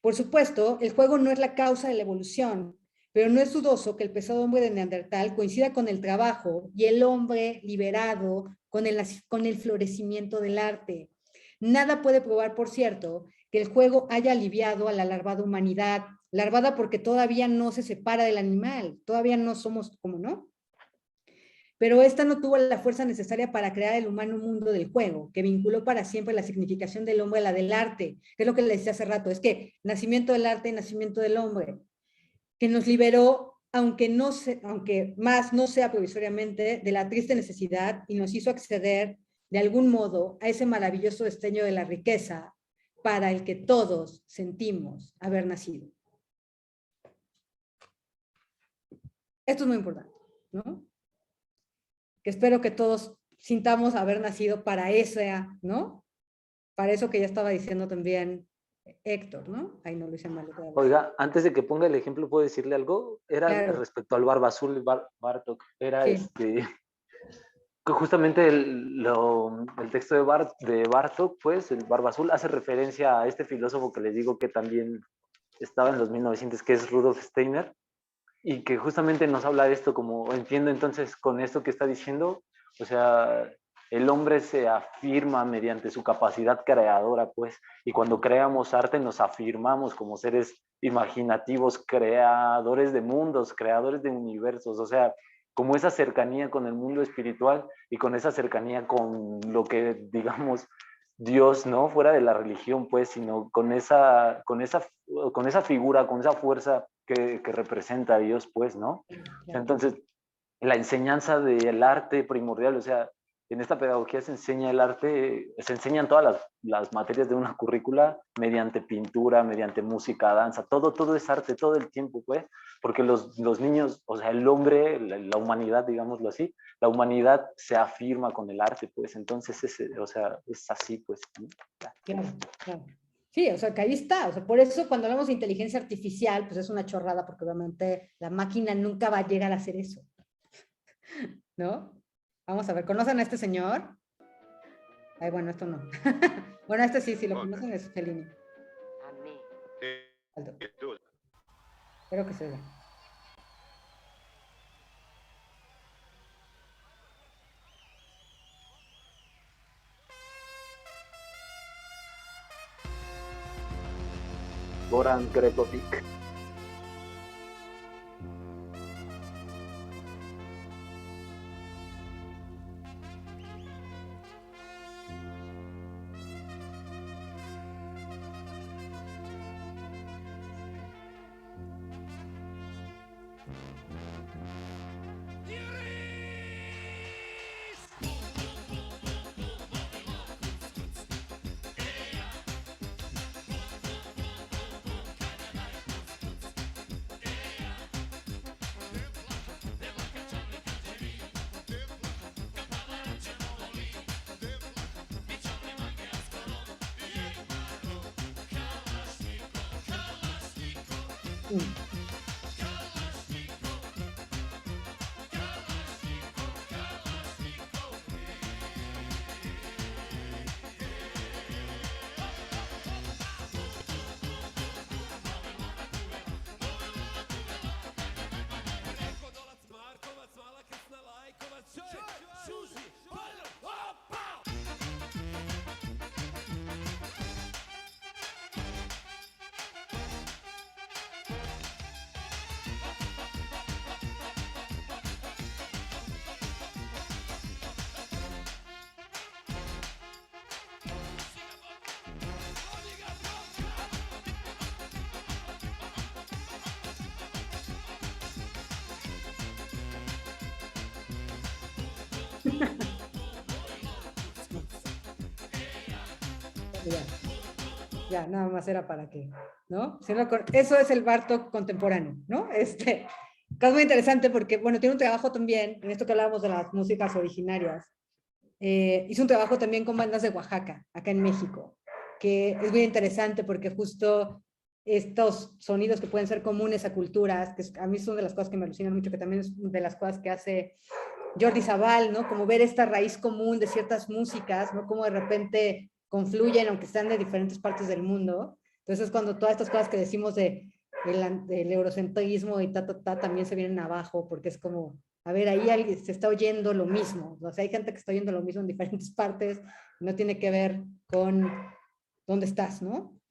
Por supuesto, el juego no es la causa de la evolución, pero no es dudoso que el pesado hombre de Neandertal coincida con el trabajo y el hombre liberado con el florecimiento del arte. Nada puede probar, por cierto, que el juego haya aliviado a la larvada humanidad, larvada porque todavía no se separa del animal, todavía no somos como, ¿no? pero esta no tuvo la fuerza necesaria para crear el humano mundo del juego, que vinculó para siempre la significación del hombre a la del arte, que es lo que le decía hace rato, es que nacimiento del arte y nacimiento del hombre, que nos liberó, aunque más no sea provisoriamente, de la triste necesidad y nos hizo acceder de algún modo a ese maravilloso destello de la riqueza para el que todos sentimos haber nacido. Esto es muy importante, ¿no? Que espero que todos sintamos haber nacido para eso, ¿no? Para eso que ya estaba diciendo también Héctor, ¿no? Ahí no lo hice mal. Oiga, antes de que ponga el ejemplo, ¿puedo decirle algo? Era claro. Respecto al Barba Azul, Bartók. Era sí. Que justamente el texto de Bartók, pues, el Barba Azul, hace referencia a este filósofo que les digo que también estaba en los 1900, que es Rudolf Steiner, y que justamente nos habla de esto, como entiendo entonces con esto que está diciendo, o sea, el hombre se afirma mediante su capacidad creadora, pues, y cuando creamos arte nos afirmamos como seres imaginativos, creadores de mundos, creadores de universos, o sea, como esa cercanía con el mundo espiritual y con esa cercanía con lo que, digamos, Dios, ¿no? Fuera de la religión, pues, sino con esa figura, con esa fuerza que representa a Dios, pues, ¿no? Claro. Entonces, la enseñanza del arte primordial, o sea, en esta pedagogía se enseña el arte, se enseñan todas las materias de una currícula mediante pintura, mediante música, danza, todo es arte todo el tiempo, pues, porque los niños, o sea, el hombre, la humanidad, digámoslo así, la humanidad se afirma con el arte, pues, entonces, o sea, es así, pues. Claro, claro. Sí, o sea, que ahí está. O sea, por eso cuando hablamos de inteligencia artificial, pues es una chorrada, porque obviamente la máquina nunca va a llegar a hacer eso. ¿No? Vamos a ver, ¿conocen a este señor? Ay, bueno, esto no. Bueno, este sí, lo conocen, es Fellini. Aldo. Espero que se vea. Goran Bregovic. Ya, nada más era para que, ¿no? Eso es el Bartók contemporáneo, ¿no? Que es muy interesante porque, bueno, tiene un trabajo también, en esto que hablábamos de las músicas originarias, hizo un trabajo también con bandas de Oaxaca, acá en México, que es muy interesante porque justo estos sonidos que pueden ser comunes a culturas, que a mí son de las cosas que me alucinan mucho, que también es de las cosas que hace Jordi Sabal, ¿no? Como ver esta raíz común de ciertas músicas, ¿no? Como de repente confluyen, aunque están de diferentes partes del mundo. Entonces, cuando todas estas cosas que decimos del eurocentrismo y también se vienen abajo, porque es como, a ver, ahí alguien se está oyendo lo mismo. O sea, hay gente que está oyendo lo mismo en diferentes partes, no tiene que ver con dónde estás, ¿no?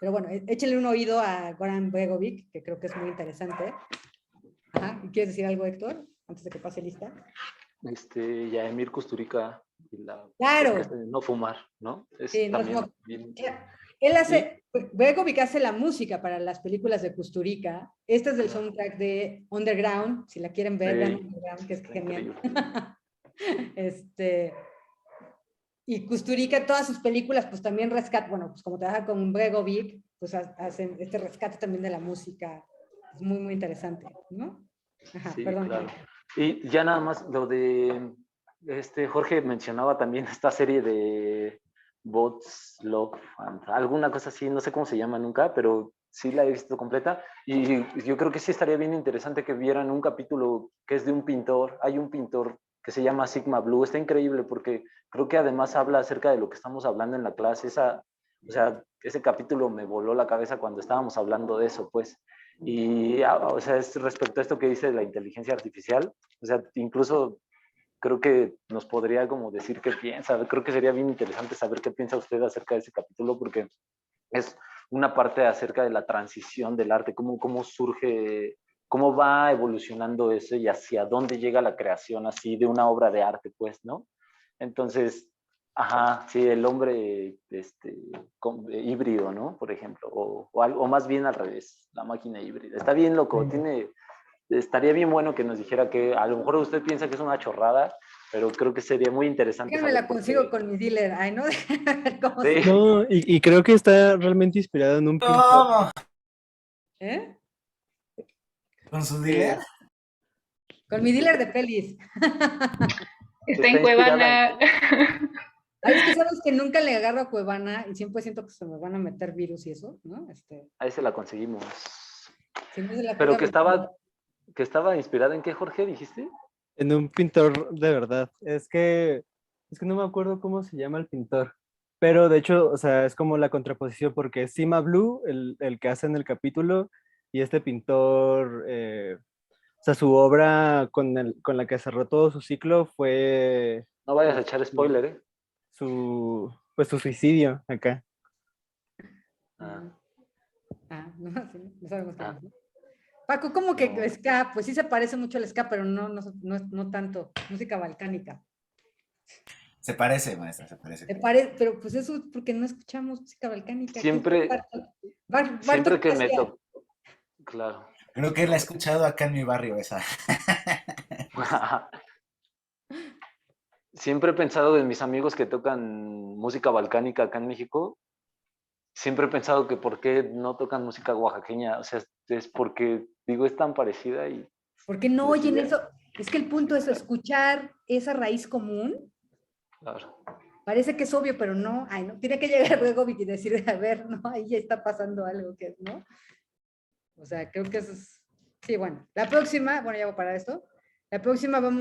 Pero bueno, échenle un oído a Goran Bregovic, que creo que es muy interesante. Ajá. ¿Y quieres decir algo, Héctor? Antes de que pase lista. y a Emir Kusturica y Claro. porque es de no fumar, ¿no? Es Sí, no también smoke. bien. Él hace, Bregovic hace la música para las películas de Kusturica. Este es del soundtrack de Underground, si la quieren ver, vean Sí, Underground, que es está genial. increíble. Y Kusturica, todas sus películas, pues también rescata, bueno, pues como trabaja con Bregovic, pues hacen este rescate también de la música. Es muy, muy interesante, ¿no? Ajá, Sí, perdón. claro. Y ya nada más lo de, Jorge mencionaba también esta serie de Bots Love, alguna cosa así, no sé cómo se llama nunca, pero sí la he visto completa. Y yo creo que sí estaría bien interesante que vieran un capítulo que es de un pintor. Hay un pintor que se llama Sigma Blue. Está increíble porque creo que además habla acerca de lo que estamos hablando en la clase. O sea, ese capítulo me voló la cabeza cuando estábamos hablando de eso, pues. Y, o sea, es respecto a esto que dice de la inteligencia artificial, o sea, incluso creo que nos podría como decir qué piensa. Creo que sería bien interesante saber qué piensa usted acerca de ese capítulo, porque es una parte acerca de la transición del arte, cómo surge, cómo va evolucionando eso y hacia dónde llega la creación así de una obra de arte, pues, ¿no? Entonces, ajá, sí, el hombre híbrido, ¿no? Por ejemplo, o más bien al revés, la máquina híbrida. Está bien loco, estaría bien bueno que nos dijera que a lo mejor usted piensa que es una chorrada, pero creo que sería muy interesante Déjame saber la por consigo qué. con mi dealer. Ay, ¿no? A ver cómo Sí. se... No, y creo que está realmente inspirado en un pintor. ¿Cómo? ¿Eh? ¿Con su dealer? Con mi dealer de pelis. Está Está en inspirada Cuevana. Ay, es que sabes que nunca le agarro a Cuevana y siempre siento que se me van a meter virus y eso, ¿no? Ahí se la conseguimos. Si no se la Pero pega mi... que estaba inspirada en qué, Jorge, dijiste? En un pintor de verdad. Es que no me acuerdo cómo se llama el pintor. Pero de hecho, o sea, es como la contraposición porque es Sima Blue, el que hace en el capítulo, y este pintor, o sea, su obra con la que cerró todo su ciclo fue No vayas a echar spoiler, ¿eh? pues su suicidio acá. Ah, no, sí, no sabemos quién ah, es, ¿no? Paco, ¿cómo que no. ska? Pues sí se parece mucho al ska, pero no tanto. Música balcánica. Se parece, maestra, se parece. Pero pues eso es porque no escuchamos música balcánica. ¿Qué Siempre Bartok que qué me hacía? tocó, claro. Creo que la he escuchado acá en mi barrio esa. Siempre he pensado en mis amigos que tocan música balcánica acá en México. Siempre he pensado que por qué no tocan música oaxaqueña. O sea, es porque, digo, es tan parecida y ¿Por qué no oyen decía, eso? Es que el punto es escuchar esa raíz común. claro. Parece que es obvio, pero no. Ay, no. Tiene que llegar luego y decir, a ver, no, ahí ya está pasando algo que, ¿no? O sea, creo que eso es... Sí, bueno. La próxima, bueno, ya voy para esto. La próxima vamos